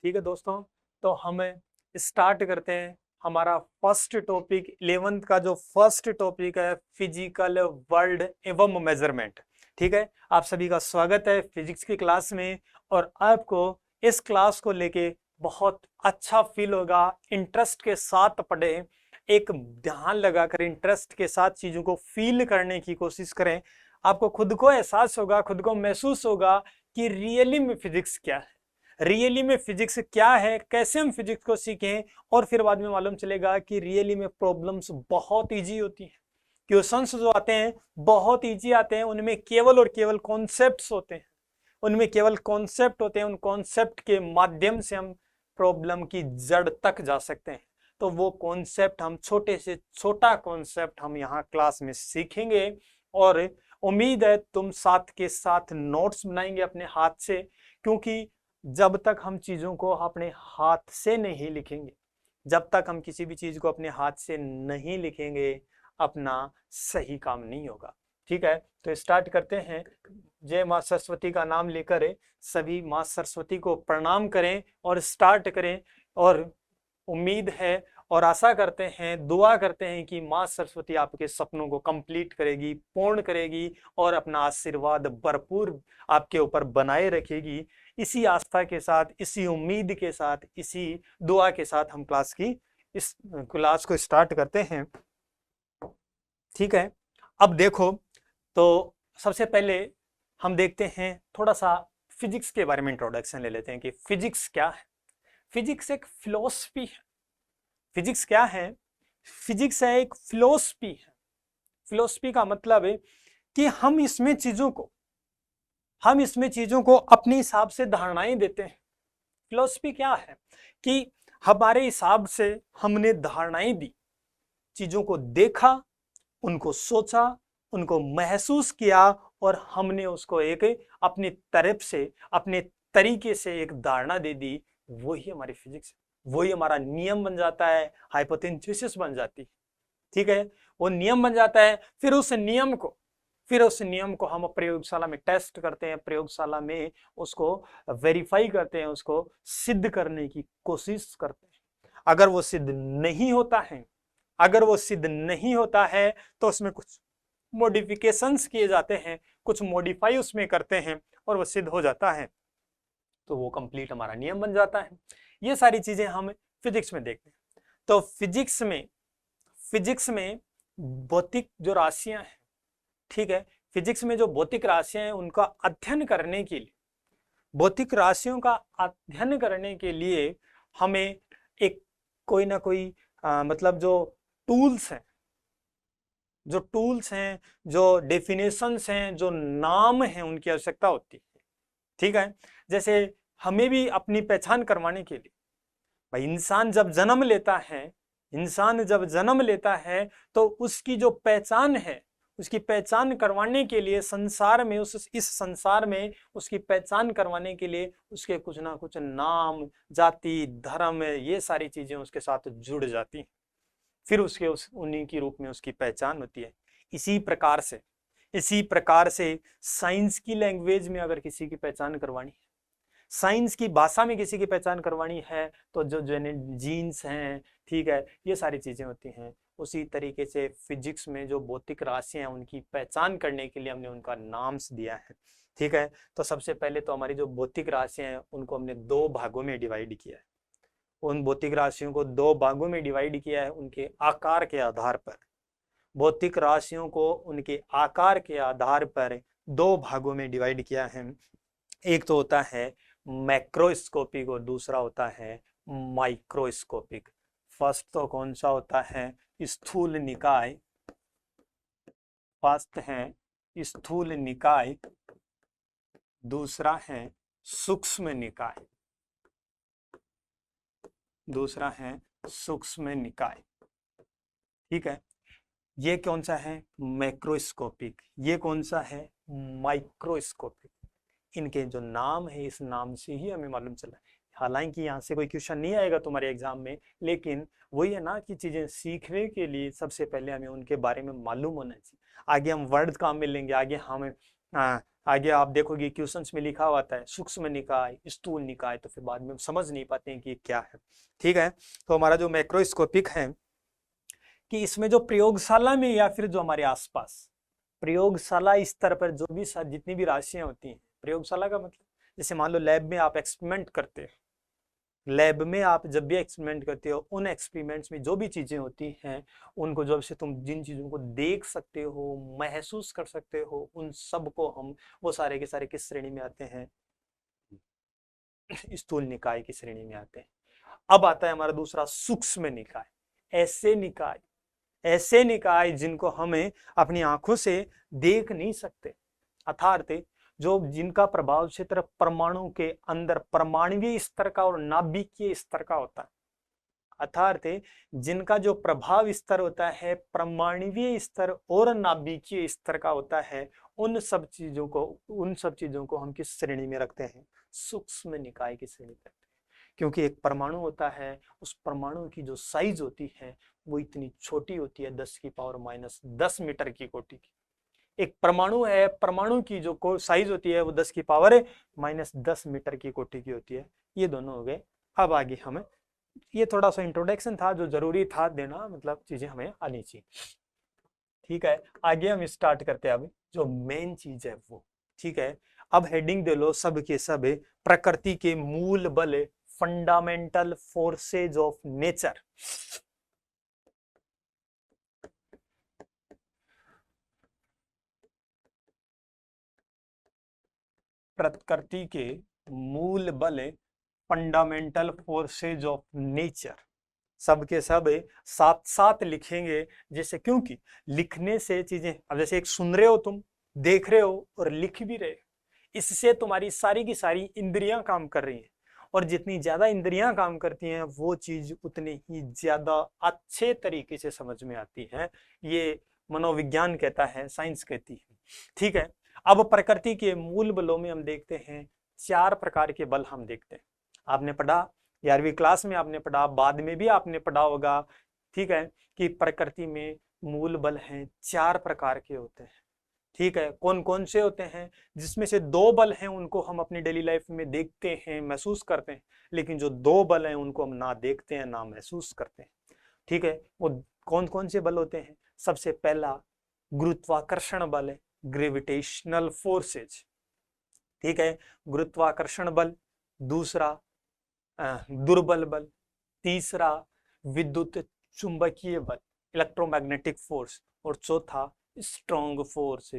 ठीक है दोस्तों, तो हम स्टार्ट करते हैं हमारा फर्स्ट टॉपिक 11th का जो फर्स्ट टॉपिक है फिजिकल वर्ल्ड एवं मेजरमेंट। ठीक है, आप सभी का स्वागत है फिजिक्स की क्लास में। और आपको इस क्लास को लेके बहुत अच्छा फील होगा। इंटरेस्ट के साथ पढ़े, एक ध्यान लगाकर इंटरेस्ट के साथ चीजों को फील करने की कोशिश करें। आपको खुद को एहसास होगा, खुद को महसूस होगा कि रियली में फिजिक्स क्या है, रियली में फिजिक्स क्या है, कैसे हम फिजिक्स को सीखें। और फिर बाद में मालूम चलेगा कि रियली में प्रॉब्लम्स बहुत इजी होती हैं, क्वेश्चंस जो आते हैं बहुत इजी आते हैं, उनमें केवल और केवल कॉन्सेप्ट्स होते हैं, उनमें केवल कॉन्सेप्ट होते हैं। उन कॉन्सेप्ट के माध्यम से हम प्रॉब्लम की जड़ तक जा सकते हैं। तो वो कॉन्सेप्ट हम छोटे से छोटा कॉन्सेप्ट हम यहाँ क्लास में सीखेंगे। और उम्मीद है तुम साथ के साथ नोट्स बनाएंगे अपने हाथ से, क्योंकि जब तक हम चीजों को अपने हाथ से नहीं लिखेंगे, जब तक हम किसी भी चीज को अपने हाथ से नहीं लिखेंगे, अपना सही काम नहीं होगा। ठीक है, तो स्टार्ट करते हैं। जय मां सरस्वती का नाम लेकर सभी मां सरस्वती को प्रणाम करें और स्टार्ट करें। और उम्मीद है और आशा करते हैं, दुआ करते हैं कि मां सरस्वती आपके सपनों को कंप्लीट करेगी, पूर्ण करेगी और अपना आशीर्वाद भरपूर आपके ऊपर बनाए रखेगी। इसी आस्था के साथ, इसी उम्मीद के साथ, इसी दुआ के साथ हम इस क्लास को स्टार्ट करते हैं। ठीक है, अब देखो, तो सबसे पहले हम देखते हैं थोड़ा सा फिजिक्स के बारे में इंट्रोडक्शन ले लेते हैं कि फिजिक्स क्या है। फिजिक्स एक फिलोसफी है। फिजिक्स क्या है? फिजिक्स है एक फिलोसफी है। फिलोसफी का मतलब है कि हम इसमें चीजों को अपने हिसाब से धारणाएं देते हैं। फिलोसफी क्या है कि हमारे हिसाब से हमने धारणाएं दी, चीजों को देखा, उनको सोचा, उनको महसूस किया और हमने उसको एक अपनी तरफ से, अपने तरीके से एक धारणा दे दी। वही हमारी फिजिक्स है, वही हमारा नियम बन जाता है, हाइपोथेसिस बन जाती है। ठीक है, वो नियम बन जाता है। फिर उस नियम को हम प्रयोगशाला में टेस्ट करते हैं, प्रयोगशाला में उसको वेरीफाई करते हैं, उसको सिद्ध करने की कोशिश करते हैं। अगर वो सिद्ध नहीं होता है तो उसमें कुछ मॉडिफिकेशंस किए जाते हैं, कुछ मॉडिफाई उसमें करते हैं और वो सिद्ध हो जाता है, तो वो कंप्लीट हमारा नियम बन जाता है। ये सारी चीजें हम फिजिक्स में देखते हैं। तो फिजिक्स में भौतिक जो राशियां हैं, ठीक है, फिजिक्स में जो भौतिक राशियां हैं उनका अध्ययन करने के लिए, भौतिक राशियों का अध्ययन करने के लिए हमें एक कोई ना कोई मतलब जो टूल्स हैं, जो डेफिनेशंस हैं, जो नाम हैं, उनकी आवश्यकता होती है। ठीक है, जैसे हमें भी अपनी पहचान करवाने के लिए, भाई इंसान जब जन्म लेता है तो उसकी जो पहचान है, उसकी पहचान करवाने के लिए संसार में, इस संसार में उसकी पहचान करवाने के लिए उसके कुछ ना कुछ नाम, जाति, धर्म, ये सारी चीजें उसके साथ जुड़ जाती हैं। फिर उन्हीं के रूप में उसकी पहचान होती है। इसी प्रकार से साइंस की लैंग्वेज में अगर किसी की पहचान करवानी है, साइंस की भाषा में किसी की पहचान करवानी है, तो जो जीन्स हैं, ठीक है, ये सारी चीजें होती हैं। उसी तरीके से फिजिक्स में जो भौतिक राशियां हैं उनकी पहचान करने के लिए हमने उनका नाम्स दिया है। ठीक है, तो सबसे पहले तो हमारी जो भौतिक राशियां हैं उनको हमने दो भागों में डिवाइड किया है। उन भौतिक राशियों को दो भागों में डिवाइड किया है उनके आकार के आधार पर। भौतिक राशियों को उनके आकार के आधार पर दो भागों में डिवाइड किया है। एक तो होता है मैक्रोस्कोपिक और दूसरा होता है माइक्रोस्कोपिक। फर्स्ट तो कौन सा होता है? स्थूल निकाय। फर्स्ट है स्थूल निकाय, दूसरा है सूक्ष्म निकाय। ठीक है, ये कौन सा है? मैक्रोस्कोपिक। ये कौन सा है? माइक्रोस्कोपिक। इनके जो नाम है, इस नाम से ही हमें मालूम चला। हालांकि यहाँ से कोई क्वेश्चन नहीं आएगा तुम्हारे एग्जाम में, लेकिन वही है ना कि चीजें सीखने के लिए सबसे पहले हमें उनके बारे में मालूम होना चाहिए। आगे हम वर्ड काम में लेंगे, आगे हम आगे आप देखोगे क्वेश्चंस में लिखा हुआ है सूक्ष्म निकाय, स्थूल निकाय, तो फिर बाद में हम समझ नहीं पाते हैं कि क्या है। ठीक है, तो हमारा जो मैक्रोस्कोपिक है कि इसमें जो प्रयोगशाला में या फिर जो हमारे आसपास प्रयोगशाला स्तर पर जो भी जितनी भी राशियां होती हैं, प्रयोगशाला का मतलब जैसे मान लो लैब में आप एक्सपेरिमेंट करते हो, लैब में आप जब भी एक्सपेरिमेंट करते हो उन एक्सपेरिमेंट्स में जो भी चीजें होती हैं उनको जब से तुम जिन चीजों को देख सकते हो, महसूस कर सकते हो, उन सब को हम वो सारे के सारे किस श्रेणी में आते हैं, स्थूल निकाय की श्रेणी में आते हैं। अब आता है हमारा दूसरा सूक्ष्म निकाय, ऐसे निकाय जिनको हमें अपनी आंखों से देख नहीं सकते, अर्थात जो जिनका प्रभाव क्षेत्र परमाणु के अंदर परमाणुवीय स्तर का और नाभिकीय स्तर का होता है, अर्थात जिनका जो प्रभाव स्तर होता है परमाणुवीय स्तर और नाभिकीय स्तर का होता है, उन सब चीजों को हम किस श्रेणी में रखते हैं, सूक्ष्म निकाय की श्रेणी में रखते हैं। क्योंकि एक परमाणु होता है, उस परमाणु की जो साइज होती है वो इतनी छोटी होती है, 10⁻10 मीटर की कोटि की। एक परमाणु है, परमाणु की जो साइज होती है वो 10⁻10 मीटर की कोटि की होती है। ये दोनों हो गए। अब आगे हमें ये थोड़ा सा इंट्रोडक्शन था जो जरूरी था देना, मतलब चीजें हमें आनी चाहिए। ठीक है, आगे हम स्टार्ट करते हैं अब जो मेन चीज है वो। ठीक है, अब हेडिंग दे लो सब के सब प्रकृति के मूल बल, फंडामेंटल फोर्सेज ऑफ नेचर। प्रकृति के मूल बल, फंडामेंटल फोर्सेज ऑफ नेचर, सबके सब साथ साथ लिखेंगे। जैसे क्योंकि लिखने से चीजें, अब जैसे एक सुन रहे हो, तुम देख रहे हो और लिख भी रहे हो, इससे तुम्हारी सारी की सारी इंद्रियां काम कर रही हैं, और जितनी ज्यादा इंद्रियां काम करती हैं वो चीज उतनी ही ज्यादा अच्छे तरीके से समझ में आती है। ये मनोविज्ञान कहता है, साइंस कहती है। ठीक है, अब प्रकृति के मूल बलों में हम देखते हैं 4 प्रकार के बल हम देखते हैं। आपने पढ़ा 11वीं क्लास में, आपने पढ़ा, बाद में भी आपने पढ़ा होगा। ठीक है, कि प्रकृति में मूल बल हैं 4 प्रकार के होते हैं। ठीक है, कौन कौन से होते हैं, जिसमें से 2 बल हैं उनको हम अपनी डेली लाइफ में देखते हैं, महसूस करते हैं, लेकिन जो 2 बल हैं उनको हम ना देखते हैं ना महसूस करते हैं। ठीक है, वो कौन कौन से बल होते हैं। सबसे पहला गुरुत्वाकर्षण बल है, ग्रेविटेशनल फोर्सेज। ठीक है, गुरुत्वाकर्षण बल। दूसरा दुर्बल बल। तीसरा विद्युत चुंबकीय बल, इलेक्ट्रोमैग्नेटिक फोर्स। और चौथा स्ट्रॉन्ग फोर्स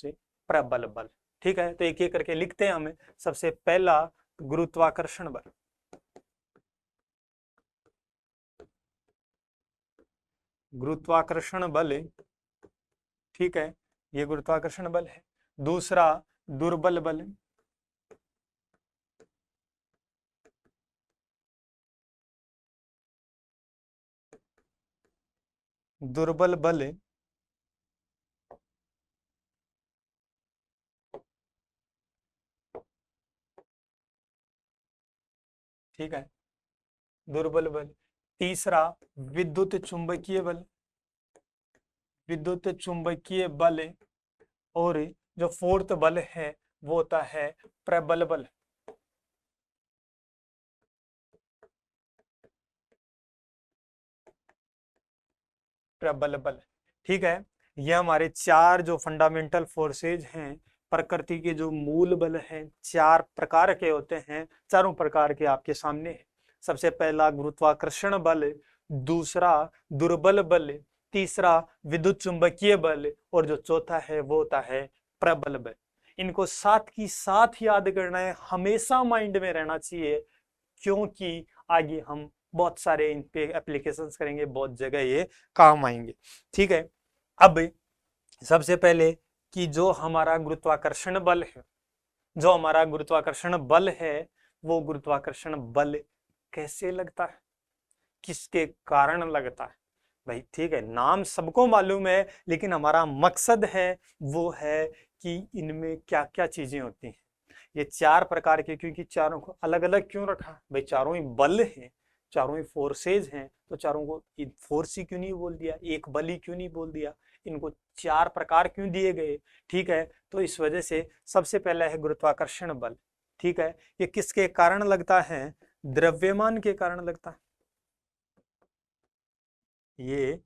है प्रबल बल। ठीक है, तो एक एक करके लिखते हैं हमें। सबसे पहला गुरुत्वाकर्षण बल। गुरुत्वाकर्षण बल, ठीक है, ये गुरुत्वाकर्षण बल है। दूसरा दुर्बल बल, दुर्बल बल। ठीक है, दुर्बल बल। तीसरा विद्युत चुंबकीय बल, विद्युत चुंबकीय बल। और जो फोर्थ बल है वो होता है प्रबल बल। प्रबल बल, ठीक है, ये हमारे 4 जो फंडामेंटल फोर्सेज हैं, प्रकृति के जो मूल बल हैं, 4 प्रकार के होते हैं। चारों प्रकार के आपके सामने हैं। सबसे पहला गुरुत्वाकर्षण बल, दूसरा दुर्बल बल, तीसरा विद्युत चुंबकीय बल, और जो चौथा है वो होता है प्रबल बल। इनको साथ की साथ याद करना है, हमेशा माइंड में रहना चाहिए, क्योंकि आगे हम बहुत सारे इन पे एप्लीकेशंस करेंगे, बहुत जगह ये काम आएंगे। ठीक है, अब सबसे पहले कि जो हमारा गुरुत्वाकर्षण बल है, जो हमारा गुरुत्वाकर्षण बल है, वो गुरुत्वाकर्षण बल कैसे लगता है, किसके कारण लगता है। भाई ठीक है, नाम सबको मालूम है, लेकिन हमारा मकसद है वो है कि इनमें क्या क्या चीजें होती हैं। ये 4 प्रकार के, क्योंकि चारों को अलग अलग क्यों रखा भाई, चारों ही बल हैं, चारों ही फोर्सेज हैं, तो चारों को फोर्स ही क्यों नहीं बोल दिया, एक बल ही क्यों नहीं बोल दिया। इनको 4 प्रकार क्यों दिए गए, ठीक है। तो इस वजह से सबसे पहला है गुरुत्वाकर्षण बल, ठीक है। ये किसके कारण लगता है, द्रव्यमान के कारण लगता है। ये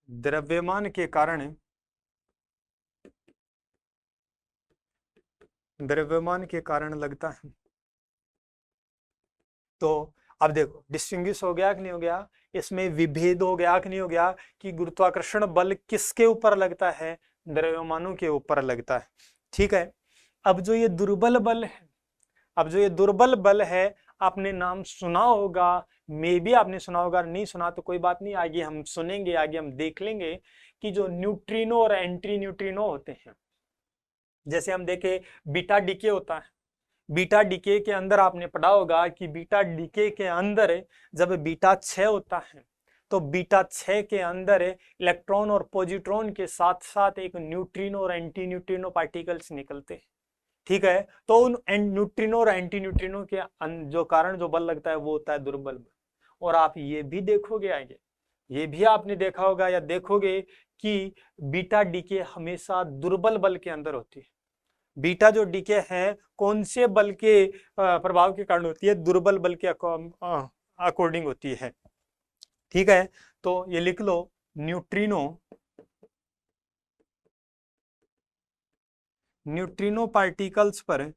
द्रव्यमान के कारण, द्रव्यमान के कारण लगता है। तो अब देखो डिस्टिंग्विश हो गया कि नहीं हो गया, इसमें विभेद हो गया कि नहीं हो गया, कि गुरुत्वाकर्षण बल किसके ऊपर लगता है, द्रव्यमानों के ऊपर लगता है, ठीक है। अब जो ये दुर्बल बल है, अब जो ये दुर्बल बल है, आपने नाम सुना होगा, मे भी आपने सुना होगा, नहीं सुना तो कोई बात नहीं, आगे हम सुनेंगे, आगे हम देख लेंगे कि जो न्यूट्रिनो और एंटी न्यूट्रिनो होते हैं, जैसे हम देखें बीटा डीके होता है, बीटा डीके के अंदर आपने पढ़ा होगा कि बीटा डीके के अंदर जब बीटा 6 होता है तो बीटा 6 के अंदर इलेक्ट्रॉन और पॉजिट्रॉन के साथ साथ एक न्यूट्रिनो और एंटी न्यूट्रिनो पार्टिकल्स निकलते हैं, ठीक है। तो उन न्यूट्रिनो और एंटी न्यूट्रिनो के जो कारण जो बल लगता है वो होता है दुर्बल बल। और आप ये भी देखोगे आगे, ये भी आपने देखा होगा या देखोगे कि बीटा डीके हमेशा दुर्बल बल के अंदर होती है। बीटा जो डीके है कौन से बल के प्रभाव के कारण होती है, दुर्बल बल के अकॉर्डिंग होती है, ठीक है। तो ये लिख लो, न्यूट्रिनो, न्यूट्रिनो पार्टिकल्स पर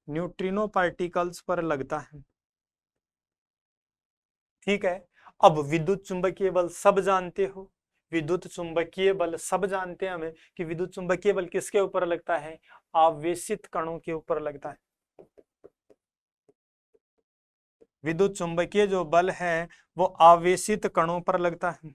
न्यूट्रिनो पार्टिकल्स पर लगता है, ठीक है। अब विद्युत चुंबकीय बल सब जानते हो, विद्युत चुंबकीय बल सब जानते हैं हमें कि विद्युत चुंबकीय बल किसके ऊपर लगता है, आवेशित कणों के ऊपर लगता है। विद्युत चुंबकीय जो बल है वो आवेशित कणों पर लगता है,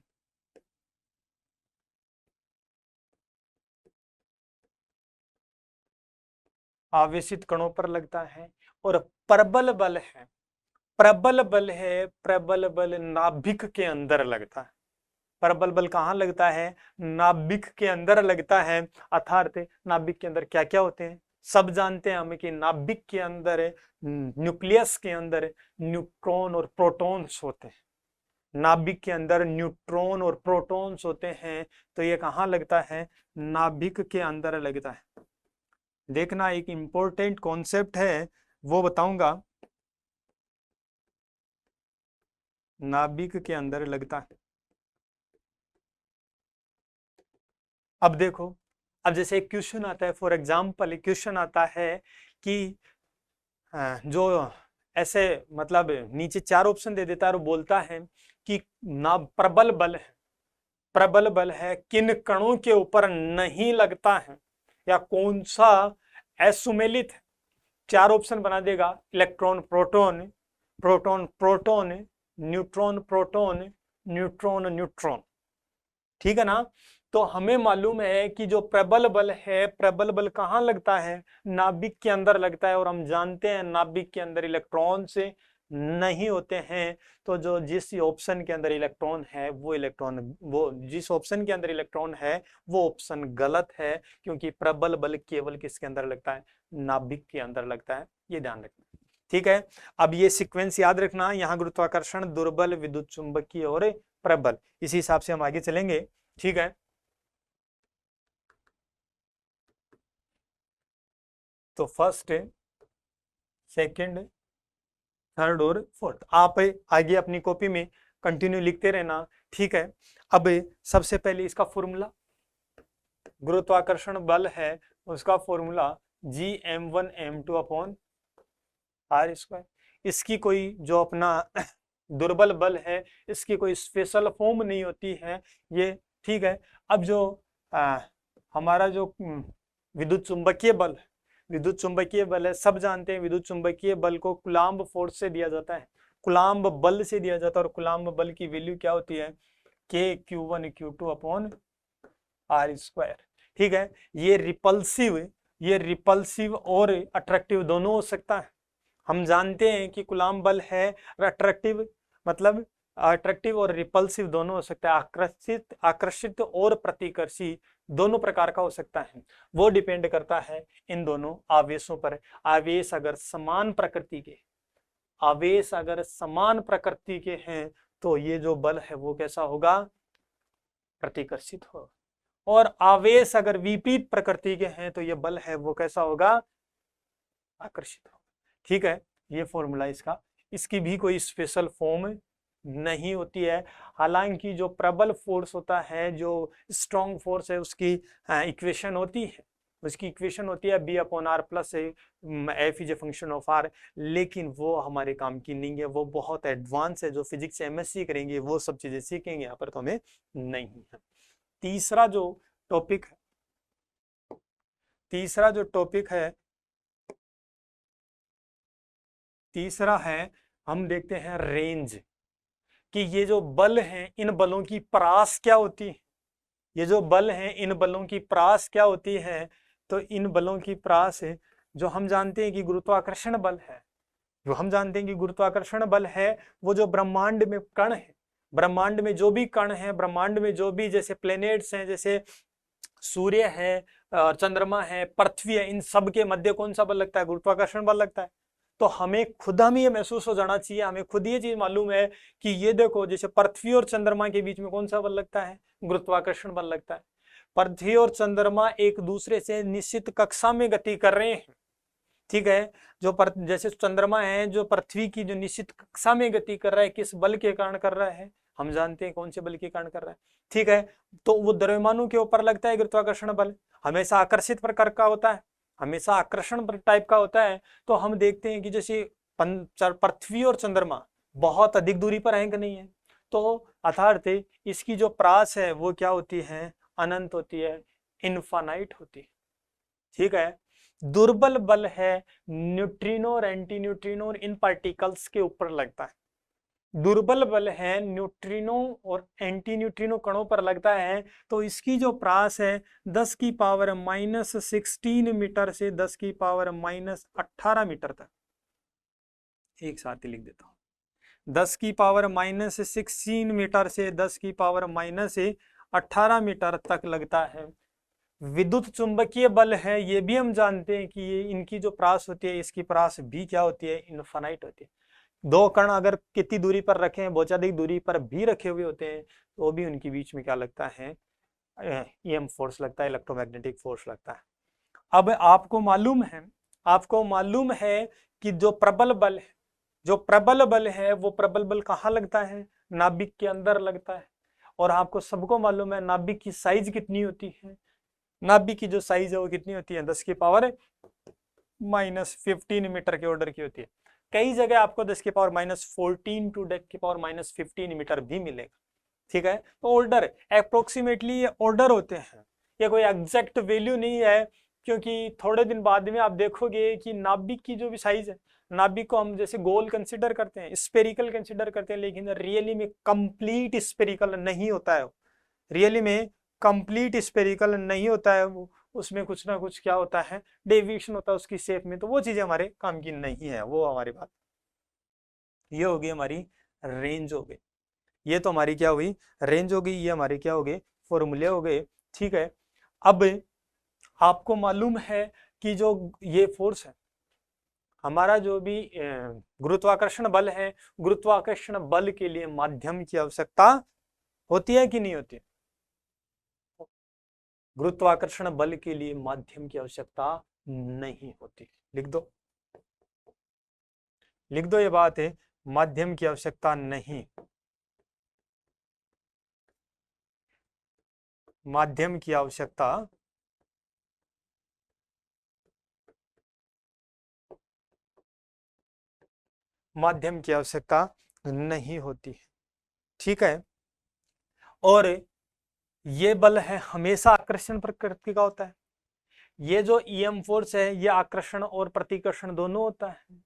आवेशित कणों पर लगता है। और प्रबल बल है, प्रबल बल है, प्रबल बल नाभिक के अंदर लगता है। प्रबल बल कहाँ लगता है, नाभिक के अंदर लगता है। अर्थात नाभिक के अंदर क्या क्या होते हैं, सब जानते हैं हमें कि नाभिक के अंदर न्यूक्लियस के अंदर न्यूट्रॉन और प्रोटॉन्स होते हैं, नाभिक के अंदर न्यूट्रॉन और प्रोटॉन्स होते हैं। तो ये कहाँ लगता है, नाभिक के अंदर लगता है। देखना एक इंपॉर्टेंट कॉन्सेप्ट है वो बताऊंगा, नाभिक के अंदर लगता है। अब देखो, अब जैसे एक क्वेश्चन आता है, फॉर एग्जांपल एक क्वेश्चन आता है कि जो ऐसे मतलब नीचे 4 ऑप्शन दे देता है और बोलता है कि ना प्रबल बल है, प्रबल बल है किन कणों के ऊपर नहीं लगता है, या कौन सा असुमेलित है। 4 ऑप्शन बना देगा, electron proton, proton proton, neutron proton, neutron neutron, ठीक है ना। तो हमें मालूम है कि जो प्रबल बल है, प्रबल बल कहाँ लगता है, नाभिक के अंदर लगता है। और हम जानते हैं नाभिक के अंदर इलेक्ट्रॉन से नहीं होते हैं। तो जो जिस ऑप्शन के अंदर इलेक्ट्रॉन है वो इलेक्ट्रॉन, वो जिस ऑप्शन के अंदर इलेक्ट्रॉन है वो ऑप्शन गलत है, क्योंकि प्रबल बल केवल किसके अंदर लगता है, नाभिक के अंदर लगता है। ये ध्यान रखना, ठीक है। अब ये सीक्वेंस याद रखना, यहाँ गुरुत्वाकर्षण, दुर्बल, विद्युत चुंबकीय और प्रबल, इसी हिसाब से हम आगे चलेंगे, ठीक है। तो फर्स्ट, सेकंड, थर्ड और फोर्थ आप आगे अपनी कॉपी में कंटिन्यू लिखते रहना, ठीक है। अब सबसे पहले इसका फॉर्मूला, गुरुत्वाकर्षण बल है उसका formula Gm1m2 upon are square. इसकी कोई जो अपना दुर्बल बल है इसकी कोई स्पेशल फॉर्म नहीं होती है ये, ठीक है। अब जो हमारा जो विद्युत चुंबकीय बल, विद्युत चुंबकीय बल है, सब जानते हैं विद्युत चुंबकीय बल को कूलाम्ब फोर्स से दिया जाता है, कूलाम्ब बल से दिया जाता है। और कूलाम्ब बल की वैल्यू क्या होती है, K Q1 upon are square, ठीक है। ये रिपल्सिव और अट्रैक्टिव दोनों हो सकता है। हम जानते हैं कि कूलाम्ब बल है अट्रैक्टिव, मतलब अट्रैक्टिव और रिपल्सिव दोनों हो सकता है, आकर्षित आकर्षित और प्रतिकर्षी दोनों प्रकार का हो सकता है। वो डिपेंड करता है इन दोनों आवेशों पर। आवेश अगर समान प्रकृति के, आवेश अगर समान प्रकृति के हैं तो ये जो बल है वो कैसा होगा, प्रतिकर्षित होगा। और आवेश अगर विपरीत प्रकृति के हैं तो ये बल है वो कैसा होगा, आकर्षित होगा। ठीक है, ये फॉर्मूला इसका, इसकी भी कोई स्पेशल फॉर्म नहीं होती है। हालांकि जो प्रबल फोर्स होता है, जो स्ट्रॉन्ग फोर्स है, उसकी इक्वेशन होती है, उसकी इक्वेशन होती है B/R plus F is a function of R, लेकिन वो हमारे काम की नहीं है, वो बहुत एडवांस है। जो फिजिक्स से MSc करेंगे वो सब चीजें सीखेंगे, यहाँ पर तो हमें नहीं है। तीसरा जो टॉपिक है, तीसरा है, हम देखते हैं रेंज, कि ये जो बल हैं इन बलों की परास क्या होती है। ये जो बल हैं इन बलों की परास क्या होती है, तो इन बलों की परास है, जो हम जानते हैं कि गुरुत्वाकर्षण बल है, जो हम जानते हैं कि गुरुत्वाकर्षण बल है, वो जो ब्रह्मांड में कण है, ब्रह्मांड में जो भी कण है, ब्रह्मांड में जो भी जैसे प्लेनेट्स हैं, जैसे सूर्य है, चंद्रमा है, पृथ्वी है, इन सब के मध्य कौन सा बल लगता है, गुरुत्वाकर्षण बल लगता है। तो हमें खुद हम ये महसूस हो जाना चाहिए, हमें खुद ये चीज मालूम है कि ये देखो, जैसे पृथ्वी और चंद्रमा के बीच में कौन सा बल लगता है, गुरुत्वाकर्षण बल लगता है। पृथ्वी और चंद्रमा एक दूसरे से निश्चित कक्षा में गति कर रहे हैं, ठीक है। जो जैसे चंद्रमा है, जो पृथ्वी की जो निश्चित कक्षा में गति कर रहा है, किस बल के कारण कर रहा है, हम जानते हैं कौन से बल के कारण कर रहा है, ठीक है। तो वो द्रव्यमानों के ऊपर लगता है गुरुत्वाकर्षण बल, हमेशा आकर्षित प्रकार का होता है, हमेशा आकर्षण टाइप का होता है। तो हम देखते हैं कि जैसे पृथ्वी और चंद्रमा बहुत अधिक दूरी पर है कि नहीं है, तो अर्थात इसकी जो प्रास है वो क्या होती है, अनंत होती है, इनफाइनाइट होती है, ठीक है। दुर्बल बल है न्यूट्रिनो और एंटी न्यूट्रिनो और इन पार्टिकल्स के ऊपर लगता है। दुर्बल बल है न्यूट्रिनो और एंटी न्यूट्रिनो कणों पर लगता है। तो इसकी जो प्रास है 10 की पावर -16 मीटर से 10 की पावर -18 मीटर तक, एक साथ ही लिख देता हूं, 10 की पावर -16 मीटर से 10 की पावर -18 मीटर तक लगता है। विद्युत चुंबकीय बल है, ये भी हम जानते हैं कि ये इनकी जो प्रास होती है, इसकी प्रास भी क्या होती है, इनफाइनाइट होती है। दो कण अगर कितनी दूरी पर रखे हैं, बहुत अधिक दूरी पर भी रखे हुए होते हैं, तो भी उनके बीच में क्या लगता है, EM फोर्स लगता है, इलेक्ट्रोमैग्नेटिक फोर्स लगता है। अब आपको मालूम है कि जो प्रबल बल है, जो प्रबल बल है, वो प्रबल बल कहाँ लगता है, नाभिक के अंदर लगता है। और आपको सबको मालूम है नाभिक की साइज कितनी होती है, नाभिक की जो साइज है वो कितनी होती है, 10 की पावर -15 मीटर के ऑर्डर की होती है। कई जगह आपको 10 की पावर -14 टू 10 की पावर -15 मीटर भी मिलेगा, ठीक है। तो ऑर्डर अप्रोक्सीमेटली ये ऑर्डर होते हैं, ये कोई एग्जैक्ट वैल्यू नहीं है, क्योंकि थोड़े दिन बाद में आप देखोगे कि नाभिक की जो भी साइज है, नाभिक को हम जैसे गोल कंसिडर करते हैं, स्पेरिकल कंसिडर करते हैं, लेकिन रियली में कंप्लीट स्पेरिकल नहीं होता है, रियली में कंप्लीट स्पेरिकल नहीं होता है वो, उसमें कुछ ना कुछ क्या होता है, डेविएशन होता है उसकी शेप में। तो वो चीजें हमारे काम की नहीं है, वो हमारी बात, ये होगी हमारी रेंज हो गई, ये तो हमारी क्या हुई, रेंज हो गई, ये हमारे क्या हो गए, फॉर्मूले हो गए, ठीक है। अब आपको मालूम है कि जो ये फोर्स है, हमारा जो भी गुरुत्वाकर्षण बल है, गुरुत्वाकर्षण बल के लिए माध्यम की आवश्यकता होती है कि नहीं होती है? गुरुत्वाकर्षण बल के लिए माध्यम की आवश्यकता नहीं होती, लिख दो, लिख दो, ये बात है, माध्यम की आवश्यकता नहीं, माध्यम की आवश्यकता माध्यम की आवश्यकता नहीं होती, ठीक है। और ये बल है हमेशा आकर्षण प्रकृति का होता है, ये जो EM फोर्स है ये आकर्षण और प्रतिकर्षण दोनों होता है।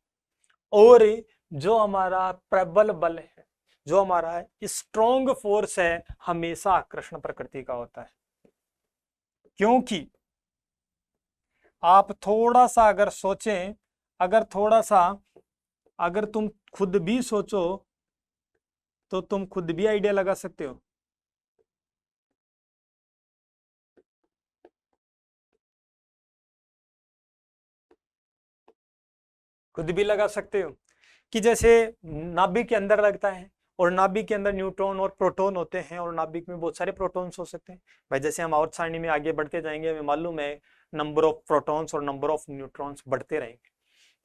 और जो हमारा प्रबल बल है, जो हमारा स्ट्रॉन्ग फोर्स है, हमेशा आकर्षण प्रकृति का होता है। क्योंकि आप थोड़ा सा अगर सोचें, अगर थोड़ा सा अगर तुम खुद भी सोचो तो तुम खुद भी आइडिया लगा सकते हो, खुद भी लगा सकते हो कि जैसे नाभिक के अंदर लगता है और नाभिक के अंदर न्यूट्रॉन और प्रोटॉन होते हैं और नाभिक में बहुत सारे प्रोटॉन्स हो सकते हैं। भाई जैसे हम आवर्त सारणी में आगे बढ़ते जाएंगे हमें मालूम है नंबर ऑफ प्रोटॉन्स और नंबर ऑफ न्यूट्रॉन्स बढ़ते रहेंगे।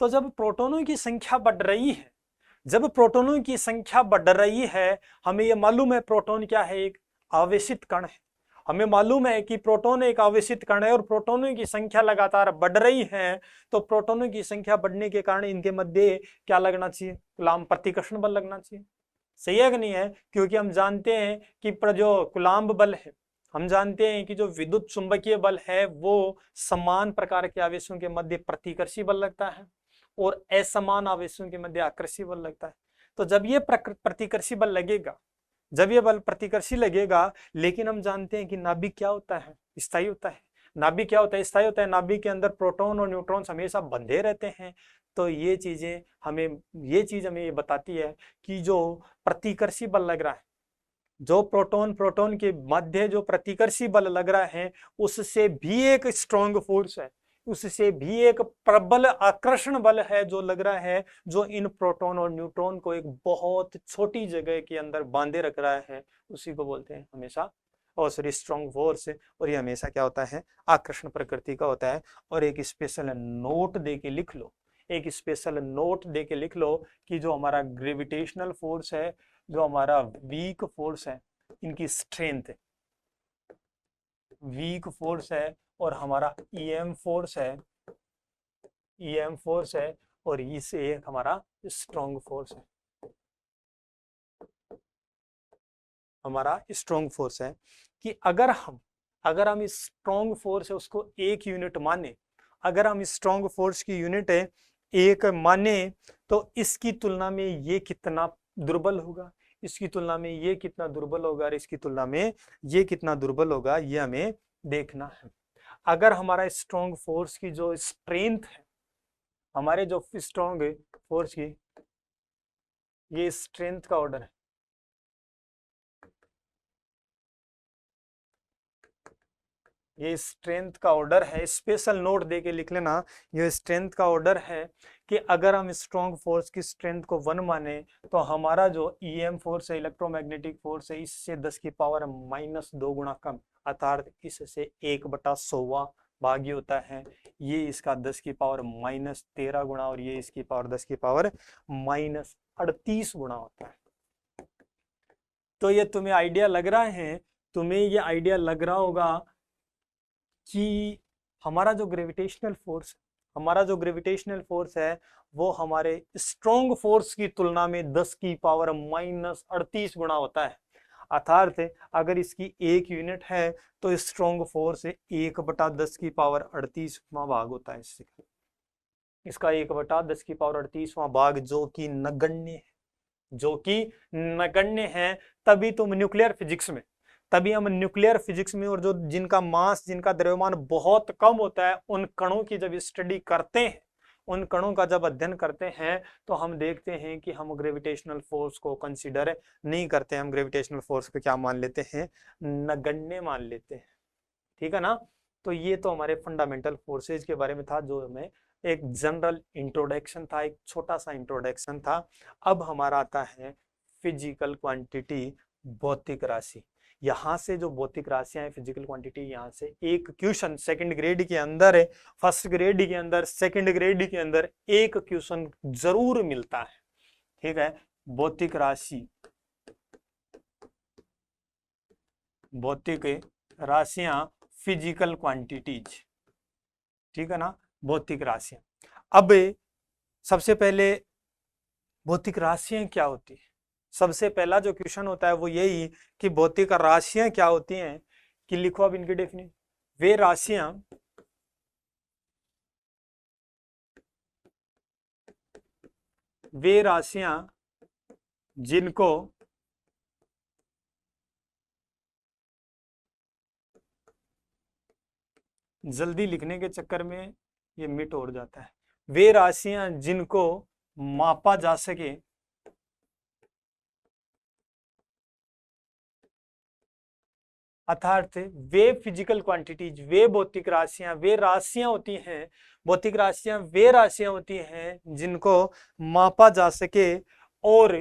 तो जब प्रोटॉनों की संख्या बढ़ रही है, जब प्रोटॉनों की संख्या बढ़ रही है, हमें यह मालूम है प्रोटॉन क्या है, एक आवेशित कण है। हमें मालूम है कि प्रोटॉन एक आवेशित कण है और प्रोटॉनों की संख्या लगातार बढ़ रही है। तो प्रोटॉनों की संख्या बढ़ने के कारण इनके मध्य क्या लगना चाहिए, कूलाम्ब प्रतिकर्षण बल लगना चाहिए। सही है कि नहीं है? क्योंकि हम जानते हैं कि जो कूलाम्ब बल है, हम जानते हैं कि जो विद्युत चुंबकीय बल है वो समान प्रकार के आवेशों के मध्य प्रतिकर्षी बल लगता है और असमान आवेशों के मध्य आकर्षी बल लगता है। तो जब ये प्रतिकर्षी बल लगेगा, जब ये बल प्रतिकर्षी लगेगा, लेकिन हम जानते हैं कि नाभिक क्या होता है, स्थायी होता है। नाभिक क्या होता है, स्थायी होता है। नाभिक के अंदर प्रोटॉन और न्यूट्रॉन हमेशा बंधे रहते हैं। तो ये चीज हमें ये बताती है कि जो प्रतिकर्षी बल लग रहा है, जो प्रोटॉन के मध्य जो प्रतिकर्षी बल लग रहा है, उससे भी एक स्ट्रॉन्ग फोर्स है, उससे भी एक प्रबल आकर्षण बल है जो लग रहा है, जो इन प्रोटॉन और न्यूट्रॉन को एक बहुत छोटी जगह के अंदर बांधे रख रहा है। उसी को बोलते हैं हमेशा और सॉरी स्ट्रॉन्ग फोर्स। और ये हमेशा क्या होता है, आकर्षण प्रकृति का होता है। और एक स्पेशल नोट दे के लिख लो, एक स्पेशल नोट दे के लिख लो कि जो हमारा ग्रेविटेशनल फोर्स है, जो हमारा वीक फोर्स है, इनकी स्ट्रेंथ है, वीक फोर्स है, और हमारा ईएम फोर्स है, ईएम फोर्स है, और इसे एक हमारा स्ट्रॉन्ग फोर्स है, हमारा स्ट्रॉन्ग फोर्स है। कि अगर हम इस स्ट्रॉन्ग फोर्स है उसको एक यूनिट माने, अगर हम स्ट्रॉन्ग फोर्स की यूनिट है एक माने, तो इसकी तुलना में ये कितना दुर्बल होगा, इसकी तुलना में ये कितना दुर्बल होगा, और इसकी तुलना में ये कितना दुर्बल होगा, ये हमें देखना है। अगर हमारा स्ट्रॉन्ग फोर्स की जो स्ट्रेंथ है, हमारे जो स्ट्रॉन्ग फोर्स की ये स्ट्रेंथ का ऑर्डर है, ये स्ट्रेंथ का ऑर्डर है, स्पेशल नोट दे के लिख लेना, ये स्ट्रेंथ का ऑर्डर है कि अगर हम स्ट्रॉन्ग फोर्स की स्ट्रेंथ को 1 माने, तो हमारा जो ईएम फोर्स है, इलेक्ट्रोमैग्नेटिक फोर्स है, इससे 10 की पावर -2 गुना कम, अर्थात इससे 1/100वां भाग ही होता है। ये इसका 10 की पावर -13 गुना और ये इसकी पावर 10 की पावर -38 गुना होता है। तो ये तुम्हें आइडिया लग रहा है, तुम्हें ये आइडिया लग रहा होगा कि हमारा जो ग्रेविटेशनल फोर्स है वो हमारे स्ट्रॉन्ग फोर्स की तुलना में 10 की पावर -38 गुना होता है। अर्थात अगर इसकी एक यूनिट है तो स्ट्रॉन्ग फोर्स 1/10 की पावर 38वां भाग होता है इससे, इसका 1/10 की पावर 38वां भाग, जो कि नगण्य है, जो कि नगण्य है। तभी तुम न्यूक्लियर फिजिक्स में, तभी हम न्यूक्लियर फिजिक्स में, और जो जिनका मास, जिनका द्रव्यमान बहुत कम होता है, उन कणों की जब स्टडी करते हैं, उन कणों का जब अध्ययन करते हैं, तो हम देखते हैं कि हम ग्रेविटेशनल फोर्स को कंसीडर नहीं करते, हम ग्रेविटेशनल फोर्स को क्या मान लेते हैं, नगण्य मान लेते हैं। ठीक है ना? तो ये तो हमारे फंडामेंटल फोर्सेज के बारे में था, जो हमें एक जनरल इंट्रोडक्शन था, एक छोटा सा इंट्रोडक्शन था। अब हमारा आता है फिजिकल क्वांटिटी, भौतिक राशि। यहाँ से जो भौतिक राशियां हैं, फिजिकल क्वांटिटी, यहाँ से एक क्वेश्चन सेकंड ग्रेड के अंदर है, फर्स्ट ग्रेड के अंदर, सेकंड ग्रेड के अंदर एक क्वेश्चन जरूर मिलता है। ठीक है, भौतिक राशि, भौतिक राशियां, फिजिकल क्वांटिटीज। ठीक है ना, भौतिक राशियां। अब सबसे पहले भौतिक राशियां क्या होती है, सबसे पहला जो क्वेश्चन होता है वो यही कि भौतिक राशियां क्या होती हैं। कि लिखो अब इनकी डेफिनेशन, वे राशियां जिनको जल्दी लिखने के चक्कर में ये मिट हो जाता है। वे राशियां जिनको मापा जा सके, अर्थात वे फिजिकल क्वांटिटीज, वे भौतिक राशियां, वे राशियां होती हैं, भौतिक राशियां वे राशियां होती हैं जिनको मापा जा सके और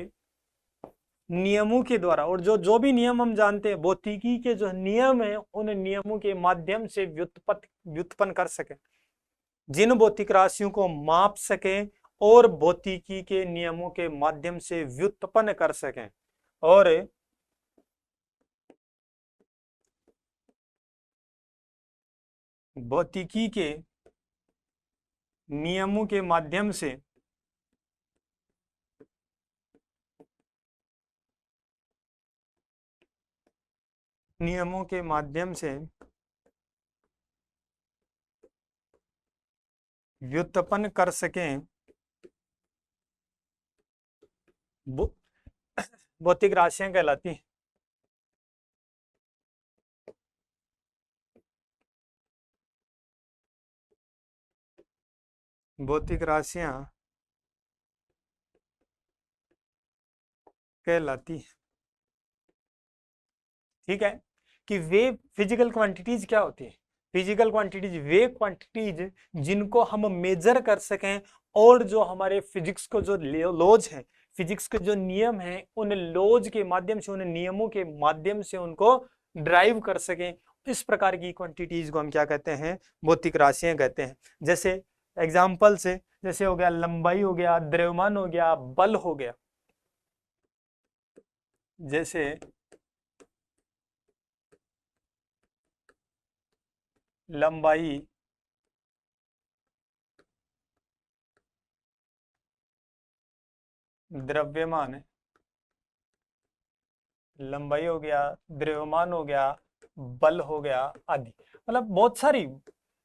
नियमों के द्वारा, और जो जो भी नियम हम जानते हैं, भौतिकी के जो नियम है उन नियमों के माध्यम से व्युत्पन्न कर सके, जिन भौतिक राशियों को माप सके और भौतिकी के नियमों के माध्यम से व्युत्पन्न कर सकें, और भौतिकी के नियमों के माध्यम से व्युत्पन्न कर सकें भौतिक राशियां कहलाती हैं। भौतिक राशियां कहलाती है। ठीक है, कि वे फिजिकल क्वांटिटीज क्या होती है? फिजिकल क्वांटिटीज वे क्वांटिटीज जिनको हम मेजर कर सकें और जो हमारे फिजिक्स को जो लॉज है, फिजिक्स के जो नियम हैं, उन लॉज के माध्यम से, उन नियमों के माध्यम से उनको ड्राइव कर सकें, इस प्रकार की क्वांटिटीज को हम क्या कहते हैं? भौतिक राशियां कहते हैं। जैसे एग्जाम्पल से, जैसे हो गया लंबाई, हो गया द्रव्यमान, हो गया बल, हो गया। जैसे लंबाई, द्रव्यमान, लंबाई हो गया, द्रव्यमान हो गया, बल हो गया आदि, मतलब बहुत सारी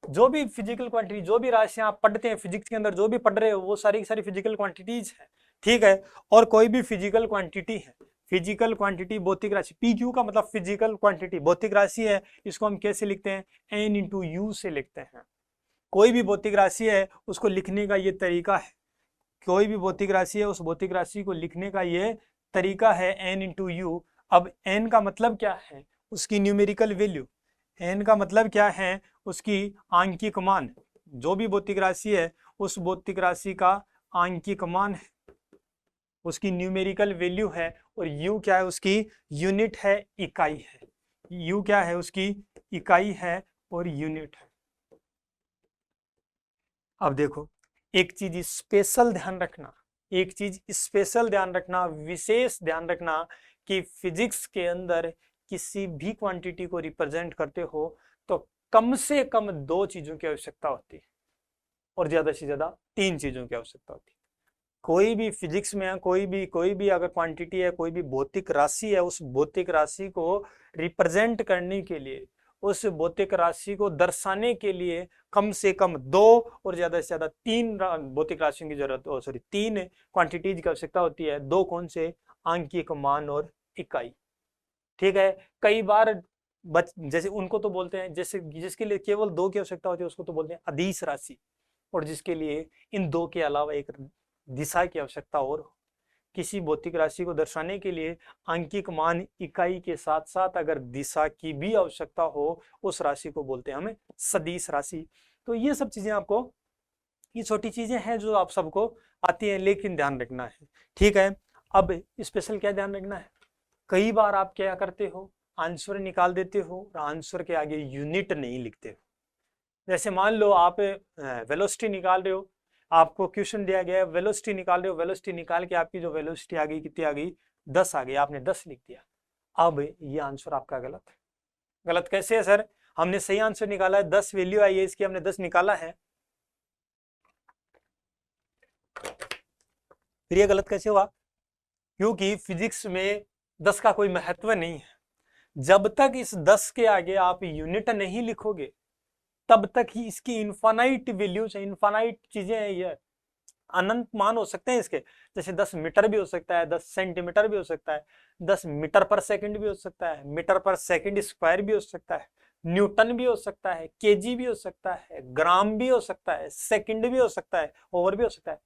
जो भी फिजिकल क्वांटिटी, जो भी राशियां आप पढ़ते हैं फिजिक्स के अंदर, जो भी पढ़ रहे हो, वो सारी की सारी फिजिकल क्वांटिटीज है। ठीक है, और कोई भी फिजिकल क्वांटिटी है, फिजिकल क्वांटिटी भौतिक राशि, पी क्यू का मतलब फिजिकल क्वांटिटी, भौतिक राशि है, इसको हम कैसे लिखते हैं? एन इंटू यू से लिखते हैं। कोई भी भौतिक राशि है उसको लिखने का ये तरीका है, कोई भी भौतिक राशि है उस भौतिक राशि को लिखने का ये तरीका है एन इंटू यू। अब एन का मतलब क्या है? उसकी न्यूमेरिकल वैल्यू। एन का मतलब क्या है? उसकी आंकिक मान। जो भी भौतिक राशि है उस भौतिक राशि का आंकिक मान है, उसकी न्यूमेरिकल वैल्यू है। और यू क्या है? उसकी यूनिट है, इकाई है। यू क्या है? उसकी इकाई है और यूनिट है। अब देखो, एक चीज स्पेशल ध्यान रखना, एक चीज स्पेशल ध्यान रखना, विशेष ध्यान रखना कि फिजिक्स के अंदर किसी भी क्वांटिटी को रिप्रेजेंट करते हो तो कम से कम दो चीजों की आवश्यकता होती है और ज्यादा से ज्यादा तीन चीजों की आवश्यकता होती है। कोई भी फिजिक्स में कोई भी अगर क्वांटिटी है, कोई भी भौतिक राशि है, उस भौतिक राशि को रिप्रेजेंट करने के लिए, उस भौतिक राशि को दर्शाने के लिए कम से कम दो और ज्यादा से ज्यादा तीन भौतिक राशियों की जरूरत, सॉरी तीन क्वांटिटीज की आवश्यकता होती है। दो कौन से? आंकिक मान और इकाई। ठीक है, कई बार जैसे उनको तो बोलते हैं, जैसे जिसके लिए केवल दो की आवश्यकता होती है उसको तो बोलते हैं अदिश राशि, और जिसके लिए इन दो के अलावा एक दिशा की आवश्यकता और हो। किसी भौतिक राशि को दर्शाने के लिए आंकिक मान, इकाई के साथ साथ अगर दिशा की भी आवश्यकता हो, उस राशि को बोलते हैं हमें सदिश राशि। तो ये सब चीजें आपको, ये छोटी चीजें हैं जो आप सबको आती हैं, लेकिन ध्यान रखना है। ठीक है, अब स्पेशल क्या ध्यान रखना है? कई बार आप क्या करते हो? आंसर निकाल देते हो और आंसर के आगे यूनिट नहीं लिखते हो। जैसे मान लो आप वेलोसिटी निकाल रहे हो, आपको क्वेश्चन दिया गया है वेलोसिटी निकाल रहे हो, वेलोसिटी निकाल के आपकी जो वेलोसिटी आ गई, कितनी आ गई? 10 आ गई, आपने 10 लिख दिया। अब ये आंसर आपका गलत है। गलत कैसे है सर? हमने सही आंसर निकाला है, 10 वैल्यू आई है इसकी, हमने 10 निकाला है, फिर ये गलत कैसे हुआ? क्योंकि फिजिक्स में 10 का कोई महत्व नहीं है। जब तक इस 10 के आगे आप यूनिट नहीं लिखोगे तब तक ही इसकी इनफाइनाइट वैल्यूज है, इनफाइनाइट चीजें हैं, ये अनंत मान हो सकते हैं इसके। जैसे 10 मीटर भी हो सकता है, 10 सेंटीमीटर भी हो सकता है, 10 मीटर पर सेकंड भी हो सकता है, मीटर पर सेकंड स्क्वायर भी हो सकता है, न्यूटन भी हो सकता है, केजी भी हो सकता है, ग्राम भी हो सकता है, सेकंड भी हो सकता है, ओवर भी हो सकता है,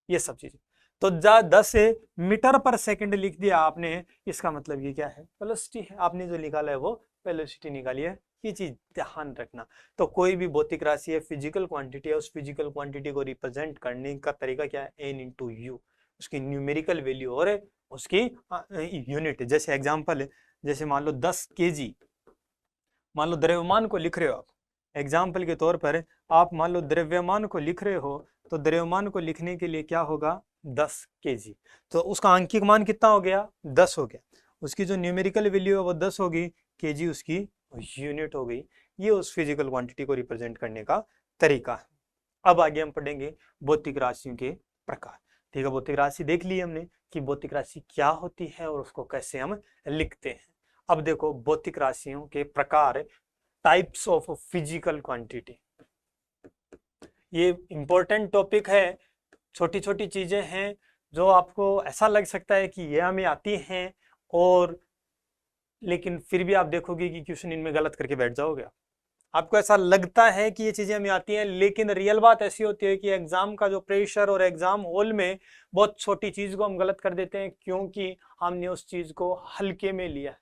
ये सब चीजें। तो 10 मीटर पर सेकंड लिख दिया आपने, इसका मतलब ये क्या है, वेलोसिटी है। आपने जो निकाला है वो वेलोसिटी निकाली है, ये चीज ध्यान रखना। तो कोई भी भौतिक राशि है, फिजिकल क्वांटिटी है, उस फिजिकल क्वांटिटी को रिप्रेजेंट करने का तरीका क्या है, एन इंटू यू, उसकी न्यूमेरिकल वैल्यू और उसकी यूनिट। जैसे एग्जाम्पल है, जैसे मान लो 10 kg, मान लो द्रव्यमान को लिख रहे हो आप, एग्जाम्पल के तौर पर आप मान लो द्रव्यमान को लिख रहे हो, तो द्रव्यमान को लिखने के लिए क्या होगा, 10 kg, तो उसका आंकिक मान कितना हो गया, 10 हो गया, उसकी जो न्यूमेरिकल वैल्यू है वो 10 होगी, kg उसकी यूनिट हो गई। ये उस फिजिकल क्वांटिटी को रिप्रेजेंट करने का तरीका है। अब आगे हम पढ़ेंगे भौतिक राशियों के प्रकार। ठीक है, भौतिक राशि देख ली हमने कि भौतिक राशि क्या होती है और उसको कैसे हम लिखते हैं। अब देखो भौतिक राशियों के प्रकार, टाइप्स ऑफ फिजिकल क्वांटिटी। ये इंपॉर्टेंट टॉपिक है, छोटी छोटी चीजें हैं जो आपको ऐसा लग सकता है कि ये हमें आती हैं, और लेकिन फिर भी आप देखोगे कि क्वेश्चन इनमें गलत करके बैठ जाओगे। आपको ऐसा लगता है कि ये चीजें हमें आती हैं, लेकिन रियल बात ऐसी होती है कि एग्जाम का जो प्रेशर और एग्जाम हॉल में बहुत छोटी चीज को हम गलत कर देते हैं, क्योंकि हमने उस चीज को हल्के में लिया।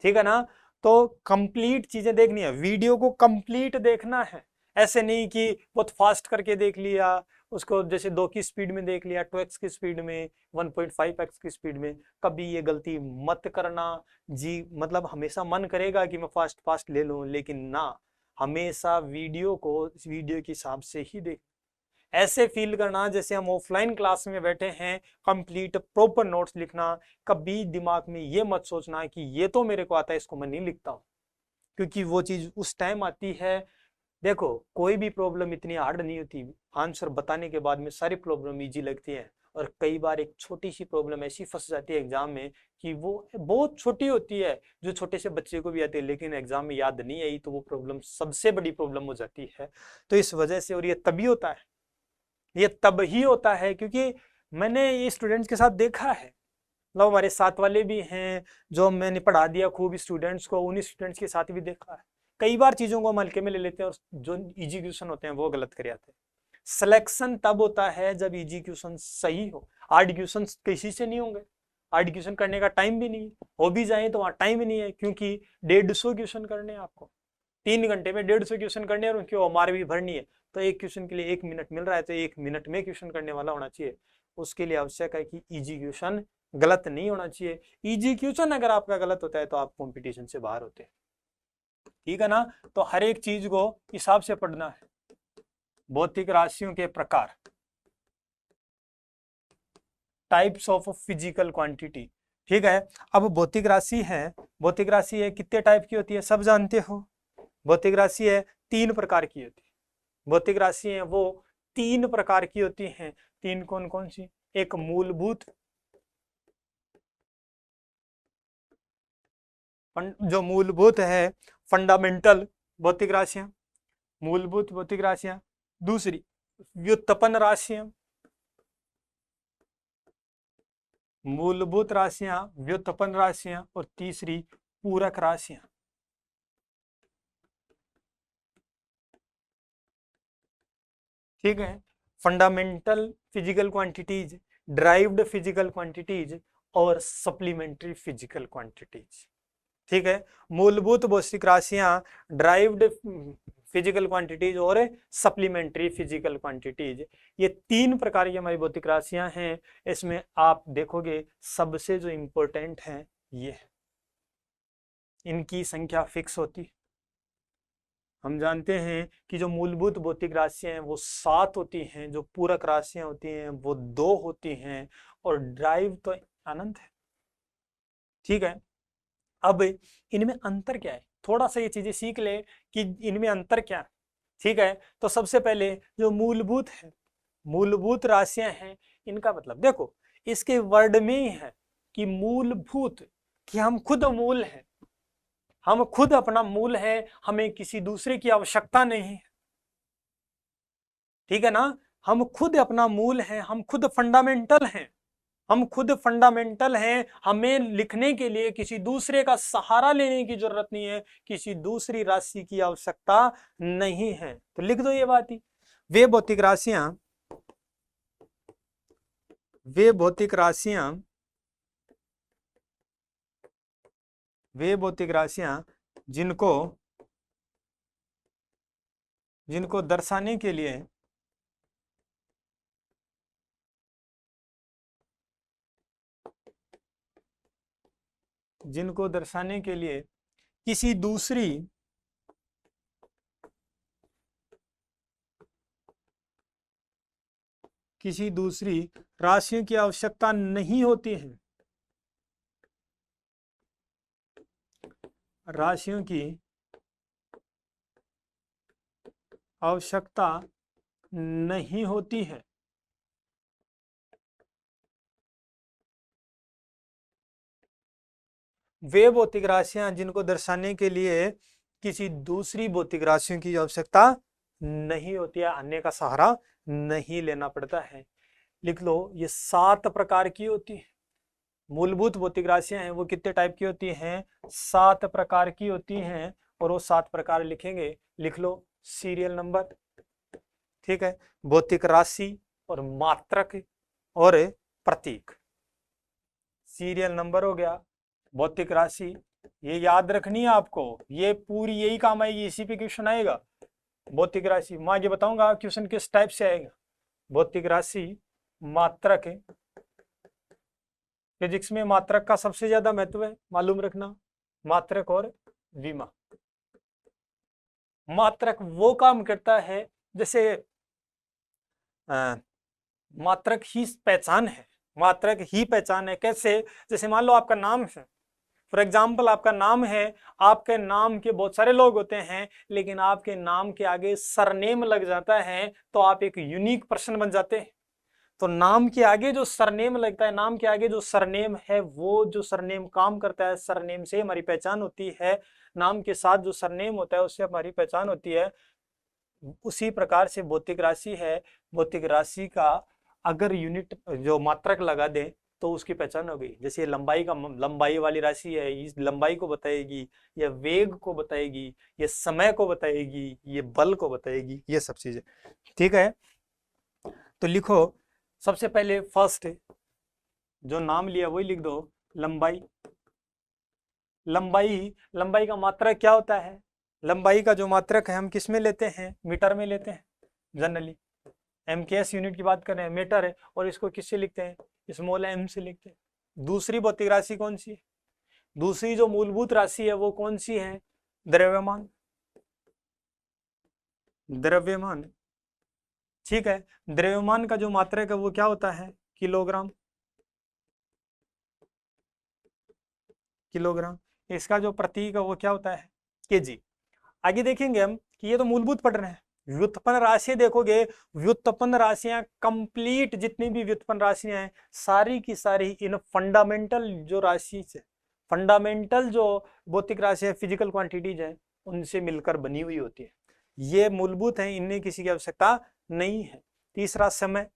ठीक है ना, तो कंप्लीट चीजें देखनी है, वीडियो को कंप्लीट देखना है, ऐसे नहीं कि बहुत फास्ट करके देख लिया, उसको जैसे 2 की स्पीड में देख लिया, 2x की स्पीड में, 1.5x की स्पीड में। कभी ये गलती मत करना जी। मतलब हमेशा मन करेगा कि मैं फास्ट फास्ट ले लूं, लेकिन ना, हमेशा वीडियो को इस वीडियो के हिसाब से ही देख, ऐसे फील करना जैसे हम ऑफलाइन क्लास में बैठे हैं, कंप्लीट प्रॉपर नोट्स लिखना। कभी दिमाग में ये मत सोचना कि ये तो मेरे को आता है, इसको मैं नहीं लिखता हूँ, क्योंकि वो चीज उस टाइम आती है। देखो कोई भी प्रॉब्लम इतनी हार्ड नहीं होती, आंसर बताने के बाद में सारी प्रॉब्लम इजी लगती है, और कई बार एक छोटी सी प्रॉब्लम ऐसी फंस जाती है एग्जाम में कि वो बहुत छोटी होती है, जो छोटे से बच्चे को भी आती है, लेकिन एग्जाम में याद नहीं आई तो वो प्रॉब्लम सबसे बड़ी प्रॉब्लम हो जाती है। तो इस वजह से, और ये तभी होता है, ये तब ही होता है क्योंकि मैंने ये स्टूडेंट्स के साथ देखा है, मतलब हमारे साथ वाले भी हैं जो मैंने पढ़ा दिया खूब स्टूडेंट्स को, उन्हीं स्टूडेंट्स के साथ भी देखा है। कई बार चीजों को हम हल्के में ले लेते हैं और जो इजी क्वेश्चन होते हैं वो गलत कर आते हैं। सिलेक्शन तब होता है जब इजी क्वेश्चन सही हो, हार्ड क्वेश्चन किसी से नहीं होंगे, हार्ड क्वेश्चन करने का टाइम भी नहीं है, हो भी जाए तो वहां टाइम ही नहीं है, क्योंकि 150 क्वेश्चन करने हैं आपको, 3 घंटे में 150 क्वेश्चन करने हैं, और उनकी मार भी भरनी है। तो एक क्वेश्चन के लिए 1 मिनट मिल रहा है, तो 1 मिनट में क्वेश्चन करने वाला होना चाहिए। उसके लिए आवश्यक है कि इजी क्वेश्चन गलत नहीं होना चाहिए। इजी क्वेश्चन अगर आपका गलत होता है तो आप कंपटीशन से बाहर होते हैं। ठीक है ना, तो हर एक चीज को हिसाब से पढ़ना है। भौतिक राशियों के प्रकार, टाइप्स ऑफ फिजिकल क्वांटिटी। ठीक है, अब भौतिक राशि है, भौतिक राशि है कितने टाइप की होती है सब जानते हो। भौतिक राशि है 3 प्रकार की होती है। भौतिक राशि है वो 3 प्रकार की होती हैं। 3 कौन कौन सी, एक मूलभूत, जो मूलभूत है फंडामेंटल भौतिक राशियां, मूलभूत भौतिक राशियां। दूसरी व्युत्पन्न राशियां, मूलभूत राशियां, व्युत्पन्न राशियां, और तीसरी पूरक राशियां। ठीक है, fundamental physical quantities, derived physical quantities, और सप्लीमेंट्री फिजिकल क्वांटिटीज। ठीक है, मूलभूत भौतिक राशियां, ड्राइव्ड फिजिकल क्वांटिटीज और सप्लीमेंट्री फिजिकल क्वांटिटीज, ये 3 प्रकार की हमारी भौतिक राशियां हैं। इसमें आप देखोगे सबसे जो इंपॉर्टेंट है ये है, इनकी संख्या फिक्स होती। हम जानते हैं कि जो मूलभूत भौतिक राशियां हैं वो 7 होती हैं, जो पूरक राशियां होती हैं वो 2 होती हैं, और ड्राइव तो अनंत है। ठीक है, अब इनमें अंतर क्या है, थोड़ा सा ये चीजें सीख ले कि इनमें अंतर क्या है। ठीक है, तो सबसे पहले जो मूलभूत है, मूलभूत राशियां हैं, इनका मतलब देखो इसके वर्ड में ही है कि मूलभूत, कि हम खुद मूल हैं, हम खुद अपना मूल है, हमें किसी दूसरे की आवश्यकता नहीं है। ठीक है ना, हम खुद अपना मूल है, हम खुद फंडामेंटल हैं, हम खुद फंडामेंटल हैं, हमें लिखने के लिए किसी दूसरे का सहारा लेने की जरूरत नहीं है, किसी दूसरी राशि की आवश्यकता नहीं है। तो लिख दो ये बात ही, वे भौतिक राशियां वे भौतिक राशियां जिनको दर्शाने के लिए किसी दूसरी राशियों की आवश्यकता नहीं होती है, राशियों की आवश्यकता नहीं होती है। वे भौतिक राशियां जिनको दर्शाने के लिए किसी दूसरी भौतिक राशियों की आवश्यकता नहीं होती है, अन्य का सहारा नहीं लेना पड़ता है। लिख लो, ये 7 प्रकार की होती है। मूलभूत भौतिक राशियां हैं वो कितने टाइप की होती हैं? 7 प्रकार की होती हैं, और वो 7 प्रकार लिखेंगे। लिख लो सीरियल नंबर, ठीक है, भौतिक राशि और मात्रक और प्रतीक। सीरियल नंबर हो गया, भौतिक राशि, ये याद रखनी है आपको, ये पूरी यही काम आएगी, इसी पे क्वेश्चन आएगा। भौतिक राशि, मैं आगे बताऊंगा क्वेश्चन किस टाइप से आएगा। भौतिक राशि, मात्रक, फिजिक्स में मात्रक का सबसे ज्यादा महत्व है, मालूम रखना, मात्रक और विमा। मात्रक वो काम करता है जैसे मात्रक ही पहचान है, मात्रक ही पहचान है। कैसे? जैसे मान लो आपका नाम है, फॉर एग्जाम्पल आपका नाम है, आपके नाम के बहुत सारे लोग होते हैं, लेकिन आपके नाम के आगे सरनेम लग जाता है तो आप एक यूनिक पर्सन बन जाते हैं। तो नाम के आगे जो सरनेम लगता है, नाम के आगे जो सरनेम है, वो जो सरनेम काम करता है, सरनेम से हमारी पहचान होती है, नाम के साथ जो सरनेम होता है उससे हमारी पहचान होती है। उसी प्रकार से भौतिक राशि है, भौतिक राशि का अगर यूनिट जो मात्रक लगा दें तो उसकी पहचान हो गई। जैसे लंबाई का, लंबाई वाली राशि है, इस लंबाई को बताएगी, ये वेग को बताएगी, ये समय को बताएगी, ये बल को बताएगी, ये सब चीजें, ठीक है। तो लिखो, सबसे पहले फर्स्ट जो नाम लिया वही लिख दो, लंबाई। लंबाई का मात्रक क्या होता है? लंबाई का जो मात्रक है हम किस में लेते हैं? मीटर में लेते हैं जनरली। एमकेएस यूनिट की बात कर रहे हैं, मीटर है, और इसको किससे लिखते हैं? स्मॉल एम से लिखते हैं। दूसरी भौतिक राशि कौन सी है? दूसरी जो मूलभूत राशि है वो कौन सी है? द्रव्यमान। द्रव्यमान, ठीक है। द्रव्यमान का जो मात्रक है वो क्या होता है? किलोग्राम। किलोग्राम। इसका जो प्रतीक है वो क्या होता है? केजी। आगे देखेंगे हम कि ये तो मूलभूत पढ़ रहे हैं। व्युत्पन्न राशियां देखोगे, व्युत्पन्न राशियां कंप्लीट जितनी भी व्युत्पन्न राशियां हैं सारी की सारी इन फंडामेंटल जो राशि से, फंडामेंटल जो भौतिक राशि है, फिजिकल क्वांटिटीज है, उनसे मिलकर बनी हुई होती है। ये मूलभूत है, इनमें किसी की आवश्यकता नहीं है। तीसरा समय।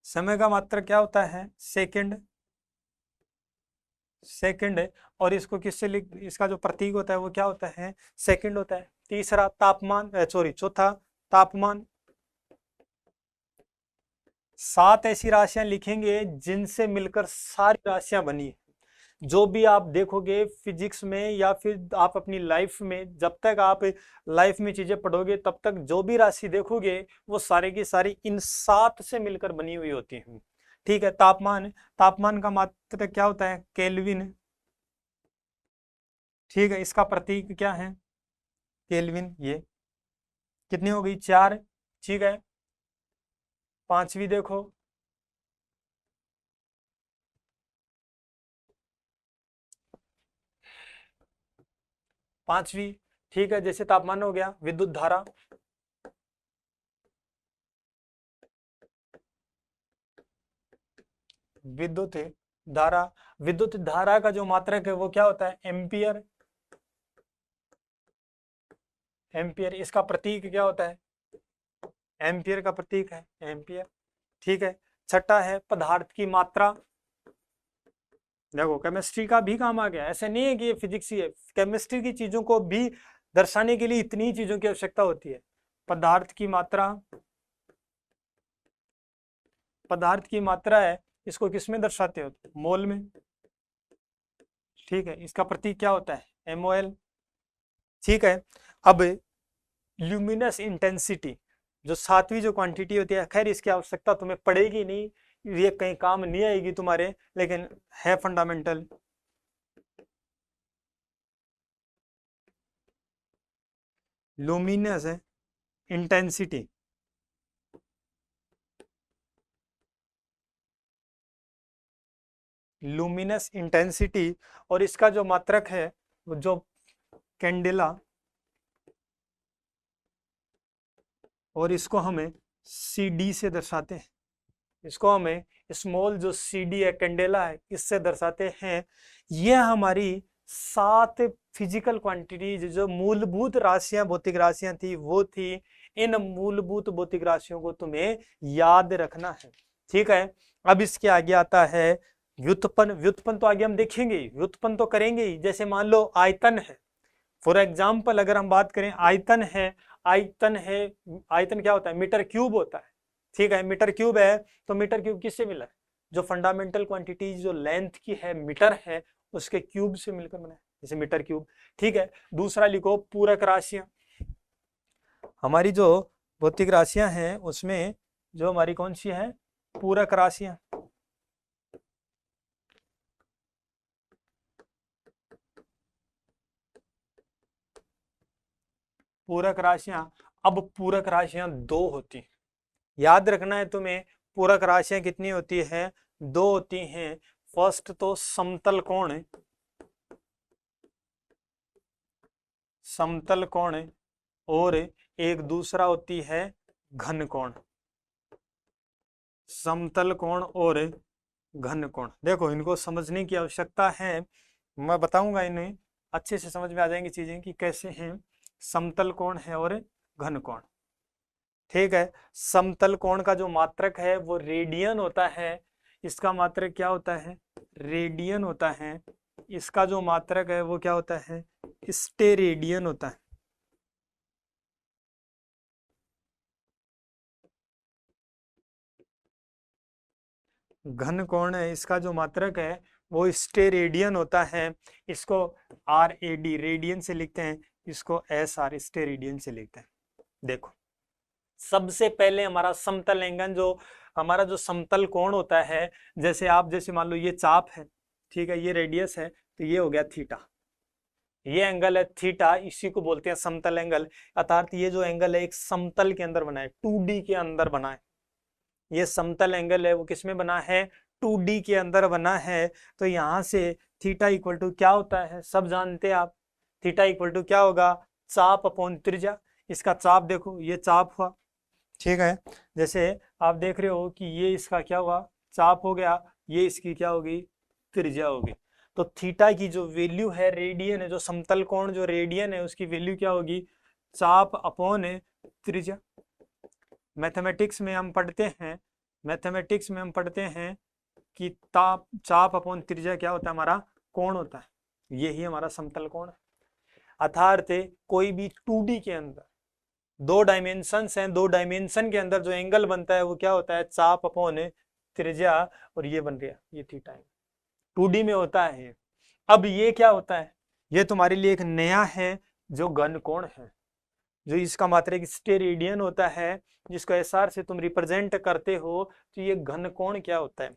समय का मात्रक क्या होता है? सेकंड। सेकंड है, और इसको किससे लिख, इसका जो प्रतीक होता है वो क्या होता है? सेकंड होता है। तीसरा तापमान, सॉरी चौथा तापमान। 7 ऐसी राशियां लिखेंगे जिनसे मिलकर सारी राशियां बनी है। जो भी आप देखोगे फिजिक्स में या फिर आप अपनी लाइफ में, जब तक आप लाइफ में चीजें पढ़ोगे तब तक जो भी राशि देखोगे वो सारी की सारी इन 7 से मिलकर बनी हुई होती है, ठीक है। तापमान, तापमान का मात्रक क्या होता है? केल्विन, ठीक है। इसका प्रतीक क्या है? केल्विन। ये कितनी हो गई? 4, ठीक है। पांचवी देखो, पांचवी, ठीक है। जैसे तापमान हो गया, विद्युत धारा। विद्युत धारा, विद्युत धारा का जो मात्रक है वो क्या होता है? एम्पियर। एम्पियर। इसका प्रतीक क्या होता है? एम्पियर का प्रतीक है एम्पियर, ठीक है। छठा है पदार्थ की मात्रा। देखो केमिस्ट्री का भी काम आ गया, ऐसे नहीं है कि ये फिजिक्स ही है, केमिस्ट्री की चीजों को भी दर्शाने के लिए इतनी चीजों की आवश्यकता होती है। पदार्थ की मात्रा, पदार्थ की मात्रा है इसको किस में दर्शाते हो? मोल में। ठीक है, इसका प्रतीक क्या होता है? MOL। ठीक है, अब ल्यूमिनस इंटेंसिटी जो सातवीं जो क्वांटिटी होती है, खैर इसकी आवश्यकता तुम्हें पड़ेगी नहीं, ये कहीं काम नहीं आएगी तुम्हारे, लेकिन है फंडामेंटल। लुमिनस है इंटेंसिटी, लुमिनस इंटेंसिटी, और इसका जो मात्रक है वो जो कैंडेला, और इसको हमें CD से दर्शाते हैं, इसको हमें स्मॉल जो CD है, कैंडेला है, इससे दर्शाते हैं। यह हमारी 7 फिजिकल क्वांटिटीज जो मूलभूत राशियां, भौतिक राशियां थी वो थी। इन मूलभूत भौतिक राशियों को तुम्हें याद रखना है। ठीक है, अब इसके आगे आता है व्युत्पन्न। व्युत्पन्न तो आगे हम देखेंगे, व्युत्पन्न तो करेंगे ही। जैसे मान लो आयतन है, फॉर एग्जाम्पल अगर हम बात करें आयतन है, आयतन है, आयतन क्या होता है? मीटर क्यूब होता है। ठीक है, मीटर क्यूब है, तो मीटर क्यूब किससे मिला है? जो फंडामेंटल क्वांटिटी जो लेंथ की है, मीटर है, उसके क्यूब से मिलकर बना है, जैसे मीटर क्यूब। ठीक है, दूसरा लिखो पूरक राशियां। हमारी जो भौतिक राशियां हैं उसमें जो हमारी कौन सी है? पूरक राशियां। पूरक राशियां, अब पूरक राशियां दो होती हैं, याद रखना है तुम्हें। पूरक राशियां कितनी होती है? दो होती हैं। फर्स्ट तो समतल कोण है, समतल कोण है, और एक दूसरा होती है घन कोण। समतल कोण और घन कोण, देखो इनको समझने की आवश्यकता है, मैं बताऊंगा, इन्हें अच्छे से समझ में आ जाएंगी चीजें कि कैसे हैं। समतल कोण है और घन कोण। ठीक है, समतल कोण का जो मात्रक है वो रेडियन होता है। इसका मात्रक क्या होता है? रेडियन होता है। इसका जो मात्रक है वो क्या होता है? स्टेरेडियन होता है। घन कोण है, इसका जो मात्रक है वो स्टेरेडियन होता है। इसको RAD रेडियन से लिखते हैं, इसको SR स्टेरेडियन से लिखते हैं। देखो सबसे पहले हमारा समतल एंगल, जो हमारा जो समतल कोण होता है, जैसे आप जैसे मान लो ये चाप है, ठीक है, ये रेडियस है, तो ये हो गया थीटा, ये एंगल है थीटा, इसी को बोलते हैं समतल एंगल। अर्थात ये जो एंगल है एक समतल के अंदर बना है, 2D के अंदर बना है। ये समतल एंगल है वो किसमें बना है? 2D के अंदर बना है। तो यहाँ से थीटा इक्वल टू क्या होता है? सब जानते हैं आप, थीटा इक्वल टू क्या होगा? चाप अपॉन त्रिज्या। इसका चाप देखो, ये चाप हुआ, ठीक है, जैसे आप देख रहे हो कि ये इसका क्या हुआ? चाप हो गया, ये इसकी क्या होगी? त्रिज्या होगी। तो थीटा की जो वैल्यू है, रेडियन है, जो समतल कोण जो रेडियन है उसकी वैल्यू क्या होगी? चाप अपॉन त्रिज्या। मैथमेटिक्स में हम पढ़ते हैं, मैथमेटिक्स में हम पढ़ते हैं कि ताप चाप अपॉन त्रिज्या क्या होता है? हमारा कोण होता है। यही हमारा समतल कोण है। अर्थात कोई भी 2D के अंदर दो डायमेंशंस हैं, दो डायमेंशन के अंदर जो एंगल बनता है वो क्या होता है? चाप अपॉन त्रिज्या, और ये बन गया ये थीटा है, 2D में होता है। अब ये क्या होता है? ये तुम्हारे लिए एक नया है जो घन कोण है, जो इसका मात्रक स्टेरेडियन होता है, जिसको SR से तुम रिप्रेजेंट करते हो। तो ये घन कोण क्या होता है?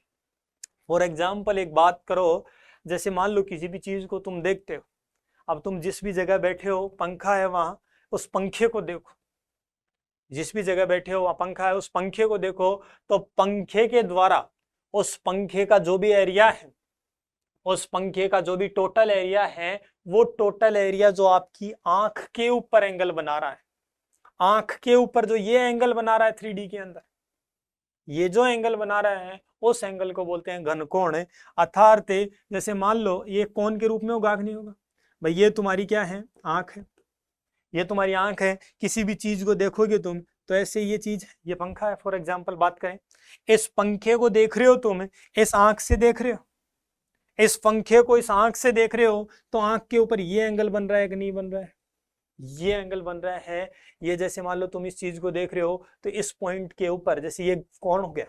फॉर एग्जाम्पल एक बात करो, जैसे मान लो किसी भी चीज को तुम देखते हो, अब तुम जिस भी जगह बैठे हो, पंखा है वहां, उस पंखे को देखो, जिस भी जगह बैठे हो वहां पंखा है, उस पंखे को देखो, तो पंखे के द्वारा उस पंखे का जो भी एरिया है, उस पंखे का जो भी टोटल एरिया है, वो टोटल एरिया जो आपकी आंख के ऊपर एंगल बना रहा है, आंख के ऊपर जो ये एंगल बना रहा है 3D के अंदर, ये जो एंगल बना रहा है उस एंगल को बोलते हैं घन कोण। अर्थात जैसे मान लो ये कोण के रूप में होगा कि नहीं होगा? भाई ये तुम्हारी क्या है? आंख है, ये तुम्हारी आंख है, किसी भी चीज को देखोगे तुम तो ऐसे ये चीज है, ये पंखा है, फॉर एग्जाम्पल बात करें, इस पंखे को देख रहे हो तुम, इस आंख से देख रहे हो, इस पंखे को इस आंख से देख रहे हो, तो आंख के ऊपर ये एंगल बन रहा है कि नहीं बन रहा है? ये एंगल बन रहा है। ये जैसे मान लो तुम इस चीज को देख रहे हो, तो इस पॉइंट के ऊपर, जैसे ये कोण हो गया,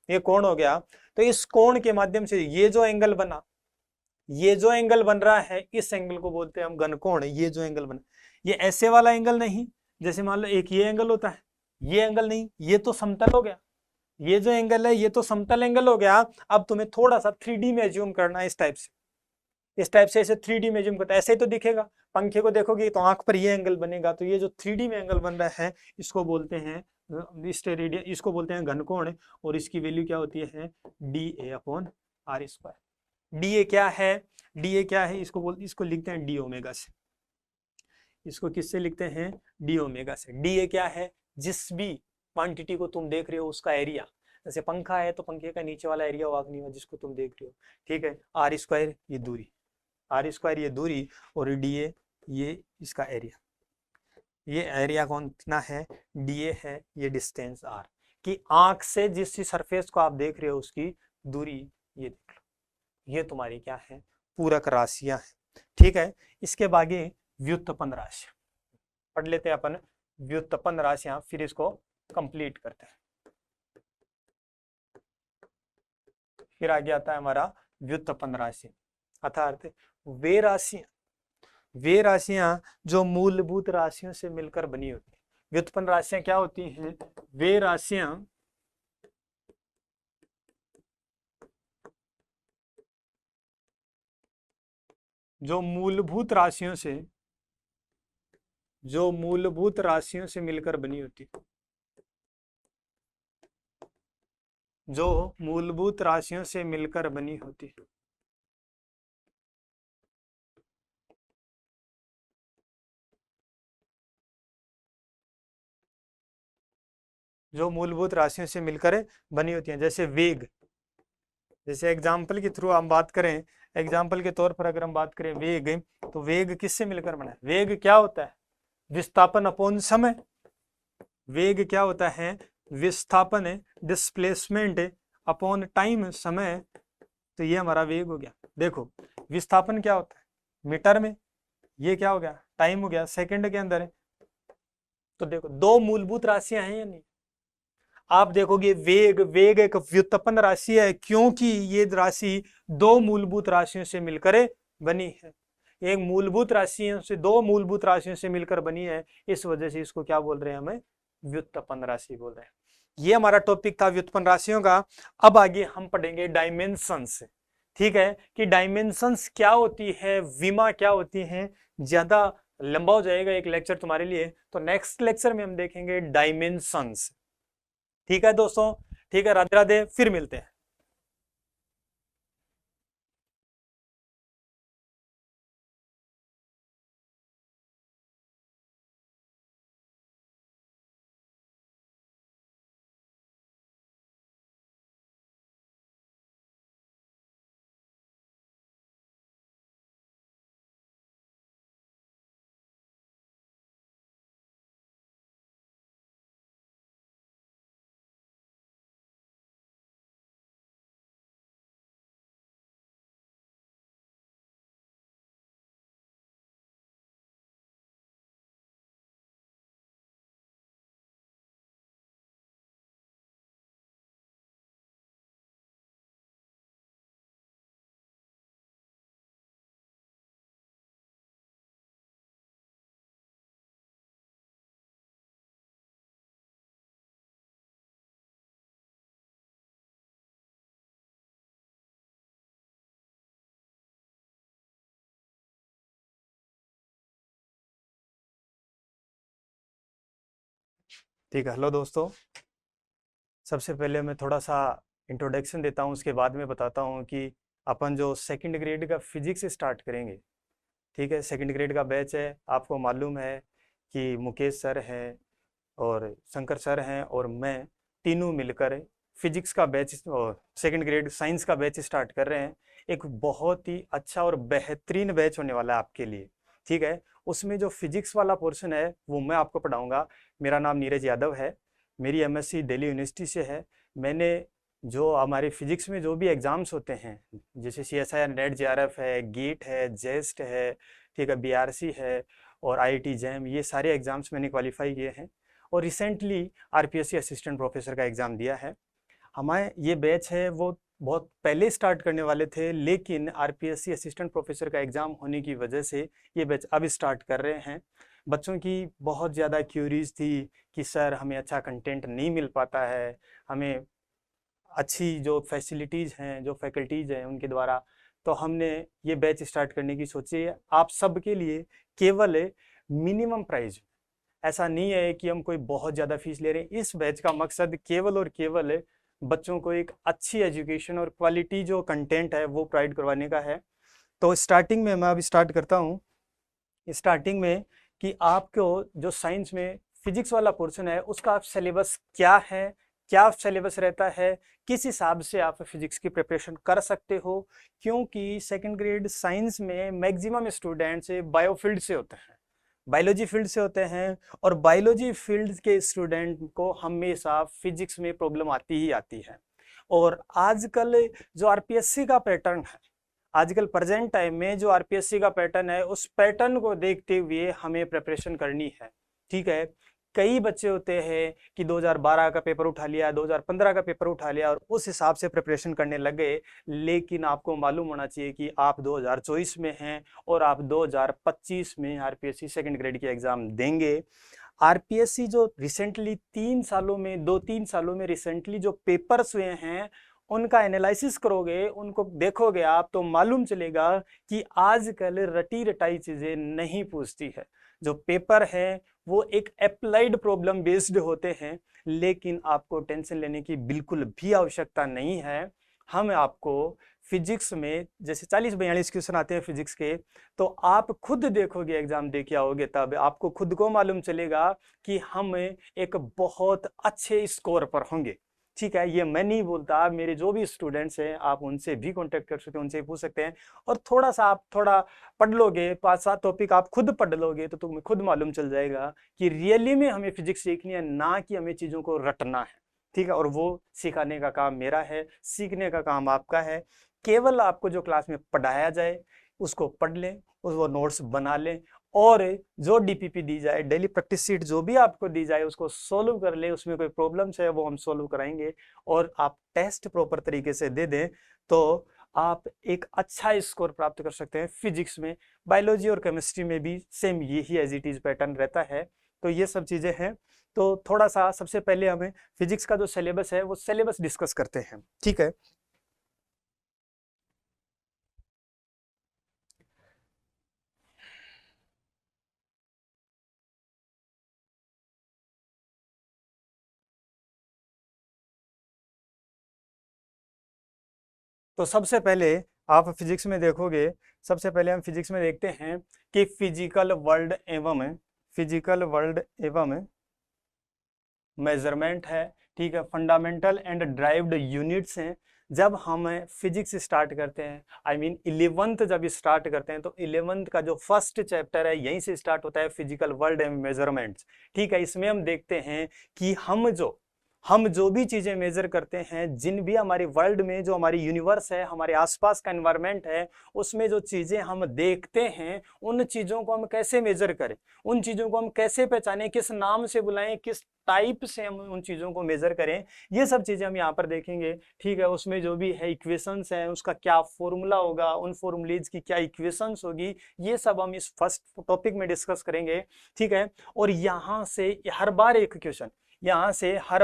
ये कोण हो गया। तो इस कोण के माध्यम से ये जो एंगल बना, ये जो एंगल बन रहा है, इस एंगल को बोलते हैं हम घनकोण। ये जो एंगल बना, ये ऐसे वाला एंगल नहीं, जैसे मान लो एक ये एंगल होता है, ये एंगल नहीं, ये तो समतल हो गया। ये जो एंगल है ये तो समतल एंगल हो गया। अब तुम्हें थोड़ा सा 3D में एज्यूम करना है, इस टाइप से, इस टाइप से ऐसे 3D में एज्यूम करता है। ऐसे ही तो दिखेगा, पंखे को देखोगे तो आंख पर ये एंगल बनेगा। तो ये जो 3D में एंगल बन रहा है, इसको बोलते हैं स्टेरेडियन, इसको बोलते हैं घनकोण। और इसकी वैल्यू क्या होती है, DA/r²। DA क्या है, DA क्या है, इसको लिखते हैं डी ओमेगा से। इसको किससे लिखते हैं, डी ओमेगा से। DA क्या है, जिस भी क्वांटिटी को तुम देख रहे हो उसका एरिया, जैसे पंखा है तो पंखे का नीचे वाला एरिया वागनी जिसको तुम देख रहे हो, ठीक है। r² ये दूरी, r² ये दूरी, और DA ये इसका एरिया। ये एरिया कौन कितना है, DA है, ये डिस्टेंस r, कि आंख से जिस सरफेस को आप देख रहे हो उसकी दूरी, ये देख लो। ये तुम्हारी क्या है, पूरक राशियां हैं, ठीक है। इसके बागे व्युत्पन्न राशि पढ़ लेते हैं अपन, व्युत्पन्न राशियां, फिर इसको कंप्लीट करते हैं। फिर आगे आता है हमारा व्युत्पन्न राशि, अर्थात वे राशियां जो मूलभूत राशियों से मिलकर बनी होती है। व्युत्पन्न राशियां क्या होती हैं, वे राशियां जो मूलभूत राशियों से मिलकर बनी होती है, जो मूलभूत राशियों से मिलकर बनी होती है। जो मूलभूत राशियों से मिलकर बनी होती हैं, जैसे वेग, जैसे एग्जाम्पल के थ्रू हम बात करें, एग्जाम्पल के तौर पर अगर हम बात करें वेग, तो वेग किससे मिलकर बना है, वेग क्या होता है, विस्थापन अपॉन समय। वेग क्या होता है, विस्थापन, डिस्प्लेसमेंट अपॉन टाइम, समय। तो ये हमारा वेग हो गया। देखो विस्थापन क्या होता है मीटर में, ये क्या हो गया, टाइम हो गया सेकंड के अंदर है। तो देखो दो मूलभूत राशियां हैं या नहीं, आप देखोगे वेग एक व्युत्पन्न राशि है, क्योंकि ये राशि दो मूलभूत राशियों से मिलकर बनी है। एक मूलभूत राशियों से, दो मूलभूत राशियों से मिलकर बनी है, इस वजह से इसको क्या बोल रहे हैं, हमें व्युत्पन्न राशि बोल रहे हैं। ये हमारा टॉपिक था व्युत्पन्न राशियों का। अब आगे हम पढ़ेंगे डायमेंशंस, ठीक है, कि डायमेंशंस क्या होती है, विमा क्या होती है। ज्यादा लंबा हो जाएगा एक लेक्चर तुम्हारे लिए, तो नेक्स्ट लेक्चर में हम देखेंगे डायमेंशंस। ठीक है दोस्तों, ठीक है, राधे राधे, फिर मिलते हैं। ठीक है, हेलो दोस्तों, सबसे पहले मैं थोड़ा सा इंट्रोडक्शन देता हूँ, उसके बाद में बताता हूँ कि अपन जो सेकंड ग्रेड का फिजिक्स स्टार्ट करेंगे, ठीक है। सेकंड ग्रेड का बैच है, आपको मालूम है कि मुकेश सर हैं और शंकर सर हैं और मैं, तीनों मिलकर फिजिक्स का बैच और सेकंड ग्रेड साइंस का बैच स्टार्ट कर रहे हैं। एक बहुत ही अच्छा और बेहतरीन बैच होने वाला है आपके लिए, ठीक है। उसमें जो फिजिक्स वाला पोर्शन है वो मैं आपको पढ़ाऊंगा। मेरा नाम नीरज यादव है, मेरी MSc दिल्ली यूनिवर्सिटी से है। मैंने जो हमारे फिजिक्स में जो भी एग्ज़ाम्स होते हैं, जैसे CSIR नेट JRF है, गेट है, जेस्ट है, ठीक है, BRC है और IIT जैम, ये सारे एग्ज़ाम्स मैंने क्वालिफाई किए हैं और रिसेंटली RPSC असिस्टेंट प्रोफेसर का एग्ज़ाम दिया है। हमारे ये बैच है वो बहुत पहले स्टार्ट करने वाले थे, लेकिन आरपीएससी असिस्टेंट प्रोफेसर का एग्ज़ाम होने की वजह से ये बैच अब स्टार्ट कर रहे हैं। बच्चों की बहुत ज़्यादा क्यूरीज थी कि सर हमें अच्छा कंटेंट नहीं मिल पाता है, हमें अच्छी जो फैसिलिटीज़ हैं, जो फैकल्टीज़ हैं उनके द्वारा, तो हमने ये बैच स्टार्ट करने की सोची है आप सबके लिए केवल मिनिमम प्राइस। ऐसा नहीं है कि हम कोई बहुत ज़्यादा फीस ले रहे हैं। इस बैच का मकसद केवल और केवल बच्चों को एक अच्छी एजुकेशन और क्वालिटी जो कंटेंट है वो प्रोवाइड करवाने का है। तो स्टार्टिंग में मैं अभी स्टार्ट करता हूँ स्टार्टिंग में कि आपको जो साइंस में फिजिक्स वाला पोर्शन है उसका सिलेबस क्या है, क्या सिलेबस रहता है, किस हिसाब से आप फिजिक्स की प्रिपरेशन कर सकते हो, क्योंकि सेकंड ग्रेड साइंस में मैक्सिमम स्टूडेंट्स बायोफील्ड से होते हैं, बायोलॉजी फील्ड से होते हैं, और बायोलॉजी फील्ड के स्टूडेंट को हमेशा फिजिक्स में प्रॉब्लम आती ही आती है। और आजकल जो आरपीएससी का पैटर्न है, आजकल प्रेजेंट टाइम में जो आरपीएससी का पैटर्न है उस पैटर्न को देखते हुए हमें प्रिपरेशन करनी है। ठीक है, कई बच्चे होते हैं कि 2012 का पेपर उठा लिया, 2015 का पेपर उठा लिया और उस हिसाब से प्रिपरेशन करने लग गए, लेकिन आपको मालूम होना चाहिए कि आप 2024 में हैं और आप 2025 में आरपीएससी सेकंड ग्रेड की एग्जाम देंगे। आरपीएससी जो रिसेंटली 2-3 सालों में रिसेंटली जो पेपर्स हुए हैं उनका एनालिसिस करोगे, उनको देखोगे आप, तो मालूम चलेगा कि आजकल रटी रटाई चीजें नहीं पूछती है। जो पेपर है वो एक अप्लाइड प्रॉब्लम बेस्ड होते हैं, लेकिन आपको टेंशन लेने की बिल्कुल भी आवश्यकता नहीं है। हम आपको फिजिक्स में जैसे 40-42 क्वेश्चन आते हैं फिजिक्स के, तो आप खुद देखोगे, एग्जाम दे के आओगे, तब आपको खुद को मालूम चलेगा कि हम एक बहुत अच्छे स्कोर पर होंगे। ठीक है, ये मैं नहीं बोलता, मेरे जो भी स्टूडेंट्स हैं आप उनसे भी कांटेक्ट कर सकते हैं, उनसे पूछ सकते हैं, और थोड़ा सा आप थोड़ा पढ़ लोगे, 5-7 टॉपिक आप खुद पढ़ लोगे, तो तुम्हें खुद मालूम चल जाएगा कि रियली में हमें फिजिक्स सीखनी है, ना कि हमें चीज़ों को रटना है। ठीक है, और वो सिखाने का काम मेरा है, सीखने का काम आपका है। केवल आपको जो क्लास में पढ़ाया जाए उसको पढ़ लें, वो नोट्स बना लें, और जो डीपीपी दी जाए, डेली प्रैक्टिस सीट जो भी आपको दी जाए उसको सोल्व कर ले, उसमें कोई प्रॉब्लम्स है वो हम सोल्व कराएंगे, और आप टेस्ट प्रॉपर तरीके से दे दें तो आप एक अच्छा स्कोर प्राप्त कर सकते हैं फिजिक्स में। बायोलॉजी और केमिस्ट्री में भी सेम यही एज इट इज पैटर्न रहता है। तो ये सब चीज़ें हैं। तो थोड़ा सा सबसे पहले हमें फिजिक्स का जो सिलेबस है वो सिलेबस डिस्कस करते हैं। ठीक है, तो सबसे पहले आप फिजिक्स में देखोगे, सबसे पहले हम फिजिक्स में देखते हैं कि फिजिकल वर्ल्ड एवं मेजरमेंट है। ठीक है, फंडामेंटल एंड ड्राइव्ड यूनिट्स हैं। जब हम फिजिक्स स्टार्ट करते हैं, आई मीन 11th जब स्टार्ट करते हैं, तो 11th का जो फर्स्ट चैप्टर है यहीं से स्टार्ट होता है, फिजिकल वर्ल्ड एंड मेजरमेंट्स। ठीक है, इसमें हम देखते हैं कि हम जो भी चीजें मेजर करते हैं, जिन भी हमारी वर्ल्ड में जो हमारी यूनिवर्स है, हमारे आसपास का एनवायरनमेंट है, उसमें जो चीजें हम देखते हैं, उन चीजों को हम कैसे मेजर करें, उन चीजों को हम कैसे पहचानें, किस नाम से बुलाएं, किस टाइप से हम उन चीजों को मेजर करें, ये सब चीजें हम यहाँ पर देखेंगे। ठीक है, उसमें जो भी है इक्वेशंस है उसका क्या फॉर्मूला होगा, उन फॉर्मूलेज की क्या इक्वेशंस होगी, ये सब हम इस फर्स्ट टॉपिक में डिस्कस करेंगे। ठीक है, और यहाँ से हर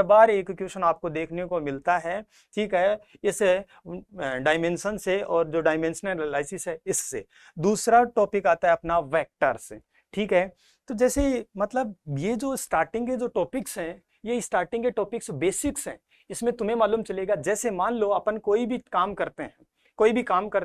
बार एक क्वेश्चन आपको देखने को मिलता है। ठीक है, इस डायमेंशन से, और जो डायमेंशनल एनालिसिस है इससे। दूसरा टॉपिक आता है अपना वेक्टर से। ठीक है, तो जैसे मतलब ये जो स्टार्टिंग के जो टॉपिक्स हैं, ये स्टार्टिंग के टॉपिक्स बेसिक्स हैं। इसमें तुम्हें मालूम चलेगा, जैसे मान लो अपन कोई भी काम करते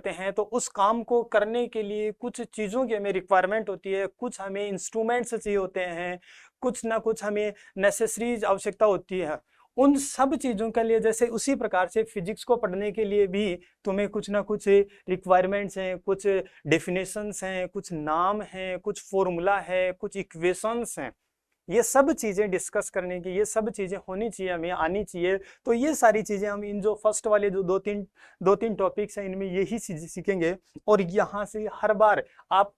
हैं, तो उस काम को करने के लिए कुछ चीज़ों की हमें रिक्वायरमेंट होती है, कुछ हमें इंस्ट्रूमेंट्स चाहिए होते हैं, कुछ ना कुछ हमें नेसेसरीज आवश्यकता होती है। उन सब चीज़ों के लिए, जैसे उसी प्रकार से फिजिक्स को पढ़ने के लिए भी तुम्हें कुछ ना कुछ रिक्वायरमेंट्स हैं, कुछ डेफिनेशंस हैं, कुछ नाम हैं, कुछ फॉर्मूला है, कुछ इक्वेशंस हैं। ये सब चीज़ें डिस्कस करने की, ये सब चीज़ें होनी चाहिए, हमें आनी चाहिए। तो ये सारी चीज़ें हम इन जो फर्स्ट वाले जो दो तीन टॉपिक्स हैं, इनमें यही चीज़ें सीखेंगे। और यहाँ से हर बार आप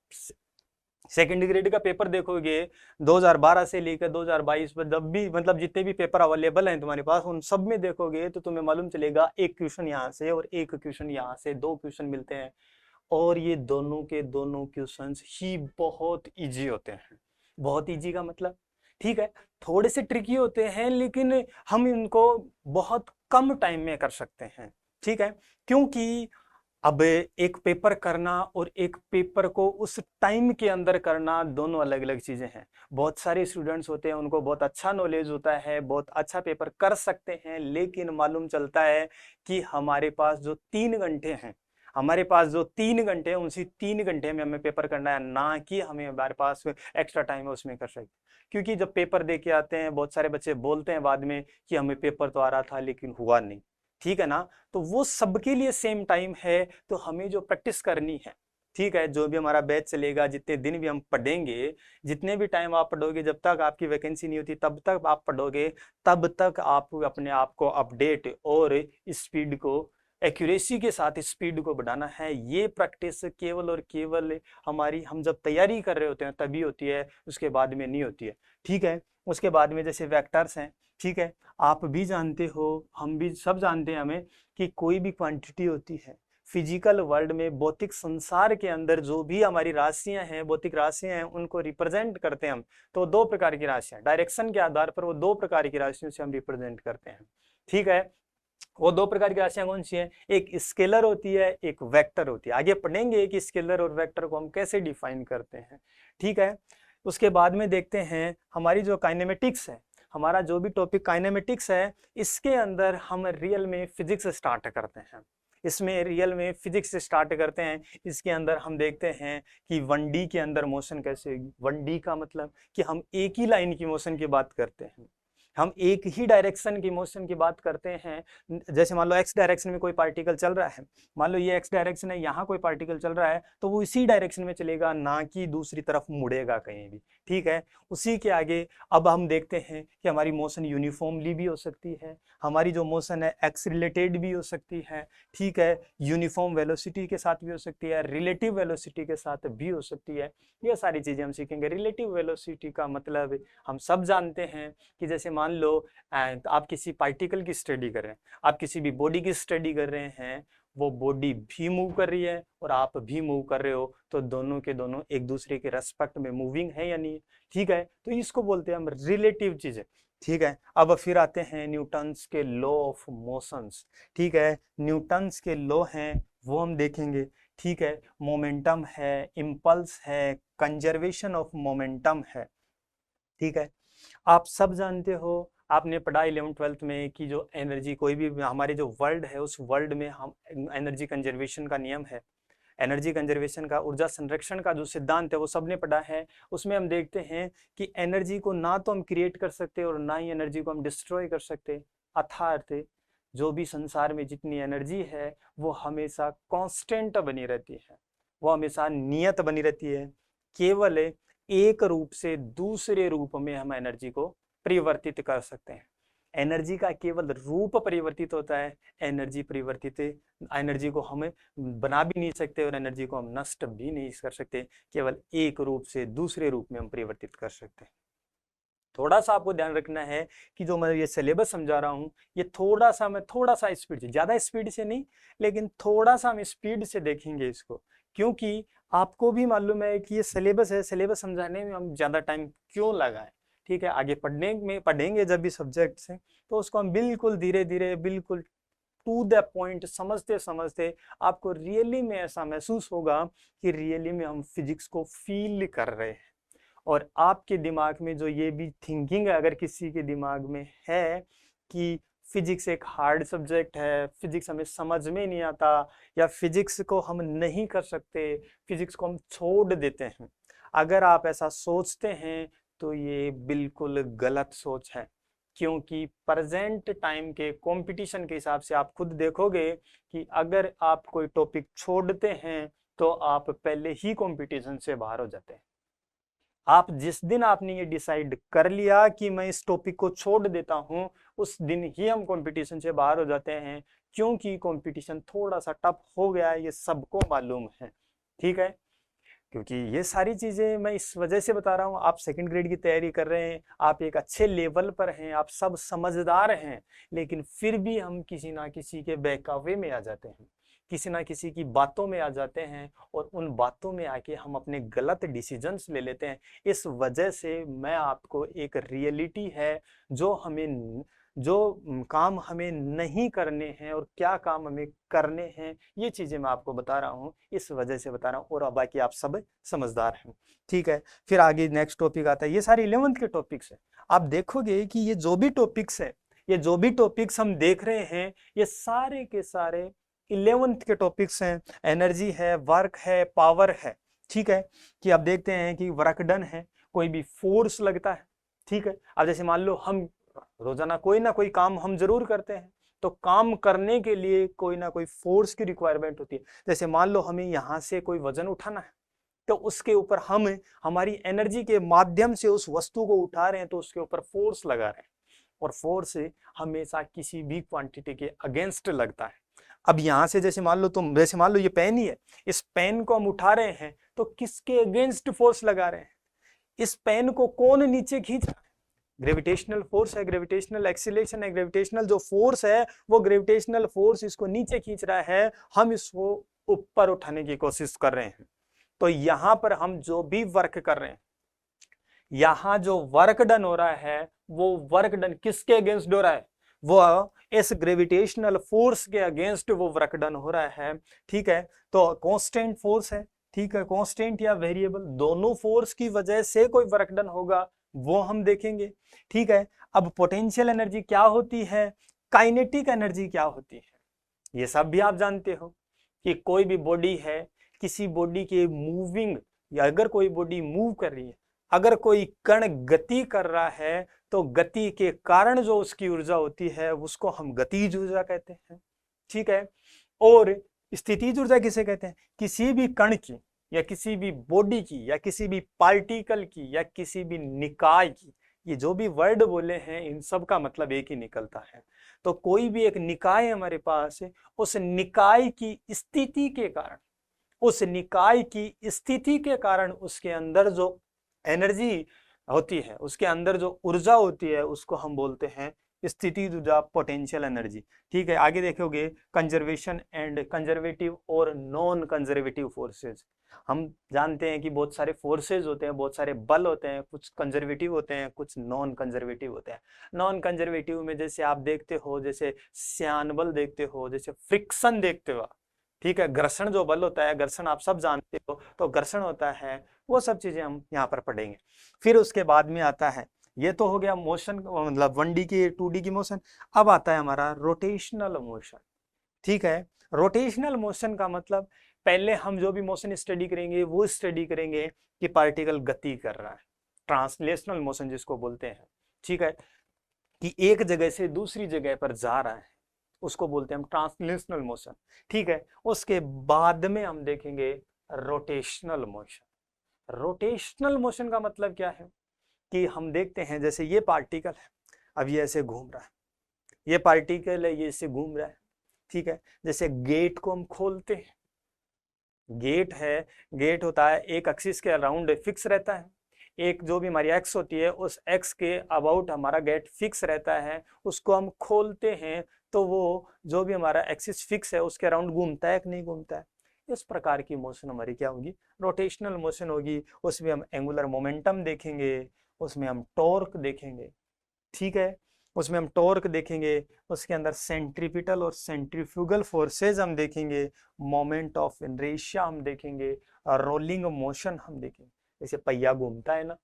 सेकेंड ग्रेड का पेपर देखोगे 2012 से लेकर 2022 में, जब भी मतलब जितने भी पेपर अवेलेबल हैं तुम्हारे पास, उन सब में देखोगे तो तुम्हें मालूम चलेगा एक क्वेश्चन यहाँ से और एक क्वेश्चन यहाँ से, दो क्वेश्चन मिलते हैं। और ये दोनों के दोनों क्वेश्चंस ही बहुत इजी होते हैं। बहुत इजी का मतलब, ठीक है, थोड़े से ट्रिकी होते हैं लेकिन हम इनको बहुत कम टाइम में कर सकते हैं, ठीक है। क्योंकि अब एक पेपर करना और एक पेपर को उस टाइम के अंदर करना दोनों अलग अलग चीजें हैं। बहुत सारे स्टूडेंट्स होते हैं, उनको बहुत अच्छा नॉलेज होता है, बहुत अच्छा पेपर कर सकते हैं, लेकिन मालूम चलता है कि हमारे पास जो 3 घंटे हैं, हमारे पास जो 3 घंटे हैं, उसी 3 घंटे में हमें पेपर करना है, ना कि हमें हमारे पास एक्स्ट्रा टाइम है उसमें कर सकते। क्योंकि जब पेपर दे के आते हैं, बहुत सारे बच्चे बोलते हैं बाद में कि हमें पेपर तो आ रहा था लेकिन हुआ नहीं, ठीक है ना। तो वो सबके लिए सेम टाइम है, तो हमें जो प्रैक्टिस करनी है, ठीक है, जो भी हमारा बैच चलेगा, जितने दिन भी हम पढ़ेंगे, जितने भी टाइम आप पढ़ोगे, जब तक आपकी वैकेंसी नहीं होती तब तक आप पढ़ोगे, तब तक आप अपने आप को अपडेट और स्पीड को, एक्यूरेसी के साथ स्पीड को बढ़ाना है। ये प्रैक्टिस केवल और केवल हमारी, हम जब तैयारी कर रहे होते हैं तभी होती है, उसके बाद में नहीं होती है, ठीक है। उसके बाद में जैसे वेक्टर्स हैं, ठीक है, आप भी जानते हो, हम भी सब जानते हैं हमें कि कोई भी क्वांटिटी होती है फिजिकल वर्ल्ड में, भौतिक संसार के अंदर जो भी हमारी राशियां हैं, भौतिक राशियां हैं, उनको रिप्रेजेंट करते हैं हम। तो 2 प्रकार की राशियां, डायरेक्शन के आधार पर वो 2 प्रकार की राशियों से हम रिप्रेजेंट करते हैं, ठीक है। वो 2 प्रकार की राशियां कौन सी हैं? एक स्केलर होती है, एक वेक्टर होती है। आगे पढ़ेंगे कि स्केलर और वेक्टर को हम कैसे डिफाइन करते हैं, ठीक है। उसके बाद में देखते हैं हमारी जो काइनेमेटिक्स है, हमारा जो भी टॉपिक काइनेमेटिक्स है, इसके अंदर हम रियल में फिजिक्स स्टार्ट करते हैं। इसमें रियल में फिजिक्स स्टार्ट करते हैं। इसके अंदर हम देखते हैं कि 1D के अंदर मोशन कैसे होगी। 1D का मतलब कि हम एक ही लाइन की मोशन की बात करते हैं, हम एक ही डायरेक्शन की मोशन की बात करते हैं। जैसे मान लो एक्स डायरेक्शन में कोई पार्टिकल चल रहा है, मान लो ये एक्स डायरेक्शन है, यहाँ कोई पार्टिकल चल रहा है, तो वो इसी डायरेक्शन में चलेगा, ना कि दूसरी तरफ मुड़ेगा कहीं भी, ठीक है। उसी के आगे अब हम देखते हैं कि हमारी मोशन यूनिफॉर्मली भी हो सकती है, हमारी जो मोशन है एक्स रिलेटेड भी हो सकती है, ठीक है, यूनिफॉर्म वेलोसिटी के साथ भी हो सकती है, रिलेटिव वेलोसिटी के साथ भी हो सकती है। ये सारी चीजें हम सीखेंगे। रिलेटिव वेलोसिटी का मतलब हम सब जानते हैं कि जैसे मान लो आप किसी पार्टिकल की स्टडी कर रहे हैं, आप किसी भी बॉडी की स्टडी कर रहे हैं, वो बॉडी भी मूव कर रही है और आप भी मूव कर रहे हो, तो दोनों के दोनों एक दूसरे के रेस्पेक्ट में मूविंग है या नहीं, ठीक है। तो इसको बोलते हैं हम रिलेटिव चीजें, ठीक है। अब फिर आते हैं न्यूटन्स के लॉ ऑफ मोशंस, ठीक है। न्यूटन्स के लॉ हैं वो हम देखेंगे, ठीक है। मोमेंटम है, इम्पल्स है, कंजर्वेशन ऑफ मोमेंटम है, ठीक है। आप सब जानते हो, आपने पढ़ा 11th-12th में कि जो एनर्जी, कोई भी हमारे जो वर्ल्ड है, उस वर्ल्ड में हम एनर्जी कंजर्वेशन का नियम है, एनर्जी कंजर्वेशन का, ऊर्जा संरक्षण का जो सिद्धांत है, वो सबने पढ़ा है। उसमें हम देखते हैं कि एनर्जी को ना तो हम क्रिएट कर सकते और ना ही एनर्जी को हम डिस्ट्रॉय कर सकते। अर्थात जो भी संसार में जितनी एनर्जी है वो हमेशा कांस्टेंट बनी रहती है, वो हमेशा नियत बनी रहती है। केवल एक रूप से दूसरे रूप में हम एनर्जी को परिवर्तित कर सकते हैं। एनर्जी का केवल रूप परिवर्तित होता है, एनर्जी को हम बना भी नहीं सकते और एनर्जी को हम नष्ट भी नहीं कर सकते। केवल एक रूप से दूसरे रूप में हम परिवर्तित कर सकते हैं। थोड़ा सा आपको ध्यान रखना है कि जो मैं ये सिलेबस समझा रहा हूँ, ये थोड़ा सा स्पीड से, ज्यादा स्पीड से नहीं, लेकिन थोड़ा सा हम स्पीड से देखेंगे इसको, क्योंकि आपको भी मालूम है कि ये सिलेबस है, सिलेबस समझाने में हम ज्यादा टाइम क्यों लगाएं, ठीक है। आगे पढ़ेंगे जब भी सब्जेक्ट से, तो उसको हम बिल्कुल धीरे धीरे, बिल्कुल टू द पॉइंट, समझते समझते आपको रियली में ऐसा महसूस होगा कि रियली में हम फिजिक्स को फील कर रहे हैं। और आपके दिमाग में जो ये भी थिंकिंग है, अगर किसी के दिमाग में है कि फिजिक्स एक हार्ड सब्जेक्ट है, फिजिक्स हमें समझ में नहीं आता, या फिजिक्स को हम नहीं कर सकते, फिजिक्स को हम छोड़ देते हैं, अगर आप ऐसा सोचते हैं तो ये बिल्कुल गलत सोच है। क्योंकि प्रेजेंट टाइम के कंपटीशन के हिसाब से आप खुद देखोगे कि अगर आप कोई टॉपिक छोड़ते हैं तो आप पहले ही कंपटीशन से बाहर हो जाते हैं। आप जिस दिन आपने ये डिसाइड कर लिया कि मैं इस टॉपिक को छोड़ देता हूं, उस दिन ही हम कंपटीशन से बाहर हो जाते हैं, क्योंकि कंपटीशन थोड़ा सा टफ हो गया है, ये सबको मालूम है, ठीक है। क्योंकि ये सारी चीजें मैं इस वजह से बता रहा हूँ, आप सेकंड ग्रेड की तैयारी कर रहे हैं, आप एक अच्छे लेवल पर हैं, आप सब समझदार हैं, लेकिन फिर भी हम किसी ना किसी के बहकावे में आ जाते हैं, किसी ना किसी की बातों में आ जाते हैं, और उन बातों में आके हम अपने गलत डिसीजंस ले लेते हैं। इस वजह से मैं आपको एक रियलिटी है जो हमें, जो काम हमें नहीं करने हैं और क्या काम हमें करने हैं, ये चीजें मैं आपको बता रहा हूँ, इस वजह से बता रहा हूँ, और अब बाकी आप सब समझदार हैं। ठीक है, फिर आगे नेक्स्ट टॉपिक आता है, ये सारे 11th के टॉपिक्स हैं। आप देखोगे कि ये जो भी टॉपिक्स है, ये जो भी टॉपिक्स हम देख रहे हैं, ये सारे के सारे 11th के टॉपिक्स हैं। एनर्जी है, वर्क है, पावर है। ठीक है, कि आप देखते हैं कि वर्क डन है, कोई भी फोर्स लगता है। ठीक है, अब जैसे मान लो हम रोजाना कोई ना कोई काम हम जरूर करते हैं, तो काम करने के लिए कोई ना कोई फोर्स की रिक्वायरमेंट होती है। जैसे मान लो हमें यहाँ से कोई वजन उठाना है, तो उसके ऊपर हम हमारी एनर्जी के माध्यम से उस वस्तु को उठा रहे हैं, तो उसके ऊपर फोर्स लगा रहे हैं, और फोर्स हमेशा किसी भी क्वांटिटी के अगेंस्ट लगता है। अब यहाँ से जैसे मान लो ये पेन ही है, इस पेन को हम उठा रहे हैं, तो किसके अगेंस्ट फोर्स लगा रहे हैं? इस पेन को कौन नीचे खींच रहा है? ग्रेविटेशनल फोर्स है, ग्रेविटेशनल एक्सीलरेशन है, ग्रेविटेशनल जो फोर्स है वो ग्रेविटेशनल फोर्स इसको नीचे खींच रहा है, हम इसको ऊपर उठाने की कोशिश कर रहे हैं। तो यहां पर हम जो भी वर्क कर रहे हैं, यहां जो वर्क डन हो रहा है, वो वर्क डन किसके अगेंस्ट हो रहा है? वो इस ग्रेविटेशनल फोर्स के अगेंस्ट वो वर्क डन हो रहा है। ठीक है, तो कांस्टेंट फोर्स है। ठीक है, कांस्टेंट या वेरिएबल, दोनों फोर्स की वजह से कोई वर्क डन होगा, वो हम देखेंगे। ठीक है, अब पोटेंशियल एनर्जी क्या होती है, काइनेटिक एनर्जी क्या होती है, ये सब भी आप जानते हो कि कोई भी बॉडी है, किसी बॉडी के मूविंग, या अगर कोई बॉडी मूव कर रही है, अगर कोई कण गति कर रहा है, तो गति के कारण जो उसकी ऊर्जा होती है उसको हम गतिज ऊर्जा कहते हैं। ठीक है, और स्थितिज ऊर्जा किसे कहते हैं? किसी भी कण की, या किसी भी बॉडी की, या किसी भी पार्टिकल की, या किसी भी निकाय की, ये जो भी वर्ड बोले हैं इन सब का मतलब एक ही निकलता है। तो कोई भी एक निकाय हमारे पास है, उस निकाय की स्थिति के कारण, उस निकाय की स्थिति के कारण उसके अंदर जो एनर्जी होती है, उसके अंदर जो ऊर्जा होती है, उसको हम बोलते हैं स्थिति ऊर्जा, पोटेंशियल एनर्जी। ठीक है, आगे देखोगे कंजर्वेशन एंड कंजर्वेटिव और नॉन कंजर्वेटिव फोर्सेज। हम जानते हैं कि बहुत सारे फोर्सेज होते हैं, बहुत सारे बल होते हैं, कुछ कंजर्वेटिव होते हैं, कुछ नॉन कंजर्वेटिव होते हैं। नॉन कंजर्वेटिव में जैसे आप देखते हो, जैसे श्यान बल देखते हो, जैसे फ्रिक्शन देखते हो। ठीक है, घर्षण जो बल होता है, घर्षण आप सब जानते हो, तो घर्षण होता है, वो सब चीजें हम यहाँ पर पढ़ेंगे। फिर उसके बाद में आता है, ये तो हो गया मोशन, मतलब 1D की 2D की मोशन। अब आता है हमारा रोटेशनल मोशन। ठीक है, रोटेशनल मोशन का मतलब, पहले हम जो भी मोशन स्टडी करेंगे वो स्टडी करेंगे कि पार्टिकल गति कर रहा है, ट्रांसलेशनल मोशन जिसको बोलते हैं। ठीक है, कि एक जगह से दूसरी जगह पर जा रहा है, उसको बोलते हैं हम ट्रांसलेशनल मोशन। ठीक है, उसके बाद में हम देखेंगे रोटेशनल मोशन। रोटेशनल मोशन का मतलब क्या है कि हम देखते हैं, जैसे ये पार्टिकल है, अब ये ऐसे घूम रहा है, ये पार्टिकल है, ये ऐसे घूम रहा है। ठीक है, जैसे गेट को हम खोलते हैं, गेट है, गेट होता है एक एक्सिस के अराउंड फिक्स रहता है, एक जो भी हमारी एक्स होती है उस एक्स के अबाउट हमारा गेट फिक्स रहता है, उसको हम खोलते हैं, तो वो जो भी हमारा एक्सिस फिक्स है उसके अराउंड घूमता है कि नहीं घूमता है। इस प्रकार की मोशन हमारी क्या होगी? रोटेशनल मोशन होगी। उसमें हम एंगुलर मोमेंटम देखेंगे, उसमें हम टॉर्क देखेंगे। ठीक है, उसमें हम टॉर्क देखेंगे, उसके अंदर सेंट्रीपिटल और सेंट्रीफ्यूगल फोर्सेज हम देखेंगे, मोमेंट ऑफ इनर्शिया हम देखेंगे, रोलिंग मोशन हम देखेंगे। जैसे पहिया घूमता है ना,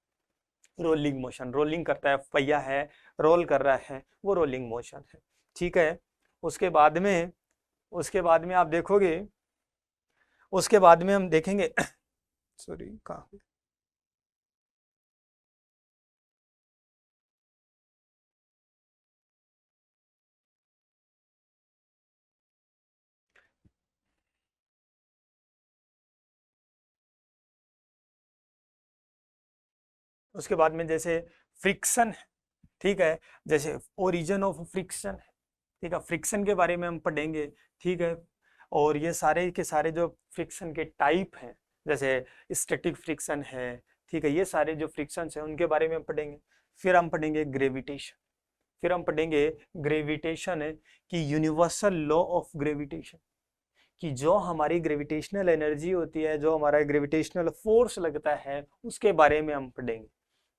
रोलिंग मोशन, रोलिंग करता है, पहिया है रोल कर रहा है, वो रोलिंग मोशन है। ठीक है, उसके बाद में आप देखोगे, उसके बाद में हम देखेंगे सॉरी कहाँ, उसके बाद में जैसे फ्रिक्शन है। ठीक है, जैसे ओरिजिन ऑफ फ्रिक्शन है। ठीक है, फ्रिक्शन के बारे में हम पढ़ेंगे। ठीक है, और ये सारे के सारे जो फ्रिक्शन के टाइप हैं, जैसे स्टैटिक फ्रिक्शन है, ठीक है, ये सारे जो फ्रिक्शंस हैं उनके बारे में हम पढ़ेंगे। फिर हम पढ़ेंगे ग्रेविटेशन, फिर हम पढ़ेंगे ग्रेविटेशन है कि यूनिवर्सल लॉ ऑफ ग्रेविटेशन, कि जो हमारी ग्रेविटेशनल एनर्जी होती है, जो हमारा ग्रेविटेशनल फोर्स लगता है, उसके बारे में हम पढ़ेंगे।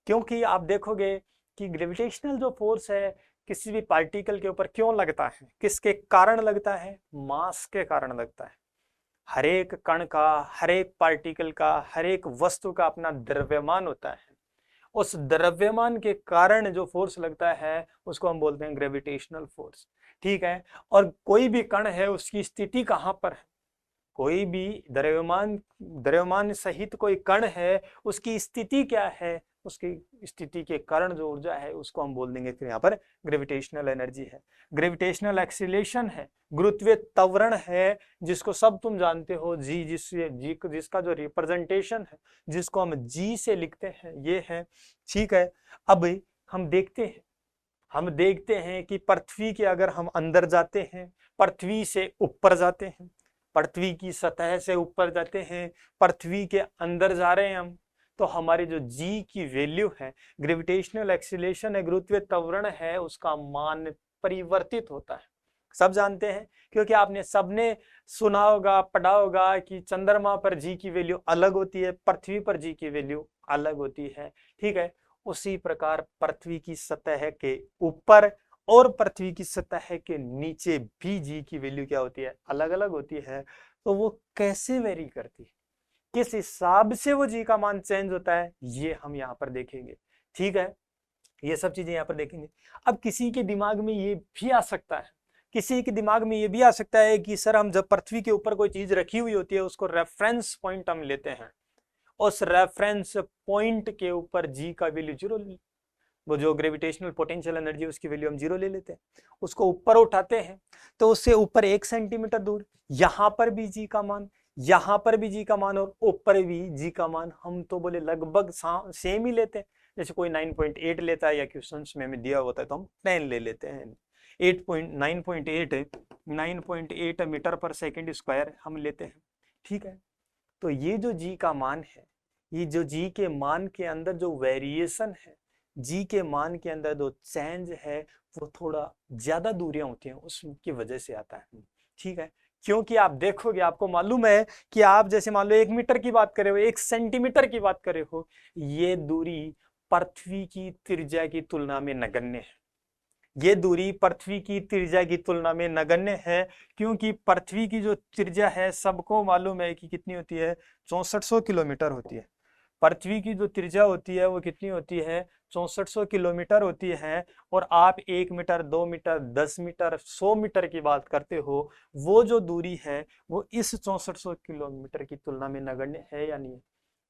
क्योंकि आप देखोगे कि ग्रेविटेशनल जो फोर्स है किसी भी पार्टिकल के ऊपर क्यों लगता है, किसके कारण लगता है, मास के कारण लगता है। हर एक कण का, हर एक पार्टिकल का, हर एक वस्तु का अपना द्रव्यमान होता है। उस द्रव्यमान के कारण जो फोर्स लगता है उसको हम बोलते हैं ग्रेविटेशनल फोर्स, ठीक है। और कोई भी कण है उसकी स्थिति कहाँ पर है, कोई भी द्रव्यमान सहित कोई कण है उसकी स्थिति क्या है, उसकी स्थिति के कारण जो ऊर्जा है उसको हम बोल देंगे फिर यहाँ पर ग्रेविटेशनल एनर्जी है। ग्रेविटेशनल एक्सीलरेशन है, गुरुत्वीय त्वरण है, जिसको सब तुम जानते हो, जी, जिसका जो रिप्रेजेंटेशन है, जिसको हम जी से लिखते हैं, ये है, ठीक है। अब हम देखते हैं कि पृथ्वी के अगर हम अंदर जाते हैं, पृथ्वी से ऊपर जाते हैं, पृथ्वी की सतह से ऊपर जाते हैं, पृथ्वी के अंदर जा रहे हैं हम, तो हमारी जो जी की वैल्यू है, ग्रेविटेशनल एक्सीलरेशन है, गुरुत्वीय त्वरण है, उसका मान परिवर्तित होता है। सब जानते हैं, क्योंकि आपने सबने सुना होगा, पढ़ा होगा कि चंद्रमा पर जी की वैल्यू अलग होती है, पृथ्वी पर जी की वैल्यू अलग होती है, ठीक है। उसी प्रकार पृथ्वी की सतह के ऊपर और पृथ्वी की सतह के नीचे भी जी की वैल्यू क्या होती है, अलग अलग होती है। तो वो कैसे वेरी करती है, किस हिसाब से वो जी का मान चेंज होता है, ये हम यहाँ पर देखेंगे, ठीक है। ये सब चीजें यहाँ पर देखेंगे। अब किसी के दिमाग में ये भी आ सकता है, किसी के दिमाग में ये भी आ सकता है कि सर हम जब पृथ्वी के ऊपर कोई चीज रखी हुई होती है उसको रेफरेंस पॉइंट हम लेते हैं, उस रेफरेंस पॉइंट के ऊपर जी का वैल्यू 0, वो जो ग्रेविटेशनल पोटेंशियल एनर्जी उसकी वैल्यू हम 0 ले लेते हैं, उसको ऊपर उठाते हैं, तो उससे ऊपर 1 सेंटीमीटर दूर यहाँ पर भी जी का मान, यहाँ पर भी जी का मान और ऊपर भी जी का मान हम तो बोले लगभग सेम ही लेते हैं। जैसे कोई 9.8 लेता है या क्वेश्चंस में हमें दिया होता है तो हम 10 ले लेते हैं, 9.8 मीटर पर सेकेंड स्क्वायर हम लेते हैं, ठीक है। तो ये जो जी का मान है, ये जो जी के मान के अंदर जो वेरिएशन है, जी के मान के अंदर जो चेंज है, वो थोड़ा ज्यादा दूरियां होती हैं उसकी वजह से आता है, ठीक है। क्योंकि आप देखोगे, आपको मालूम है कि आप जैसे मान लो 1 मीटर की बात करे हो, 1 सेंटीमीटर की बात करे हो, ये दूरी पृथ्वी की त्रिज्या की तुलना में नगण्य है। ये दूरी पृथ्वी की त्रिज्या की तुलना में नगण्य है, क्योंकि पृथ्वी की जो त्रिज्या है सबको मालूम है कि कितनी होती है, 6400 किलोमीटर होती है। पृथ्वी की जो त्रिज्या होती है वो कितनी होती है, 6400 किलोमीटर होती है। और आप 1 मीटर, 2 मीटर, 10 मीटर, 100 मीटर की बात करते हो, वो जो दूरी है वो इस 6400 किलोमीटर की तुलना में नगण्य है या नहीं है।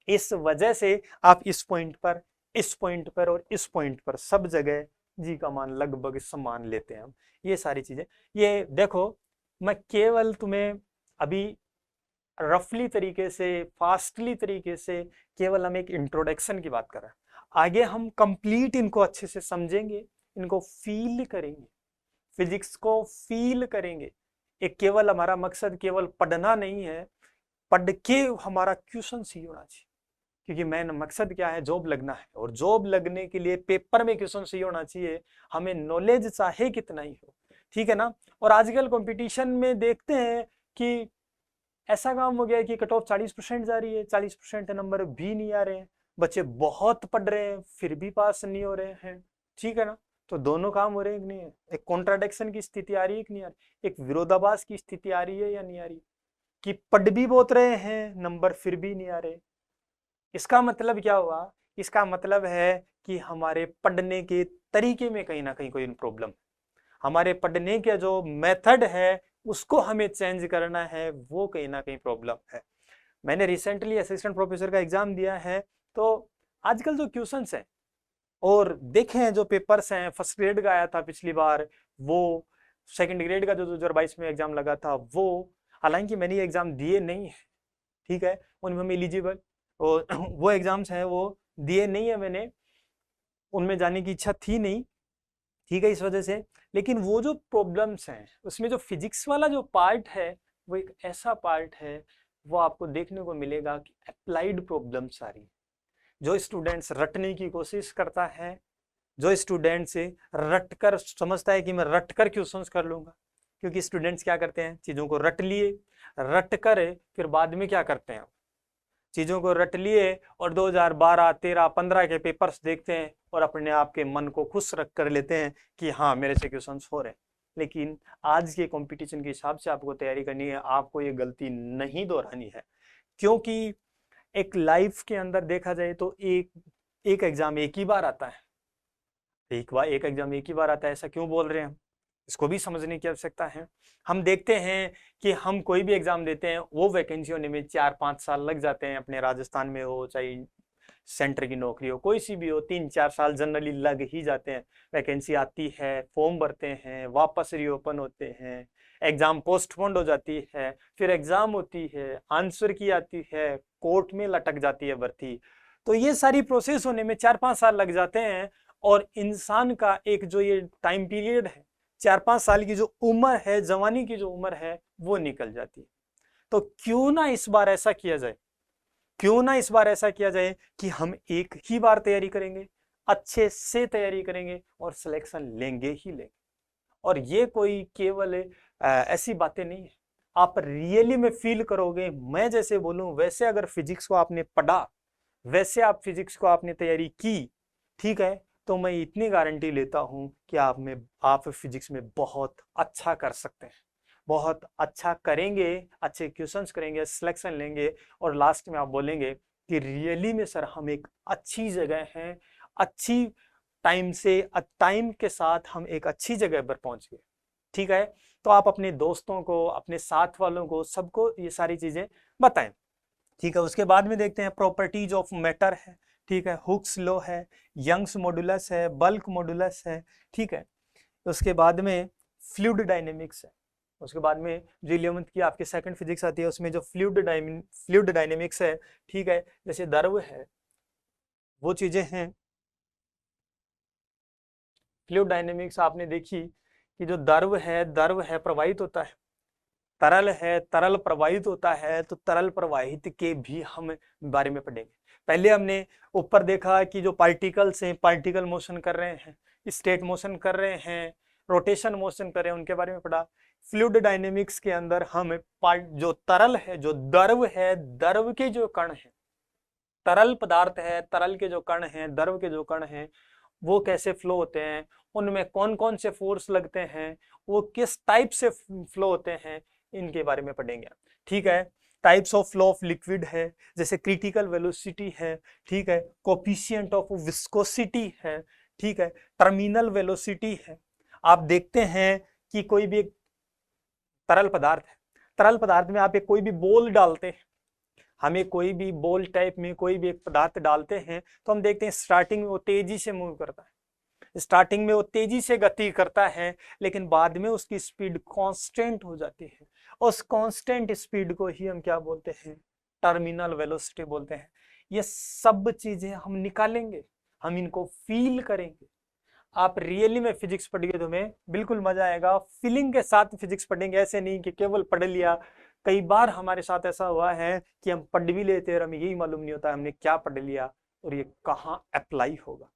इस वजह से आप इस पॉइंट पर, इस पॉइंट पर और इस पॉइंट पर सब जगह जी का मान लगभग समान लेते हैं हम। ये सारी चीजें, ये देखो, मैं केवल तुम्हें अभी रफली तरीके से, फास्टली तरीके से केवल हम एक इंट्रोडक्शन की बात कर रहे हैं। आगे हम कंप्लीट इनको अच्छे से समझेंगे, इनको फील करेंगे, फिजिक्स को फील करेंगे। एक केवल हमारा मकसद केवल पढ़ना नहीं है, पढ़ के हमारा क्वेश्चन ही होना चाहिए, क्योंकि मेन मकसद क्या है, जॉब लगना है। और जॉब लगने के लिए पेपर में क्वेश्चन सही होना चाहिए, हमें नॉलेज चाहे कितना ही हो, ठीक है ना। और आजकल कंपटीशन में देखते हैं कि ऐसा काम हो गया है कि कट ऑफ 40% जा रही है, 40% नंबर भी नहीं आ रहे हैं, बच्चे बहुत पढ़ रहे हैं फिर भी पास नहीं हो रहे हैं, ठीक है ना। तो दोनों काम हो रहे हैं कि नहीं है, एक कॉन्ट्राडिक्शन की स्थिति आ रही है कि नहीं आ रही, एक विरोधाभास की स्थिति आ रही है या नहीं आ रही, कि पढ़ भी बहुत रहे हैं नंबर फिर भी नहीं आ रहे। इसका मतलब क्या हुआ, इसका मतलब है कि हमारे पढ़ने के तरीके में कहीं ना कहीं कोई प्रॉब्लम, हमारे पढ़ने के जो मेथड है उसको हमें चेंज करना है, वो कहीं ना कहीं प्रॉब्लम है। मैंने रिसेंटली असिस्टेंट प्रोफेसर का एग्जाम दिया है, तो आजकल जो क्वेश्चंस हैं और देखे हैं, जो पेपर्स हैं, फर्स्ट ग्रेड का आया था पिछली बार, वो सेकंड ग्रेड का जो 2022 में एग्जाम लगा था वो, हालांकि मैंने ये एग्जाम दिए नहीं है, ठीक है, उनमें हम एलिजिबल, और वो एग्जाम्स हैं वो दिए नहीं है मैंने, उनमें जाने की इच्छा थी नहीं, ठीक है, इस वजह से। लेकिन वो जो प्रॉब्लम्स हैं उसमें जो फिजिक्स वाला जो पार्ट है वो एक ऐसा पार्ट है वो आपको देखने को मिलेगा कि अप्लाइड प्रॉब्लम्स आ रही है। जो स्टूडेंट्स रटने की कोशिश करता है, जो स्टूडेंट से रट कर समझता है कि मैं रट कर क्वेश्चंस कर लूंगा, क्योंकि स्टूडेंट्स क्या करते हैं, चीजों को रट लिए, रट कर फिर बाद में क्या करते हैं, चीजों को रट लिए और 2012, 13, 15 के पेपर्स देखते हैं और अपने आप के मन को खुश रख कर लेते हैं कि हाँ मेरे से क्वेश्चंस हो रहे हैं। लेकिन आज के कंपटीशन के हिसाब से आपको तैयारी करनी है, आपको ये गलती नहीं दोहरानी है, क्योंकि एक लाइफ के अंदर देखा जाए तो एक एग्जाम एक ही बार आता है, एक एग्जाम एक ही बार आता है। ऐसा क्यों बोल रहे हैं हम, इसको भी समझने की आवश्यकता है। हम देखते हैं कि हम कोई भी एग्जाम देते हैं, वो वैकेंसी होने में 4-5 साल लग जाते हैं, अपने राजस्थान में हो चाहे सेंटर की नौकरी हो, कोई सी भी हो, 3-4 साल जनरली लग ही जाते हैं। वैकेंसी आती है, फॉर्म भरते हैं, वापस रीओपन होते हैं, एग्जाम पोस्टपोन्ड हो जाती है, फिर एग्जाम होती है, आंसर की आती है, कोर्ट में लटक जाती है भर्ती। तो ये सारी प्रोसेस होने में 4-5 साल लग जाते हैं और इंसान का एक जो ये टाइम पीरियड है, 4-5 साल की जो उम्र है, जवानी की जो उम्र है, वो निकल जाती है। तो क्यों ना इस बार ऐसा किया जाए, क्यों ना इस बार ऐसा किया जाए कि हम एक ही बार तैयारी करेंगे, अच्छे से तैयारी करेंगे और सिलेक्शन लेंगे ही लेंगे। और ये कोई केवल ऐसी बातें नहीं है, आप रियली में फील करोगे। मैं जैसे बोलूं वैसे अगर फिजिक्स को आपने पढ़ा, वैसे आप फिजिक्स को आपने तैयारी की, ठीक है, तो मैं इतनी गारंटी लेता हूं कि आप फिजिक्स में बहुत अच्छा कर सकते हैं, बहुत अच्छा करेंगे, अच्छे क्वेश्चंस करेंगे, सिलेक्शन लेंगे और लास्ट में आप बोलेंगे कि रियली में सर हम एक अच्छी जगह हैं, अच्छी टाइम के साथ हम एक अच्छी जगह पर पहुंच गए। ठीक है, तो आप अपने दोस्तों को, अपने साथ वालों को, सबको ये सारी चीजें बताएं। ठीक है, उसके बाद में देखते हैं प्रॉपर्टीज ऑफ मैटर है, ठीक है, हुक्स लॉ है, यंग्स मॉडुलस है, बल्क मॉडुलस है, ठीक है, उसके बाद में फ्लूइड डायनेमिक्स है, उसके बाद में जो 11th की आपकी सेकंड फिजिक्स आती है उसमें जो फ्लूइड डायनेमिक्स है, ठीक है, जैसे द्रव है, वो चीजें हैं। फ्लूइड डायनेमिक्स आपने देखी कि जो द्रव है प्रवाहित होता है, तरल है, तरल प्रवाहित होता है, तो तरल प्रवाहित के भी हम बारे में पढ़ेंगे। पहले हमने ऊपर देखा कि जो पार्टिकल्स हैं, पार्टिकल मोशन कर रहे हैं, स्टेट मोशन कर रहे हैं, रोटेशन मोशन कर रहे हैं, उनके बारे में पढ़ा। फ्लूइड डायनेमिक्स के अंदर हम जो तरल है, जो द्रव है, द्रव के जो कण है, तरल पदार्थ है, तरल के जो कण हैं, द्रव के जो कण हैं, वो कैसे फ्लो होते हैं, उनमें कौन कौन से फोर्स लगते हैं, वो किस टाइप से फ्लो होते हैं, इनके बारे में पढ़ेंगे। ठीक है, types of flow of liquid है, जैसे क्रिटिकल वेलोसिटी है, ठीक है, कोफिशिएंट ऑफ विस्कोसिटी है, ठीक है, टर्मिनल वेलोसिटी है। आप देखते हैं कि कोई भी एक तरल पदार्थ है, तरल पदार्थ में आप एक कोई भी बॉल डालते हैं, हमें कोई भी बॉल टाइप में कोई भी एक पदार्थ डालते हैं, तो हम देखते हैं स्टार्टिंग में वो तेजी से मूव करता है, स्टार्टिंग में वो तेजी से गति करता है, लेकिन बाद में उसकी स्पीड कांस्टेंट हो जाती है। उस कांस्टेंट स्पीड को ही हम क्या बोलते हैं, टर्मिनल वेलोसिटी बोलते हैं। ये सब चीजें हम निकालेंगे, हम इनको फील करेंगे। आप रियली में फिजिक्स पढ़िए तो हमें बिल्कुल मजा आएगा, फीलिंग के साथ फिजिक्स पढ़ेंगे, ऐसे नहीं कि केवल पढ़ लिया। कई बार हमारे साथ ऐसा हुआ है कि हम पढ़ भी लेते हैं और हमें यही मालूम नहीं होता हमने क्या पढ़ लिया और ये कहाँ अप्लाई होगा।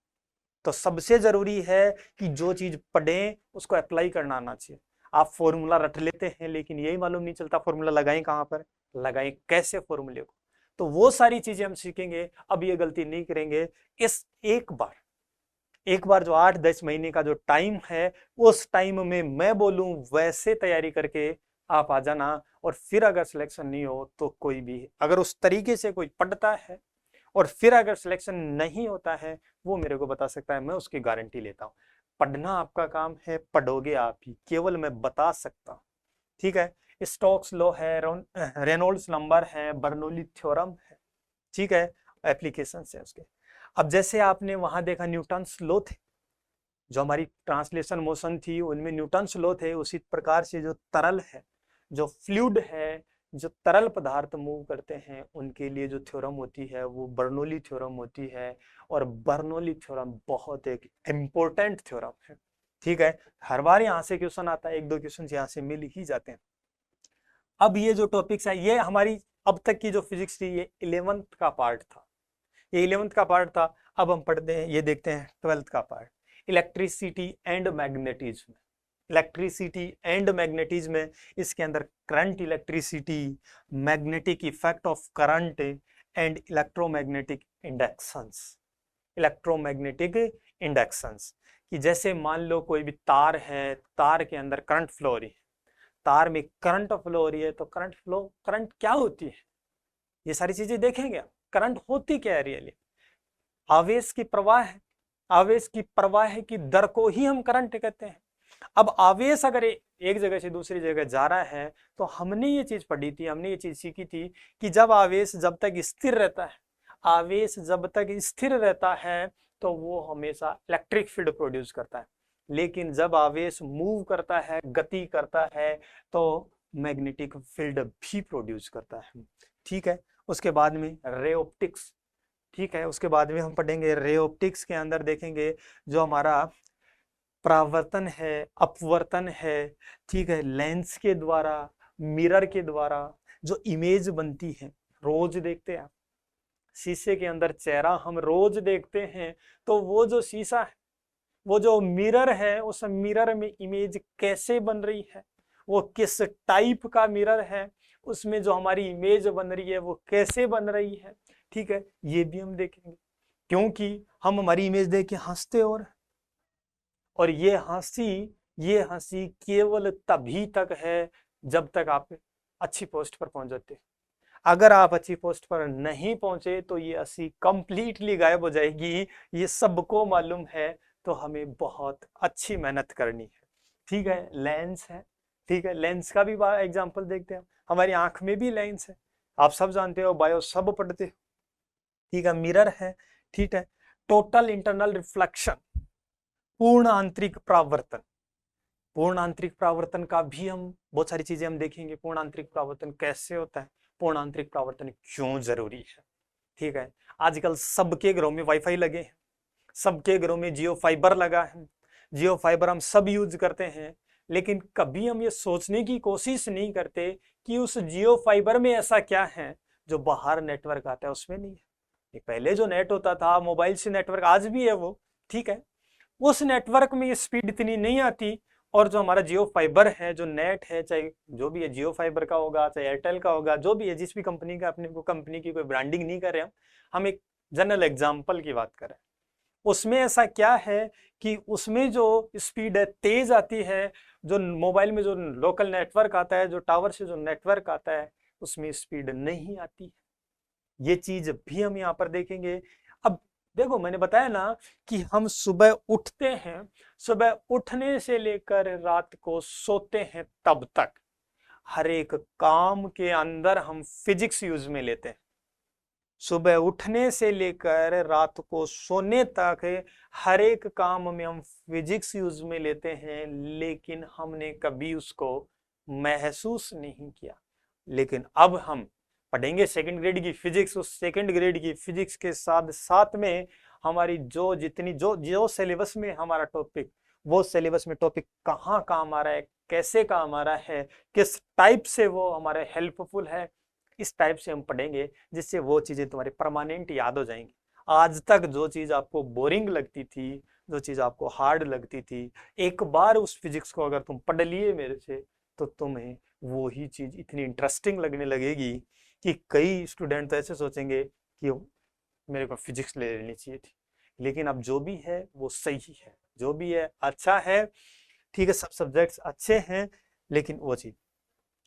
तो सबसे जरूरी है कि जो चीज पढ़ें उसको अप्लाई करना आना चाहिए। आप फॉर्मूला रट लेते हैं लेकिन यही मालूम नहीं चलता फॉर्मूला लगाएं कहाँ पर, लगाएं कैसे फॉर्मूले को। तो वो सारी चीजें हम सीखेंगे, अब ये गलती नहीं करेंगे। इस एक बार जो 8-10 महीने का जो टाइम है, उस टाइम में मैं बोलूं वैसे तैयारी करके आप आ जाना। और फिर अगर सिलेक्शन नहीं हो तो कोई भी, अगर उस तरीके से कोई पढ़ता है और फिर अगर सिलेक्शन नहीं होता है, वो मेरे को बता सकता है, मैं उसकी गारंटी लेता हूँ। पढ़ना आपका काम है, पढ़ोगे आप ही, केवल मैं बता सकता हूँ। ठीक है, स्टोक्स लॉ है, रेनॉल्ड्स नंबर है, बर्नौली थ्योरम है, ठीक है, एप्लीकेशन है उसके। अब जैसे आपने वहां देखा न्यूटन्स लॉ थे, जो हमारी ट्रांसलेशन मोशन थी उनमें न्यूटन्स लॉ थे, उसी प्रकार से जो तरल है, जो फ्लूइड है, जो तरल पदार्थ मूव करते हैं, उनके लिए जो थ्योरम होती है वो बर्नौली थ्योरम होती है। और बर्नौली थ्योरम बहुत एक इम्पोर्टेंट थ्योरम है। ठीक है, हर बार यहाँ से क्वेश्चन आता है, 1-2 क्वेश्चन यहाँ से मिल ही जाते हैं। अब ये जो टॉपिक्स है ये हमारी अब तक की जो फिजिक्स थी ये 11th का पार्ट था, ये 11th का पार्ट था। अब हम पढ़ते हैं, ये देखते हैं 12th का part, electricity and magnetism. Electricity and magnetism, इसके अंदर current, electricity, magnetic effect of current and electromagnetic inductions. Electromagnetic inductions कि जैसे मान लो कोई भी तार है, तार के अंदर करंट फ्लो हो रही है, तार में करंट फ्लो हो रही है, तो करंट फ्लो, करंट क्या होती है, ये सारी चीजें देखेंगे। करंट होती क्या है रियली? आवेश की प्रवाह है, आवेश की प्रवाह की दर को ही हम करंट कहते हैं। अब आवेश अगर एक जगह से दूसरी जगह जा रहा है, तो हमने ये चीज पढ़ी थी, हमने ये चीज सीखी थी कि जब आवेश जब तक स्थिर रहता है, आवेश जब तक स्थिर रहता है तो वो हमेशा इलेक्ट्रिक फील्ड प्रोड्यूस करता है, लेकिन जब आवेश मूव करता है, गति करता है, तो मैग्नेटिक फील्ड भी प्रोड्यूस करता है। ठीक है, उसके बाद में रे ऑप्टिक्स। ठीक है, उसके बाद में हम पढ़ेंगे रे ऑप्टिक्स के अंदर देखेंगे जो हमारा परावर्तन है, अपवर्तन है, ठीक है, लेंस के द्वारा, मिरर के द्वारा जो इमेज बनती है, रोज देखते हैं शीशे के अंदर चेहरा हम रोज देखते हैं, तो वो जो शीशा है, वो जो मिरर है, उस मिरर में इमेज कैसे बन रही है, वो किस टाइप का मिरर है, उसमें जो हमारी इमेज बन रही है वो कैसे बन रही है। ठीक है, ये भी हम देखेंगे, क्योंकि हम हमारी इमेज देख के हंसते और ये हंसी केवल तभी तक है जब तक आप अच्छी पोस्ट पर पहुंच जाते। अगर आप अच्छी पोस्ट पर नहीं पहुंचे तो ये हंसी कंप्लीटली गायब हो जाएगी, ये सबको मालूम है। तो हमें बहुत अच्छी मेहनत करनी है। ठीक है, लेंस है, ठीक है, लेंस का भी एग्जांपल देखते हैं। हमारी आंख में भी लेंस है, आप सब जानते हो, बायो सब पढ़ते हो। ठीक है, मिरर है, ठीक है, टोटल इंटरनल रिफ्लेक्शन, पूर्ण आंतरिक परावर्तन। पूर्ण आंतरिक परावर्तन का भी हम बहुत सारी चीजें हम देखेंगे। पूर्ण आंतरिक परावर्तन कैसे होता है, पूर्ण आंतरिक परावर्तन क्यों जरूरी है। ठीक है, आजकल सबके घरों में वाईफाई लगे हैं, सबके घरों में जियो फाइबर लगा है, जियो फाइबर हम सब यूज करते हैं, लेकिन कभी हम ये सोचने की कोशिश नहीं करते कि उस जियो फाइबर में ऐसा क्या है जो बाहर नेटवर्क आता है उसमें नहीं है। ये पहले जो नेट होता था, मोबाइल से नेटवर्क आज भी है वो, ठीक है, उस नेटवर्क में ये स्पीड इतनी नहीं आती। और जो हमारा जियो फाइबर है, जो नेट है, चाहे जो भी है, जियो फाइबर का होगा, चाहे एयरटेल का होगा, जो भी है, जिस भी कंपनी का, अपने को कंपनी की कोई ब्रांडिंग नहीं कर रहे हम एक जनरल एग्जांपल की बात कर रहे हैं। उसमें ऐसा क्या है कि उसमें जो स्पीड है तेज आती है, जो मोबाइल में जो लोकल नेटवर्क आता है, जो टावर से जो नेटवर्क आता है, उसमें स्पीड नहीं आती। ये चीज भी हम यहाँ पर देखेंगे। अब देखो, मैंने बताया ना कि हम सुबह उठते हैं, सुबह उठने से लेकर रात को सोते हैं तब तक हर एक काम के अंदर हम फिजिक्स यूज में लेते हैं। सुबह उठने से लेकर रात को सोने तक हर एक काम में हम फिजिक्स यूज में लेते हैं, लेकिन हमने कभी उसको महसूस नहीं किया। लेकिन अब हम पढ़ेंगे सेकंड ग्रेड की फिजिक्स, उस सेकंड ग्रेड की फिजिक्स के साथ साथ में हमारी जो जितनी जो जो सिलेबस में हमारा टॉपिक, वो सिलेबस में टॉपिक कहाँ काम आ रहा है, कैसे काम आ रहा है, किस टाइप से वो हमारे हेल्पफुल है, इस टाइप से हम पढ़ेंगे, जिससे वो चीजें तुम्हारी परमानेंट याद हो जाएंगी। आज तक जो चीज आपको बोरिंग लगती थी, जो चीज आपको हार्ड लगती थी, एक बार उस फिजिक्स को अगर तुम पढ़ लिए मेरे से, तो तुम्हें वो ही चीज इतनी इंटरेस्टिंग लगने लगेगी कि कई स्टूडेंट तो ऐसे सोचेंगे कि मेरे को फिजिक्स ले लेनी चाहिए थी। लेकिन अब जो भी है वो सही है, जो भी है अच्छा है, ठीक है, सब सब्जेक्ट्स अच्छे हैं, लेकिन वो चीज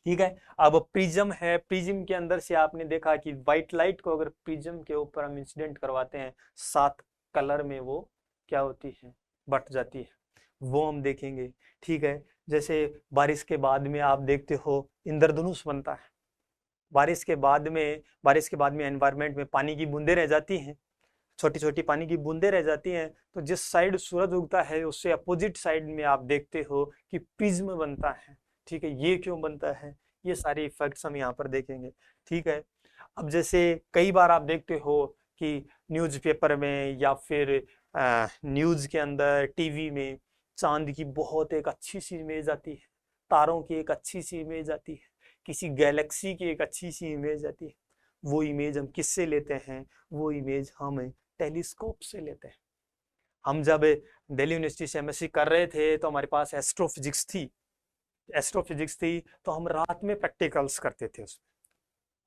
ठीक है। अब प्रिज्म है, प्रिज्म के अंदर से आपने देखा कि व्हाइट लाइट को अगर प्रिज्म के ऊपर हम इंसिडेंट करवाते हैं, 7 कलर में वो क्या होती है, बट जाती है, वो हम देखेंगे। ठीक है, जैसे बारिश के बाद में आप देखते हो इंद्रधनुष बनता है, बारिश के बाद में एनवायरनमेंट में पानी की बूंदें रह जाती हैं, छोटी छोटी पानी की बूंदें रह जाती हैं, तो जिस साइड सूरज उगता है उससे अपोजिट साइड में आप देखते हो कि प्रिज्म बनता है। ठीक है, ये क्यों बनता है, ये सारे इफेक्ट्स हम यहाँ पर देखेंगे। ठीक है, अब जैसे कई बार आप देखते हो कि न्यूज़पेपर में या फिर न्यूज़ के अंदर, टीवी में चांद की बहुत एक अच्छी सी इमेज आती है, तारों की एक अच्छी सी इमेज आती है, किसी गैलेक्सी की एक अच्छी सी इमेज आती है, वो इमेज हम किससे लेते हैं? वो इमेज हम टेलीस्कोप से लेते हैं। हम जब दिल्ली यूनिवर्सिटी से एमएससी कर रहे थे तो हमारे पास एस्ट्रोफिजिक्स थी, तो हम रात में प्रैक्टिकल्स करते थे उसमें,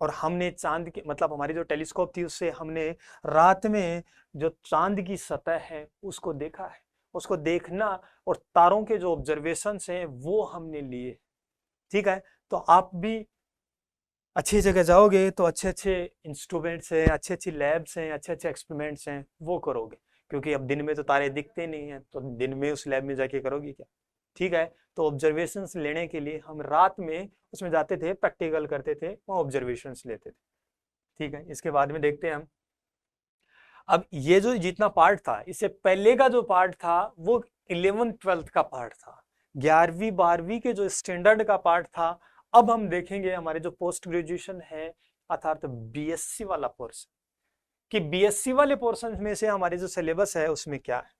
और हमने चांद की मतलब हमारी जो टेलीस्कोप थी उससे हमने रात में जो चांद की सतह है उसको देखा है। उसको देखना और तारों के जो ऑब्जर्वेशंस हैं वो हमने लिए। ठीक है, तो आप भी अच्छी जगह जाओगे तो अच्छे अच्छे इंस्ट्रूमेंट्स हैं, अच्छी अच्छी लैब्स हैं, अच्छे अच्छे एक्सपेरिमेंट्स हैं, वो करोगे, क्योंकि अब दिन में तो तारे दिखते नहीं हैं, तो दिन में उस लैब में जाके करोगे क्या? ठीक है, तो ऑब्जर्वेशंस लेने के लिए हम रात में उसमें जाते थे, प्रैक्टिकल करते थे, वहाँ ऑब्जर्वेशंस लेते थे। ठीक है, इसके बाद में देखते हैं हम। अब ये जो जितना पार्ट था, इससे पहले का जो पार्ट था वो 11th-12th का पार्ट था, 11वीं-12वीं के जो स्टैंडर्ड का पार्ट था। अब हम देखेंगे हमारे जो पोस्ट ग्रेजुएशन है अर्थात बीएससी वाला पोर्शन, कि बीएससी वाले पोर्शन में से हमारे जो सिलेबस है उसमें क्या है।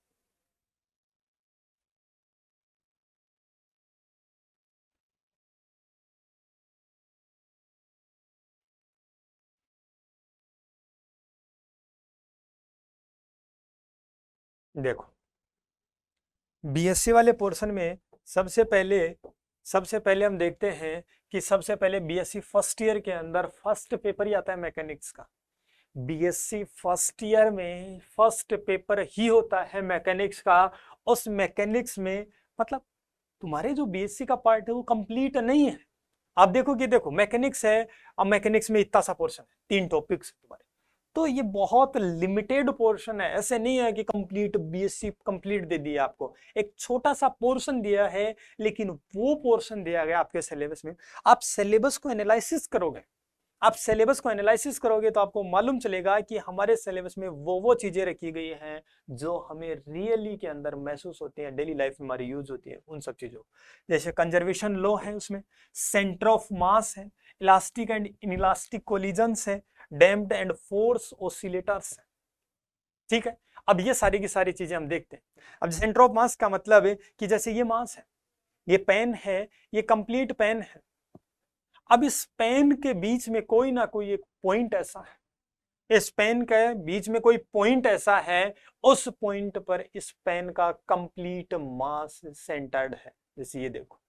देखो, बीएससी वाले पोर्शन में सबसे पहले हम देखते हैं कि सबसे पहले बीएससी फर्स्ट ईयर के अंदर फर्स्ट पेपर ही आता है मैकेनिक्स का। बीएससी फर्स्ट ईयर में फर्स्ट पेपर ही होता है मैकेनिक्स का। उस मैकेनिक्स में मतलब तुम्हारे जो बीएससी का पार्ट है वो कंप्लीट नहीं है। आप देखो कि देखो मैकेनिक्स है, अब मैकेनिक्स में इतना सा पोर्शन है, 3 टॉपिक्स तुम्हारे, तो ये बहुत लिमिटेड पोर्शन है। ऐसे नहीं है कि कंप्लीट बीएससी कंप्लीट दे दिया आपको, एक छोटा सा पोर्शन दिया है, लेकिन वो पोर्शन दिया गया आपके सिलेबस में। आप सिलेबस को एनालिसिस करोगे, तो आपको मालूम चलेगा कि हमारे सिलेबस में वो चीजें रखी गई हैं जो हमें रियली के अंदर महसूस होती हैं, डेली लाइफ में हमारी यूज होती है उन सब चीजों। जैसे कंजर्वेशन लॉ है, उसमें सेंटर ऑफ मास है, इलास्टिक एंड इनइलास्टिक कोलिजन्स है, डैम्प्ड एंड फोर्स ऑसिलेटर्स है। ठीक है, अब ये सारी की सारी चीजें हम देखते हैं। अब सेंटर ऑफ मास का मतलब है कि जैसे ये मास है, ये पेन है, ये कंप्लीट पेन है। अब इस पेन के बीच में कोई ना कोई एक पॉइंट ऐसा है, इस पेन के बीच में कोई पॉइंट ऐसा है, उस पॉइंट पर इस पेन का कंप्लीट मास सेंटर्ड है। जैसे ये देखो,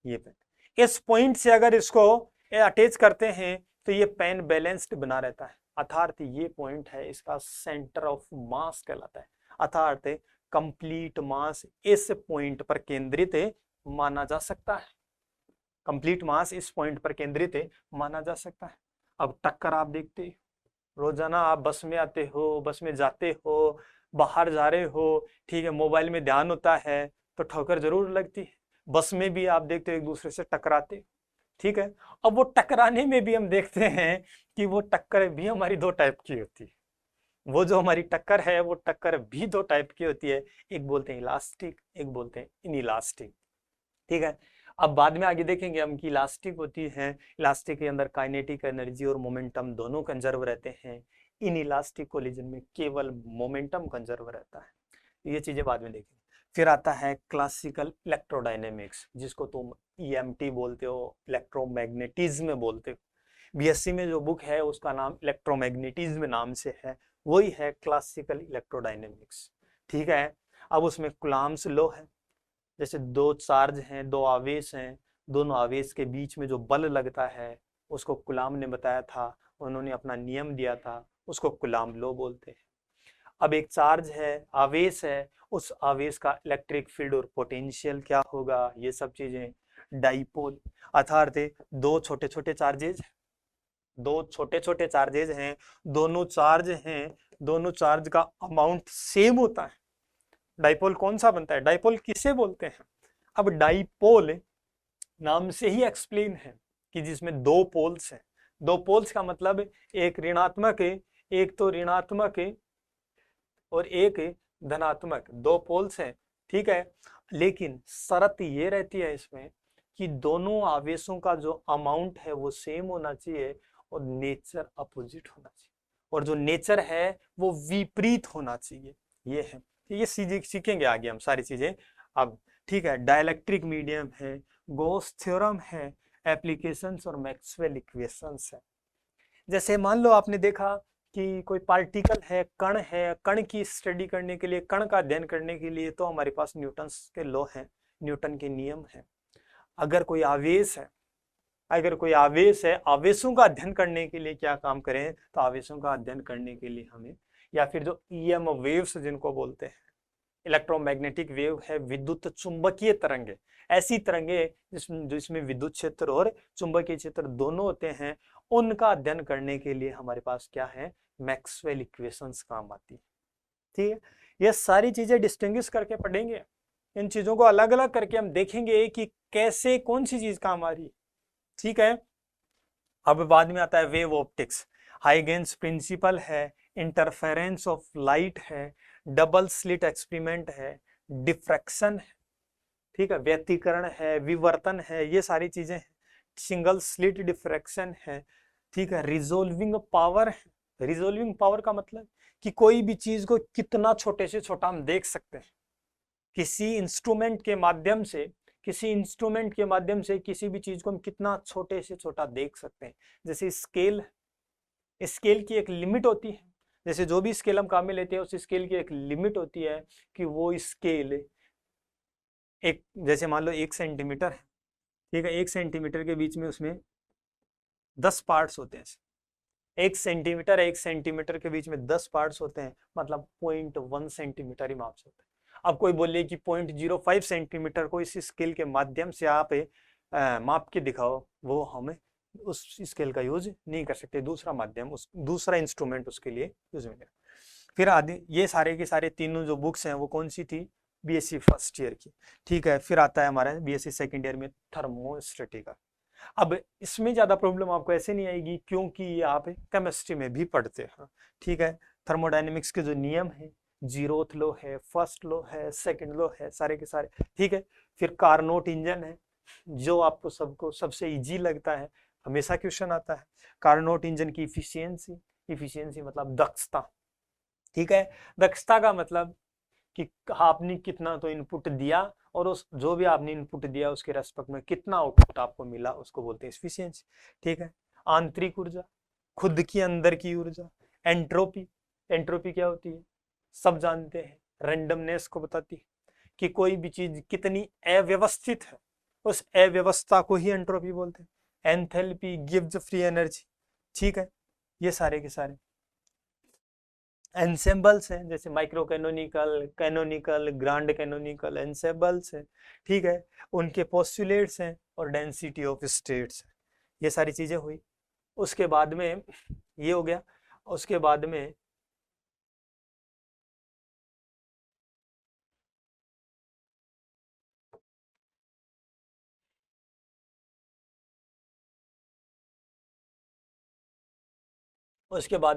ये पेन इस पॉइंट से अगर इसको अटैच करते हैं तो ये पेन बैलेंस्ड बना रहता है, अर्थात ये पॉइंट है इसका सेंटर ऑफ मास कहलाता है, अर्थात कंप्लीट मास इस पॉइंट पर केंद्रित माना जा सकता है। कंप्लीट मास इस पॉइंट पर केंद्रित माना जा सकता है। अब टक्कर आप देखते हो, रोजाना आप बस में आते हो, बस में जाते हो, बाहर जा रहे हो, ठीक है, मोबाइल में ध्यान होता है तो ठोकर जरूर लगती है। बस में भी आप देखते हो एक दूसरे से टकराते, ठीक है। अब वो टकराने में भी हम देखते हैं कि वो टक्कर भी हमारी 2 टाइप की होती है। वो जो हमारी टक्कर है वो टक्कर भी 2 टाइप की होती है, एक बोलते हैं इलास्टिक, एक बोलते हैं इनइलास्टिक। ठीक है, अब बाद में आगे देखेंगे हम कि इलास्टिक होती है, इलास्टिक के अंदर काइनेटिक एनर्जी और मोमेंटम दोनों कंजर्व रहते हैं। इन इलास्टिक कोलिजन में केवल मोमेंटम कंजर्व रहता है। ये चीजें बाद में देखेंगे। फिर आता है क्लासिकल इलेक्ट्रोडायनेमिक्स, जिसको तुम ईएमटी बोलते हो, इलेक्ट्रोमैग्नेटिज्म बोलते हो। बीएससी में जो बुक है उसका नाम इलेक्ट्रोमैग्नेटिज्म नाम से है, वही है क्लासिकल इलेक्ट्रोडायनेमिक्स। ठीक है, अब उसमें कूलम्ब्स लॉ है, जैसे 2 चार्ज हैं, 2 आवेश हैं, दोनों आवेश के बीच में जो बल लगता है उसको कूलम्ब ने बताया था, उन्होंने अपना नियम दिया था, उसको कूलम्ब लॉ बोलते हैं। अब एक चार्ज है, आवेश है, उस आवेश का इलेक्ट्रिक फील्ड और पोटेंशियल क्या होगा, ये सब चीजें। डाइपोल अर्थात 2 छोटे छोटे चार्जेज, 2 छोटे छोटे चार्जेज हैं, दोनों चार्ज हैं, दोनों चार्ज का अमाउंट सेम होता है, डाइपोल कौन सा बनता है, डाइपोल किसे बोलते हैं? अब डाइपोल नाम से ही एक्सप्लेन है कि जिसमें 2 पोल्स हैं। 2 पोल्स का मतलब एक ऋणात्मक है, एक तो ऋणात्मक है और एक धनात्मक, 2 पोल्स हैं। ठीक है, लेकिन शर्त ये रहती है इसमें कि दोनों आवेशों का जो अमाउंट है वो सेम होना चाहिए और नेचर अपोजिट होना चाहिए, और जो नेचर है वो विपरीत होना चाहिए। ये है, ये सीखेंगे आगे हम सारी चीजें अब। ठीक है, डाइलेक्ट्रिक मीडियम है, गॉस थ्योरम है, एप्लीकेशंस और मैक्सवेल इक्वेशंस है। जैसे मान लो आपने देखा कि कोई पार्टिकल है, कण की स्टडी करने के लिए, कण का अध्ययन करने के लिए तो हमारे पास न्यूटन्स के लॉ हैं, न्यूटन के नियम हैं। अगर कोई आवेश है, आवेशों का अध्ययन करने के लिए क्या काम करें, तो आवेशों का अध्ययन करने के लिए हमें, या फिर जो ईएम वेव्स जिनको बोलते हैं, इलेक्ट्रोमैग्नेटिक वेव है, विद्युत चुंबकीय तरंगे, ऐसी तरंगे जिसमें विद्युत क्षेत्र और चुंबकीय क्षेत्र दोनों होते हैं, उनका अध्ययन करने के लिए हमारे पास क्या है, मैक्सवेल इक्वेशंस काम आती है। ठीक है, ये सारी चीजें डिस्टिंग्विश करके पढ़ेंगे, इन चीजों को अलग अलग करके हम देखेंगे कि कैसे कौन सी चीज काम आ रही है। ठीक है, अब बाद में आता है वेव ऑप्टिक्स, हाइगेन्स प्रिंसिपल है, इंटरफेरेंस ऑफ लाइट है, डबल स्लिट एक्सपेरिमेंट है, डिफ्रैक्शन है, ठीक है, व्यतिकरण है, विवर्तन है, ये सारी चीजें हैं, सिंगल स्लिट डिफ्रैक्शन है, ठीक है, रिजोल्विंग पावर है। रिजोल्विंग पावर का मतलब कि कोई भी चीज को कितना छोटे से छोटा हम देख सकते हैं, किसी इंस्ट्रूमेंट के माध्यम से किसी भी चीज को हम कितना छोटे से छोटा देख सकते हैं। जैसे स्केल की एक लिमिट होती है, जैसे जो भी स्केल हम काम में लेते हैं उस स्केल की एक लिमिट होती है कि वो स्केल एक, जैसे मान लो 1 सेंटीमीटर है, ठीक है, 1 सेंटीमीटर के बीच में उसमें 10 पार्ट्स होते हैं। 1 सेंटीमीटर के बीच में 10 पार्ट्स होते हैं, मतलब 0.1 सेंटीमीटर ही माप सकते हैं। अब कोई बोले कि 0.05 सेंटीमीटर को इस स्केल के माध्यम से आप माप के दिखाओ, वो हमें उस स्केल का यूज नहीं कर सकते, दूसरा माध्यम, दूसरा इंस्ट्रूमेंट उसके लिए यूज में। फिर आदि ये सारे के सारे तीनों जो बुक्स हैं वो कौन सी थी, बीएससी फर्स्ट ईयर की। ठीक है, फिर आता है हमारा बीएससी सेकेंड ईयर में थर्मोस्टेटिक। अब इसमें ज्यादा प्रॉब्लम आपको ऐसे नहीं आएगी क्योंकि ये आप केमिस्ट्री में भी पढ़ते हैं। ठीक है, थर्मोडायनेमिक्स के जो नियम है, जीरोथ लॉ है, फर्स्ट लॉ है, सेकंड लॉ है, सारे के सारे। ठीक है, फिर कार्नोट इंजन है, जो आपको सबको सबसे इजी लगता है, हमेशा क्वेश्चन आता है। कार्नोट इंजन की इफिशियंसी मतलब दक्षता। ठीक है, दक्षता का मतलब कि आपने कितना तो इनपुट दिया और उस जो भी आपने इनपुट दिया उसके रेस्पेक्ट में कितना आउटपुट आपको मिला, उसको बोलते हैं एफिशिएंसी। ठीक है, आंतरिक ऊर्जा, खुद की अंदर की ऊर्जा। एंट्रोपी क्या होती है, सब जानते हैं, रैंडमनेस को बताती है कि कोई भी चीज कितनी अव्यवस्थित है, उस अव्यवस्था को ही एंट्रोपी बोलते हैं। Enthalpy gives free energy. ठीक है, ये सारे के सारे एंसेम्बल्स हैं, जैसे माइक्रो कैनोनिकल, ग्रांड कैनोनिकल एंसेम्बल्स हैं। ठीक है, उनके पोस्टुलेट्स हैं और डेंसिटी ऑफ स्टेट्स, ये सारी चीजें हुई। उसके बाद में ये हो गया, उसके बाद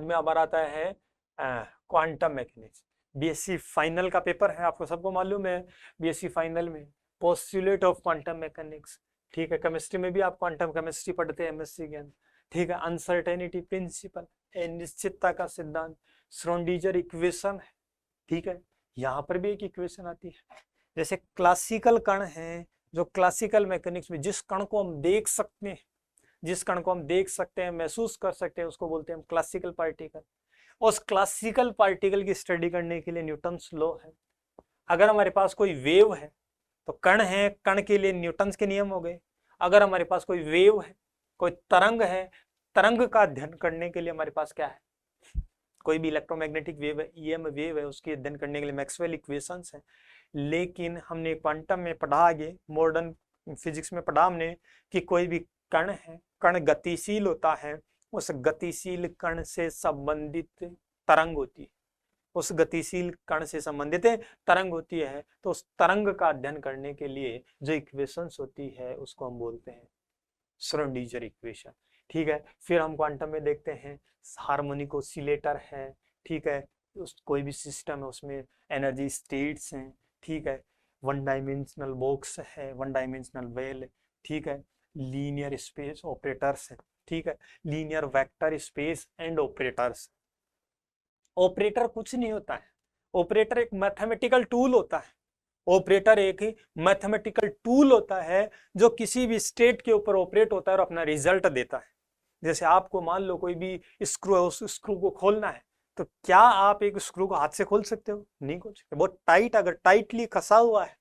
में हमारा आता है क्वांटम मैकेनिक्स। बीएससी फाइनल का पेपर है, आपको सबको मालूम है, बीएससी फाइनल में पोस्टुलेट ऑफ क्वांटम मैकेनिक्स। ठीक है, केमिस्ट्री में भी आप क्वांटम केमिस्ट्री पढ़ते हैं, एमएससी के अंदर। ठीक है, अनसर्टेनिटी प्रिंसिपल, अनिश्चितता का सिद्धांत, श्रोडिंगर इक्वेशन है। ठीक है, यहाँ पर भी एक इक्वेशन आती है। जैसे क्लासिकल कण है, जो क्लासिकल मैकेनिक्स में जिस कण को हम देख सकते हैं, महसूस कर सकते हैं, उसको बोलते हैं हम क्लासिकल पार्टिकल। उस क्लासिकल पार्टिकल की स्टडी करने के लिए न्यूटन्स लॉ है। अगर हमारे पास कोई वेव है तो कण है, कण के लिए न्यूटन्स के नियम हो गए। अगर हमारे पास कोई वेव है, कोई तरंग है, तरंग का अध्ययन करने के लिए हमारे पास क्या है, कोई भी इलेक्ट्रोमैग्नेटिक वेव है, ईएम वेव है, उसके अध्ययन करने के लिए मैक्सवेल इक्वेशंस है। लेकिन हमने क्वांटम में पढ़ा, आगे मॉडर्न फिजिक्स में पढ़ा हमने कि कोई भी कण है, कण गतिशील होता है, उस गतिशील कण से संबंधित तरंग होती है, उस गतिशील कण से संबंधित तरंग होती है। तो उस तरंग का अध्ययन करने के लिए जो इक्वेशंस होती है उसको हम बोलते हैं श्रोडिंगर इक्वेशन। ठीक है, फिर हम क्वांटम में देखते हैं हार्मोनिक ऑसिलेटर है। ठीक है, उस कोई भी सिस्टम है उसमें एनर्जी स्टेट्स हैं। ठीक है, वन डायमेंशनल बॉक्स है, वन डायमेंशनल वेल। ठीक है, लीनियर स्पेस ऑपरेटर्स है। ठीक है, linear vector space and operators. Operator कुछ नहीं होता है, ऑपरेटर एक मैथमेटिकल टूल होता है। ऑपरेटर एक मैथमेटिकल टूल होता है जो किसी भी स्टेट के ऊपर ऑपरेट होता है और अपना रिजल्ट देता है। जैसे आपको मान लो कोई भी स्क्रू है, उस स्क्रू को खोलना है, तो क्या आप एक स्क्रू को हाथ से खोल सकते हो? नहीं खोल सकते। बहुत टाइट, अगर टाइटली कसा हुआ है,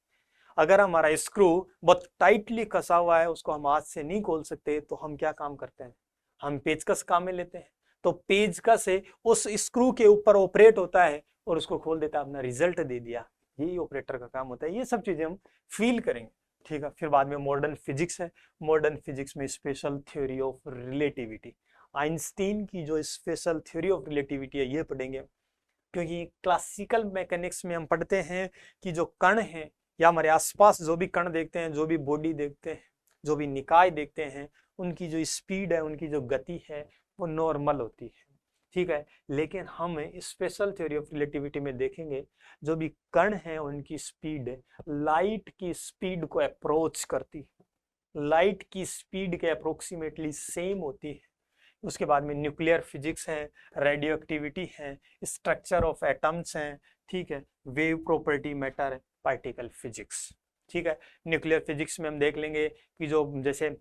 अगर हमारा स्क्रू बहुत टाइटली कसा हुआ है, उसको हम हाथ से नहीं खोल सकते, तो हम क्या काम करते हैं? हम पेचकस काम में लेते हैं। तो पेचकस से उस स्क्रू के ऊपर ऑपरेट होता है और उसको खोल देता है, अपना रिजल्ट दे दिया। यही ऑपरेटर का काम होता है। ये सब चीजें हम फील करेंगे, ठीक है। फिर बाद में मॉडर्न फिजिक्स है। मॉडर्न फिजिक्स में special theory of relativity, Einstein की जो स्पेशल थ्योरी ऑफ रिलेटिविटी है, ये पढ़ेंगे। क्योंकि क्लासिकल मैकेनिक्स में हम पढ़ते हैं कि जो कण हैं या हमारे आसपास जो भी कण देखते हैं, जो भी बॉडी देखते हैं, जो भी निकाय देखते हैं, उनकी जो स्पीड है, उनकी जो गति है, वो नॉर्मल होती है, ठीक है। लेकिन हम स्पेशल थ्योरी ऑफ रिलेटिविटी में देखेंगे जो भी कण है उनकी स्पीड लाइट की स्पीड को अप्रोच करती है, लाइट की स्पीड के अप्रोक्सीमेटली सेम होती है। उसके बाद में न्यूक्लियर फिजिक्स है, रेडियो एक्टिविटी है, स्ट्रक्चर ऑफ एटम्स हैं, ठीक है, wave property, matter particle physics, ठीक है। न्यूक्लियर फिजिक्स में हम देख लेंगे कि जो जैसे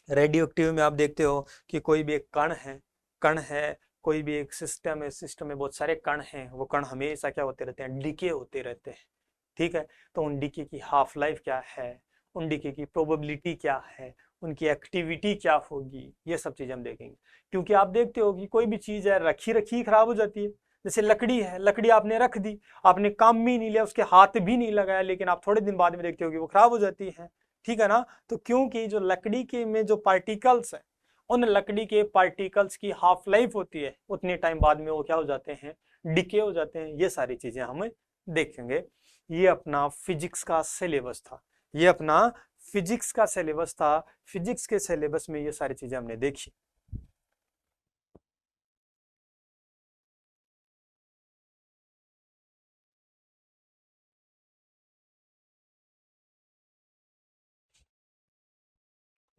रेडियो एक्टिव में आप देखते हो कि कोई भी एक कण है, कोई भी एक सिस्टम है, सिस्टम में बहुत सारे कण हैं, वो कण हमेशा क्या होते रहते हैं? डीके होते रहते हैं, ठीक है। तो उन डीके की हाफ लाइफ क्या है, उन डीके की प्रोबेबिलिटी क्या है, उनकी एक्टिविटी क्या होगी, ये सब चीजें हम देखेंगे। क्योंकि आप देखते हो कि कोई भी चीज है रखी रखी खराब हो जाती है। जैसे लकड़ी है, लकड़ी आपने रख दी, आपने काम भी नहीं लिया, उसके हाथ भी नहीं लगाया, लेकिन आप थोड़े दिन बाद में देखते हो कि वो खराब हो जाती है, ठीक है ना। तो क्योंकि जो लकड़ी के में जो पार्टिकल्स है, उन लकड़ी के पार्टिकल्स की हाफ लाइफ होती है, उतने टाइम बाद में वो क्या हो जाते हैं? डिके हो जाते हैं। ये सारी चीजें हम देखेंगे। ये अपना फिजिक्स का सिलेबस था, ये अपना फिजिक्स का सिलेबस था। फिजिक्स के सिलेबस में ये सारी चीजें हमने देखी।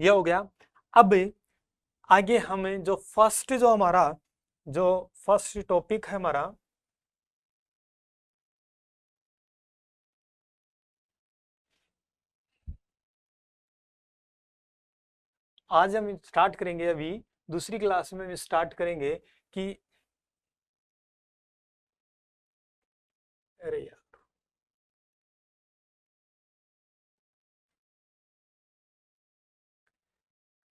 ये हो गया। अब आगे हमें जो फर्स्ट जो हमारा जो फर्स्ट टॉपिक है हमारा, आज हम स्टार्ट करेंगे। अभी दूसरी क्लास में हम स्टार्ट करेंगे कि अरे यार,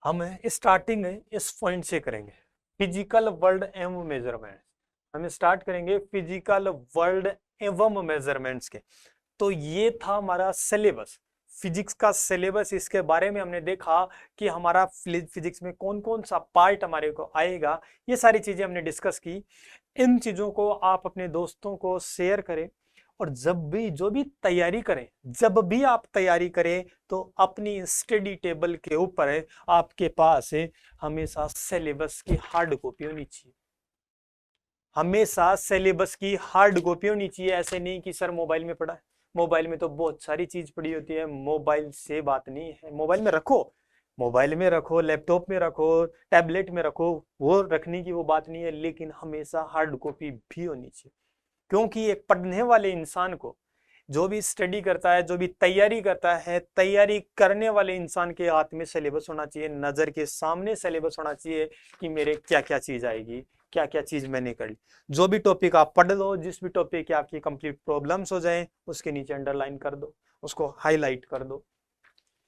हम स्टार्टिंग इस पॉइंट से करेंगे, फिजिकल वर्ल्ड एवं मेजरमेंट। हम स्टार्ट करेंगे फिजिकल वर्ल्ड एवं मेजरमेंट्स के। तो ये था हमारा सिलेबस, फिजिक्स का सिलेबस। इसके बारे में हमने देखा कि हमारा फिजिक्स में कौन कौन सा पार्ट हमारे को आएगा, ये सारी चीजें हमने डिस्कस की। इन चीजों को आप अपने दोस्तों को शेयर करें, और जब भी जो भी तैयारी करें, जब भी आप तैयारी करें, तो अपनी स्टडी टेबल के ऊपर आपके पास हमेशा सिलेबस की हार्ड कॉपी होनी चाहिए। हमेशा सिलेबस की हार्ड कॉपी होनी चाहिए। ऐसे नहीं कि सर मोबाइल में पढ़ा है, मोबाइल में तो बहुत सारी चीज पड़ी होती है, मोबाइल से बात नहीं है। मोबाइल में रखो, मोबाइल में रखो, लैपटॉप में रखो, टैबलेट में रखो, वो रखने की वो बात नहीं है, लेकिन हमेशा हार्ड कॉपी भी होनी चाहिए। क्योंकि एक पढ़ने वाले इंसान को, जो भी स्टडी करता है, जो भी तैयारी करता है, तैयारी करने वाले इंसान के हाथ में सिलेबस होना चाहिए, नजर के सामने सिलेबस होना चाहिए कि मेरे क्या क्या चीज आएगी, क्या क्या चीज मैंने कर ली। जो भी टॉपिक आप पढ़ लो, जिस भी टॉपिक की आपकी कंप्लीट प्रॉब्लम्स हो जाए, उसके नीचे अंडरलाइन कर दो, उसको हाईलाइट कर दो,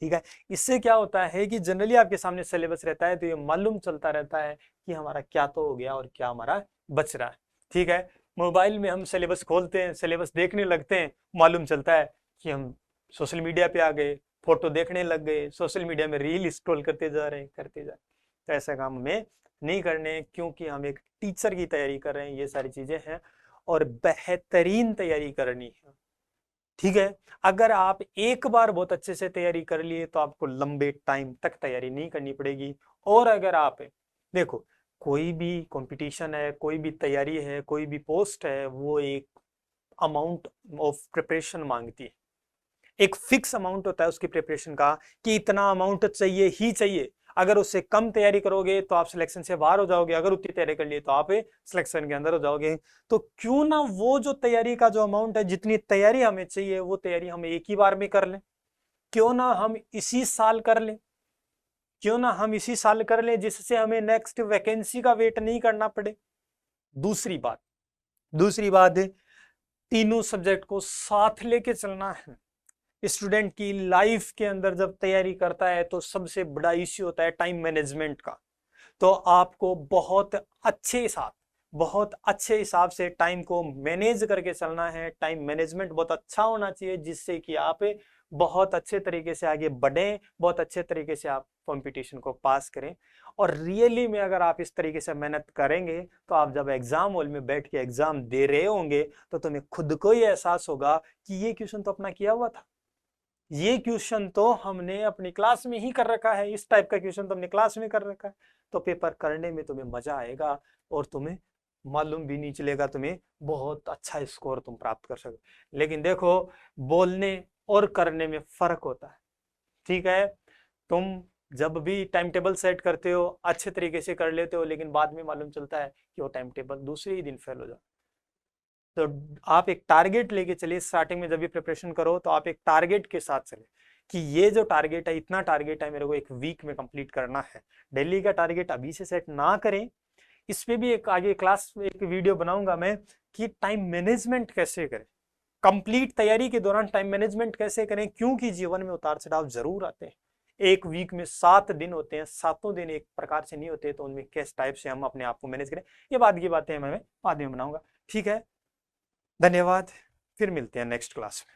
ठीक है। इससे क्या होता है कि जनरली आपके सामने सिलेबस रहता है, तो ये मालूम चलता रहता है कि हमारा क्या तो हो गया और क्या हमारा बच रहा है, ठीक है। मोबाइल में हम सिलेबस खोलते हैं, सिलेबस देखने लगते हैं, मालूम चलता है कि हम सोशल मीडिया पे आ गए, फोटो देखने लग गए, सोशल मीडिया में रील स्क्रॉल करते जा रहे हैं, करते जा रहे हैं। तो ऐसा काम हमें नहीं करने, क्योंकि हम एक टीचर की तैयारी कर रहे हैं। ये सारी चीजें हैं और बेहतरीन तैयारी करनी है, ठीक है। अगर आप एक बार बहुत अच्छे से तैयारी कर लिए, तो आपको लंबे टाइम तक तैयारी नहीं करनी पड़ेगी। और अगर आप देखो, कोई भी कंपटीशन है, कोई भी तैयारी है, कोई भी पोस्ट है, वो एक अमाउंट ऑफ प्रिपरेशन मांगती है। एक फिक्स अमाउंट होता है उसकी प्रिपरेशन का, कि इतना अमाउंट चाहिए ही चाहिए। अगर उससे कम तैयारी करोगे तो आप सिलेक्शन से बाहर हो जाओगे, अगर उतनी तैयारी कर लिए तो आप सिलेक्शन के अंदर हो जाओगे। तो क्यों ना वो जो तैयारी का जो अमाउंट है, जितनी तैयारी हमें चाहिए वो तैयारी हम एक ही बार में कर लें, क्यों ना हम इसी साल कर लें, क्यों ना हम इसी साल कर लें, जिससे हमें नेक्स्ट वैकेंसी का वेट नहीं करना पड़े। दूसरी बात तीनों सब्जेक्ट को साथ लेके चलना है। स्टूडेंट की लाइफ के अंदर जब तैयारी करता है तो सबसे बड़ा इश्यू होता है टाइम मैनेजमेंट का। तो आपको बहुत अच्छे हिसाब से टाइम को मैनेज करके चलना है। टाइम मैनेजमेंट बहुत अच्छा होना चाहिए, जिससे कि आप बहुत अच्छे तरीके से आगे बढ़ें, बहुत अच्छे तरीके से आप कंपटीशन को पास करें। और रियली में अगर आप इस तरीके से मेहनत करेंगे तो आप जब एग्जाम हॉल में बैठ के एग्जाम दे रहे होंगे तो तुम्हें खुद को ही एहसास होगा कि ये क्वेश्चन तो अपना किया हुआ था, ये क्वेश्चन तो हमने अपनी क्लास में ही कर रखा है, इस टाइप का क्वेश्चन तो हमने क्लास में कर रखा है। तो पेपर करने में तुम्हें मजा आएगा और तुम्हें मालूम भी नहीं चलेगा, तुम्हें बहुत अच्छा स्कोर तुम प्राप्त कर सको। लेकिन देखो, बोलने और करने में फर्क होता है, ठीक है। तुम जब भी टाइम टेबल सेट करते हो अच्छे तरीके से कर लेते हो, लेकिन बाद में मालूम चलता है कि वो टाइम टेबल दूसरे ही दिन फेल हो जाता है। तो आप एक टारगेट लेके चलिए, स्टार्टिंग में जब भी प्रिपरेशन करो तो आप एक टारगेट के साथ चले कि ये जो टारगेट है, इतना टारगेट है मेरे को एक वीक में कंप्लीट करना है। डेली का टारगेट अभी से सेट ना करें। इस पे भी एक आगे क्लास में एक वीडियो बनाऊंगा मैं कि टाइम मैनेजमेंट कैसे करें, कंप्लीट तैयारी के दौरान टाइम मैनेजमेंट कैसे करें, क्योंकि जीवन में उतार चढ़ाव जरूर आते हैं। एक वीक में 7 दिन होते हैं, 7 दिन एक प्रकार से नहीं होते, तो उनमें किस टाइप से हम अपने आप को मैनेज करें, ये बाद की बातें मैं बाद में बनाऊंगा। ठीक है, धन्यवाद, फिर मिलते हैं नेक्स्ट क्लास में।